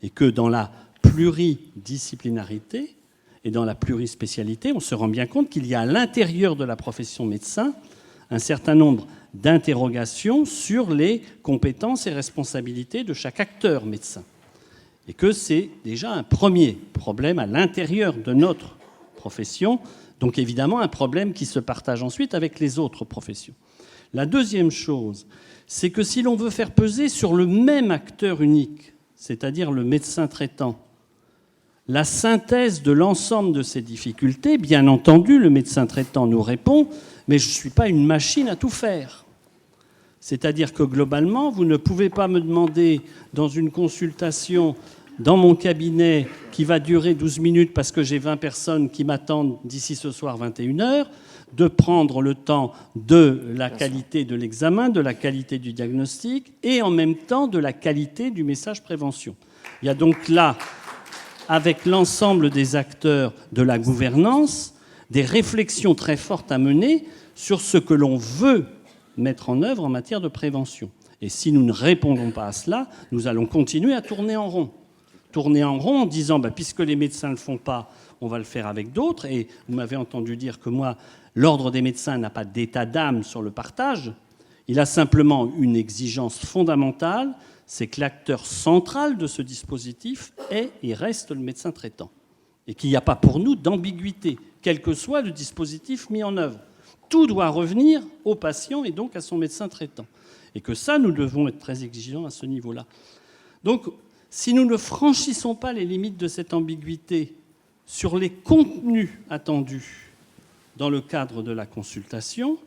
Et que dans la pluridisciplinarité et dans la plurispécialité, on se rend bien compte qu'il y a à l'intérieur de la profession médecin un certain nombre d'interrogations sur les compétences et responsabilités de chaque acteur médecin. Et que c'est déjà un premier problème à l'intérieur de notre profession, donc évidemment un problème qui se partage ensuite avec les autres professions. La deuxième chose, c'est que si l'on veut faire peser sur le même acteur unique, c'est-à-dire le médecin traitant, la synthèse de l'ensemble de ces difficultés, bien entendu, le médecin traitant nous répond « mais je ne suis pas une machine à tout faire ». C'est-à-dire que globalement, vous ne pouvez pas me demander dans une consultation dans mon cabinet qui va durer 12 minutes parce que j'ai 20 personnes qui m'attendent d'ici ce soir 21h, de prendre le temps de la qualité de l'examen, de la qualité du diagnostic et en même temps de la qualité du message prévention. Il y a donc là, avec l'ensemble des acteurs de la gouvernance, des réflexions très fortes à mener sur ce que l'on veut mettre en œuvre en matière de prévention. Et si nous ne répondons pas à cela, nous allons continuer à tourner en rond. Tourner en rond en disant puisque les médecins ne le font pas, on va le faire avec d'autres. Et vous m'avez entendu dire que moi, l'ordre des médecins n'a pas d'état d'âme sur le partage. Il a simplement une exigence fondamentale, c'est que l'acteur central de ce dispositif est et reste le médecin traitant. Et qu'il n'y a pas pour nous d'ambiguïté, quel que soit le dispositif mis en œuvre. Tout doit revenir au patient et donc à son médecin traitant. Et que ça, nous devons être très exigeants à ce niveau-là. Donc, si nous ne franchissons pas les limites de cette ambiguïté sur les contenus attendus dans le cadre de la consultation,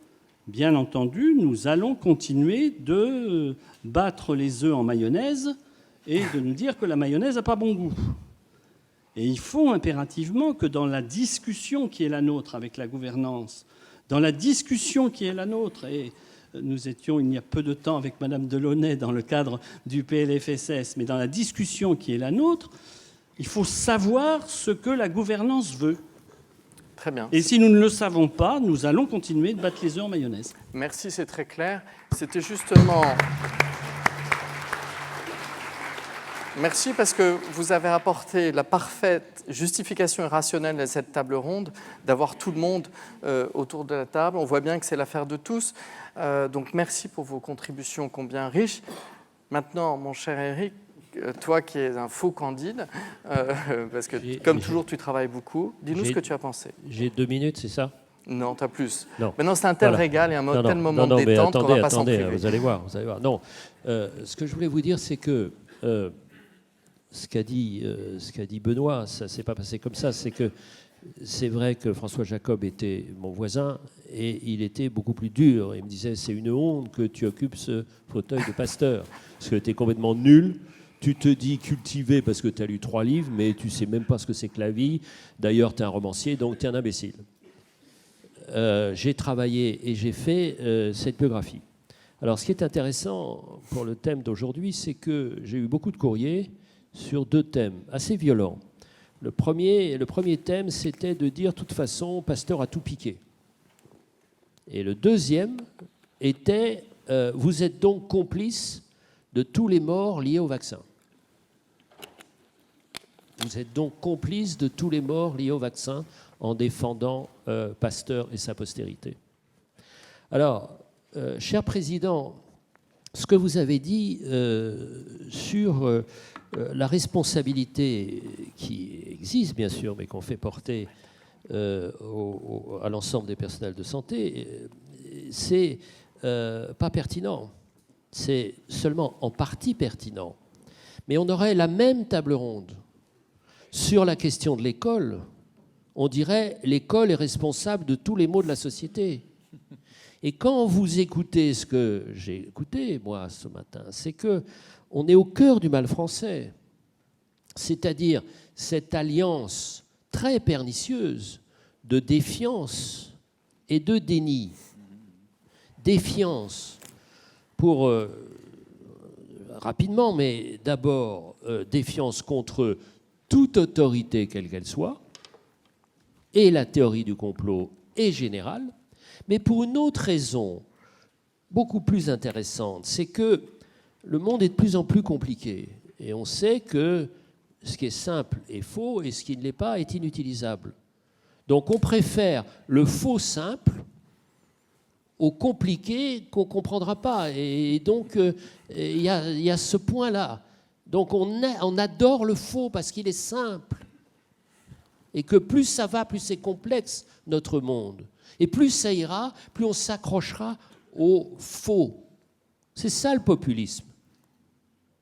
bien entendu, nous allons continuer de battre les œufs en mayonnaise et de nous dire que la mayonnaise n'a pas bon goût. Et il faut impérativement que dans la discussion qui est la nôtre avec la gouvernance, dans la discussion qui est la nôtre, et nous étions il y a peu de temps avec Madame Delaunay dans le cadre du PLFSS, mais dans la discussion qui est la nôtre, il faut savoir ce que la gouvernance veut. Très bien. Et si nous ne le savons pas, nous allons continuer de battre les œufs en mayonnaise. Merci, c'est très clair. C'était justement... Merci parce que vous avez apporté la parfaite justification rationnelle à cette table ronde, d'avoir tout le monde autour de la table. On voit bien que c'est l'affaire de tous. Donc merci pour vos contributions combien riches. Maintenant, mon cher Eric, toi qui es un faux candide, parce que comme toujours tu travailles beaucoup, dis-nous ce que tu as pensé. J'ai 2 minutes, c'est ça ? Non, tu as plus. Non. Maintenant, c'est un tel régal et un tel moment de détente qu'on ne va pas s'en priver. Vous allez voir. Non, ce que je voulais vous dire, c'est que ce qu'a dit Benoît, ça ne s'est pas passé comme ça. C'est vrai que François Jacob était mon voisin et il était beaucoup plus dur. Il me disait, c'est une honte que tu occupes ce fauteuil de pasteur, parce que tu es complètement nul. Tu te dis cultivé parce que tu as lu 3 livres, mais tu ne sais même pas ce que c'est que la vie. D'ailleurs, tu es un romancier, donc tu es un imbécile. J'ai travaillé et j'ai fait cette biographie. Alors, ce qui est intéressant pour le thème d'aujourd'hui, c'est que j'ai eu beaucoup de courriers sur 2 thèmes assez violents. Le premier thème, c'était de dire, de toute façon, Pasteur a tout piqué. Et le deuxième était, vous êtes donc complice de tous les morts liés au vaccin. Vous êtes donc complice de tous les morts liés au vaccin en défendant Pasteur et sa postérité. Alors, cher Président, ce que vous avez dit sur la responsabilité qui existe, bien sûr, mais qu'on fait porter à l'ensemble des personnels de santé, c'est pas pertinent. C'est seulement en partie pertinent. Mais on aurait la même table ronde sur la question de l'école. On dirait l'école est responsable de tous les maux de la société. Et quand vous écoutez ce que j'ai écouté, moi, ce matin, c'est qu'on est au cœur du mal français. C'est-à-dire cette alliance très pernicieuse de défiance et de déni. Défiance pour, rapidement, mais d'abord, défiance contre toute autorité, quelle qu'elle soit, et la théorie du complot est générale, mais pour une autre raison, beaucoup plus intéressante, c'est que le monde est de plus en plus compliqué, et on sait que ce qui est simple est faux, et ce qui ne l'est pas est inutilisable. Donc on préfère le faux simple au compliqué qu'on ne comprendra pas. Et donc, il y a ce point-là. Donc, on adore le faux parce qu'il est simple. Et que plus ça va, plus c'est complexe, notre monde. Et plus ça ira, plus on s'accrochera au faux. C'est ça le populisme.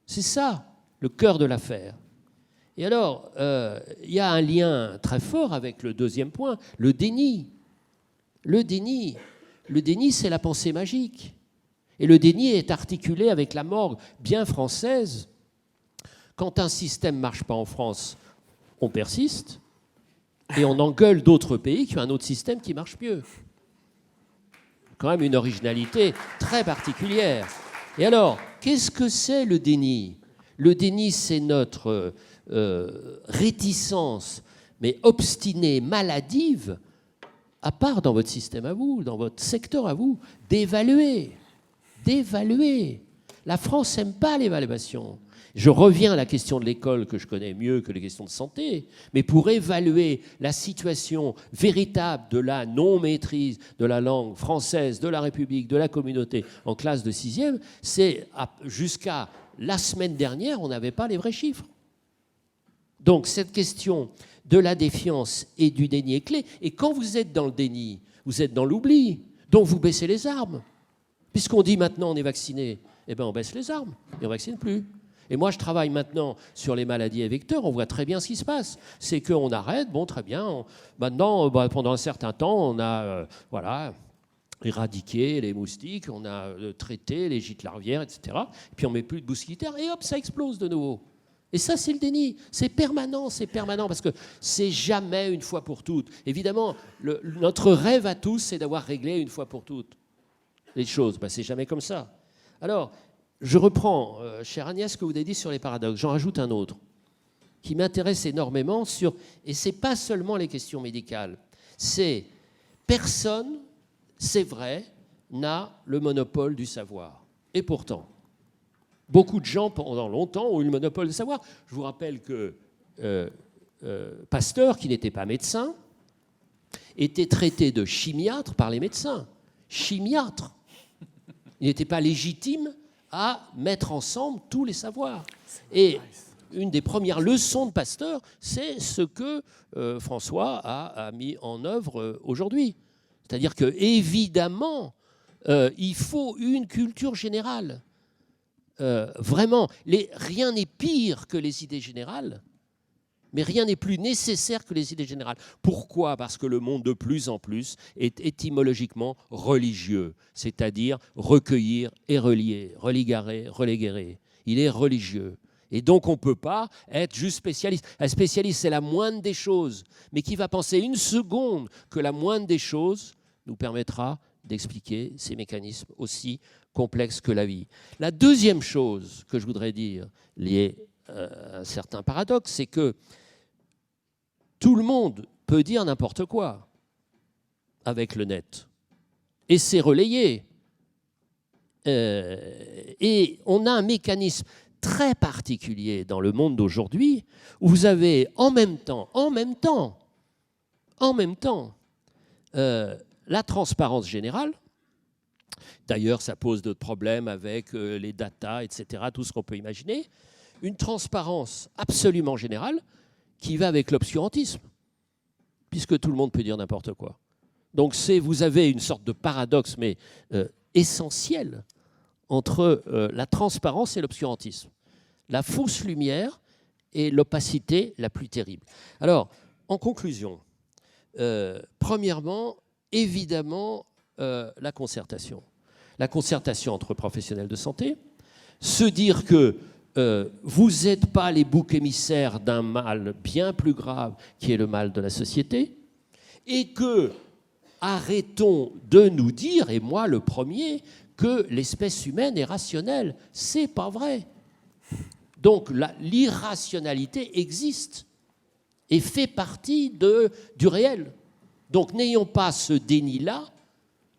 C'est ça le cœur de l'affaire. Et alors, il y a un lien très fort avec le deuxième point, le déni. Le déni. Le déni, c'est la pensée magique. Et le déni est articulé avec la morgue bien française. Quand un système ne marche pas en France, on persiste et on engueule d'autres pays qui ont un autre système qui marche mieux. Quand même une originalité très particulière. Et alors, qu'est-ce que c'est le déni ? Le déni, c'est notre réticence, mais obstinée, maladive, à part dans votre système à vous, dans votre secteur à vous, d'évaluer. La France n'aime pas l'évaluation. Je reviens à la question de l'école que je connais mieux que les questions de santé, mais pour évaluer la situation véritable de la non-maîtrise de la langue française, de la République, de la communauté en classe de 6e, c'est jusqu'à la semaine dernière, on n'avait pas les vrais chiffres. Donc cette question de la défiance et du déni est clé. Et quand vous êtes dans le déni, vous êtes dans l'oubli. Donc vous baissez les armes. Puisqu'on dit maintenant on est vacciné, eh bien on baisse les armes et on ne vaccine plus. Et moi je travaille maintenant sur les maladies à vecteurs, on voit très bien ce qui se passe. C'est qu'on arrête, bon très bien, maintenant pendant un certain temps on a éradiqué les moustiques, on a traité les gîtes larvières, etc. Et puis on ne met plus de mousquitaires et hop ça explose de nouveau. Et ça, c'est le déni. C'est permanent, parce que c'est jamais une fois pour toutes. Évidemment, notre rêve à tous, c'est d'avoir réglé une fois pour toutes les choses. C'est jamais comme ça. Alors, je reprends, chère Agnès, ce que vous avez dit sur les paradoxes. J'en rajoute un autre qui m'intéresse énormément et ce n'est pas seulement les questions médicales. C'est personne, c'est vrai, n'a le monopole du savoir. Et pourtant, beaucoup de gens, pendant longtemps, ont eu le monopole du savoir. Je vous rappelle que Pasteur, qui n'était pas médecin, était traité de chimiatre par les médecins. Chimiatre. Il n'était pas légitime à mettre ensemble tous les savoirs. Et une des premières leçons de Pasteur, c'est ce que François a mis en œuvre aujourd'hui. C'est-à-dire que, évidemment, il faut une culture générale. vraiment, rien n'est pire que les idées générales, mais rien n'est plus nécessaire que les idées générales. Pourquoi ? Parce que le monde, de plus en plus, est étymologiquement religieux, c'est-à-dire recueillir et relier, religarer, reléguer. Il est religieux. Et donc, on ne peut pas être juste spécialiste. Un spécialiste, c'est la moindre des choses, mais qui va penser une seconde que la moindre des choses nous permettra d'expliquer ces mécanismes aussi complexes que la vie. La deuxième chose que je voudrais dire, liée à un certain paradoxe, c'est que tout le monde peut dire n'importe quoi avec le net. Et c'est relayé. Et on a un mécanisme très particulier dans le monde d'aujourd'hui où vous avez en même temps, la transparence générale. D'ailleurs, ça pose d'autres problèmes avec les datas, etc., tout ce qu'on peut imaginer. Une transparence absolument générale qui va avec l'obscurantisme, puisque tout le monde peut dire n'importe quoi. Donc vous avez une sorte de paradoxe, mais essentiel, entre la transparence et l'obscurantisme. La fausse lumière et l'opacité la plus terrible. Alors, en conclusion, premièrement, évidemment, la concertation. La concertation entre professionnels de santé, se dire que vous n'êtes pas les boucs émissaires d'un mal bien plus grave qui est le mal de la société, et que arrêtons de nous dire, et moi le premier, que l'espèce humaine est rationnelle. C'est pas vrai. Donc l'irrationalité existe et fait partie du réel. Donc n'ayons pas ce déni-là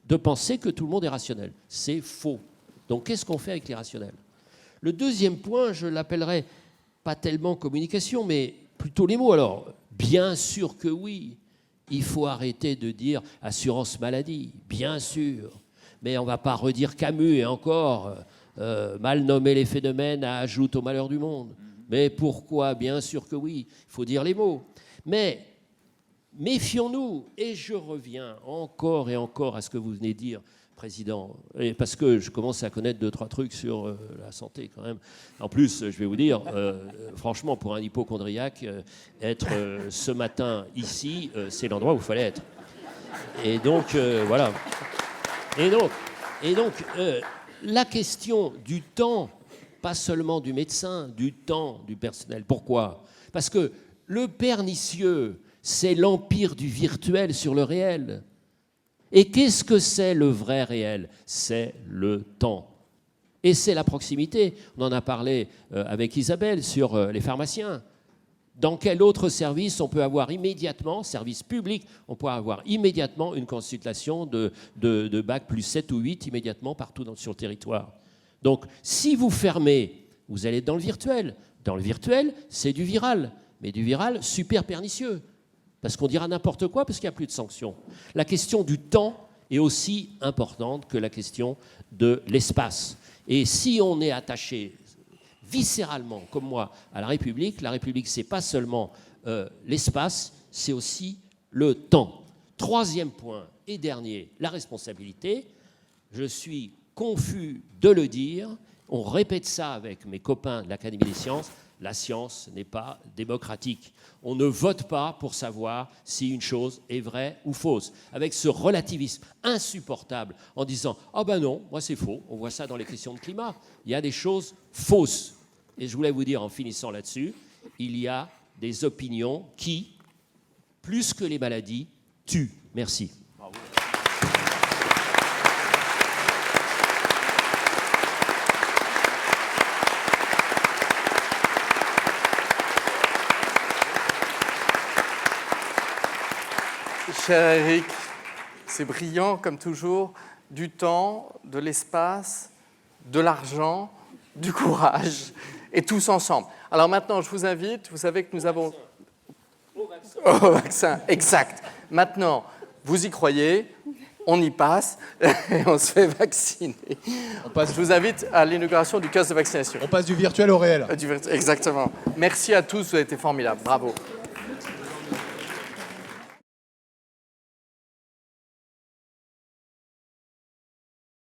de penser que tout le monde est rationnel. C'est faux. Donc qu'est-ce qu'on fait avec l'irrationnel ? Le deuxième point, je l'appellerais pas tellement communication, mais plutôt les mots. Alors, bien sûr que oui, il faut arrêter de dire assurance maladie, bien sûr. Mais on ne va pas redire Camus et encore, mal nommer les phénomènes ajoute au malheur du monde. Mais pourquoi ? Bien sûr que oui, il faut dire les mots. Mais méfions-nous, et je reviens encore et encore à ce que vous venez de dire, Président, et parce que je commence à connaître 2-3 trucs sur la santé quand même. En plus, je vais vous dire, franchement, pour un hypocondriaque, être ce matin ici, c'est l'endroit où il fallait être. Et donc, voilà. Et donc, la question du temps, pas seulement du médecin, du temps du personnel. Pourquoi ? Parce que le pernicieux, c'est l'empire du virtuel sur le réel. Et qu'est-ce que c'est le vrai réel ? C'est le temps. Et c'est la proximité. On en a parlé avec Isabelle sur les pharmaciens. Dans quel autre service on peut avoir immédiatement, service public, on peut avoir immédiatement une consultation de bac plus 7 ou 8 immédiatement partout sur le territoire. Donc, si vous fermez, vous allez dans le virtuel. Dans le virtuel, c'est du viral, mais du viral super pernicieux. Parce qu'on dira n'importe quoi, parce qu'il n'y a plus de sanctions. La question du temps est aussi importante que la question de l'espace. Et si on est attaché viscéralement, comme moi, à la République, c'est pas seulement l'espace, c'est aussi le temps. Troisième point et dernier, la responsabilité. Je suis confus de le dire, on répète ça avec mes copains de l'Académie des sciences, la science n'est pas démocratique. On ne vote pas pour savoir si une chose est vraie ou fausse. Avec ce relativisme insupportable en disant « Ah ben non, moi c'est faux, on voit ça dans les questions de climat. Il y a des choses fausses. » Et je voulais vous dire en finissant là-dessus, il y a des opinions qui, plus que les maladies, tuent. Merci. Bravo. Cher Eric, c'est brillant comme toujours, du temps, de l'espace, de l'argent, du courage, et tous ensemble. Alors maintenant, je vous invite, vous savez que nous avons... Au vaccin, exact. Maintenant, vous y croyez, on y passe, et on se fait vacciner. Je vous invite à l'inauguration du kiosque de vaccination. On passe du virtuel au réel. Exactement. Merci à tous, vous avez été formidables. Bravo.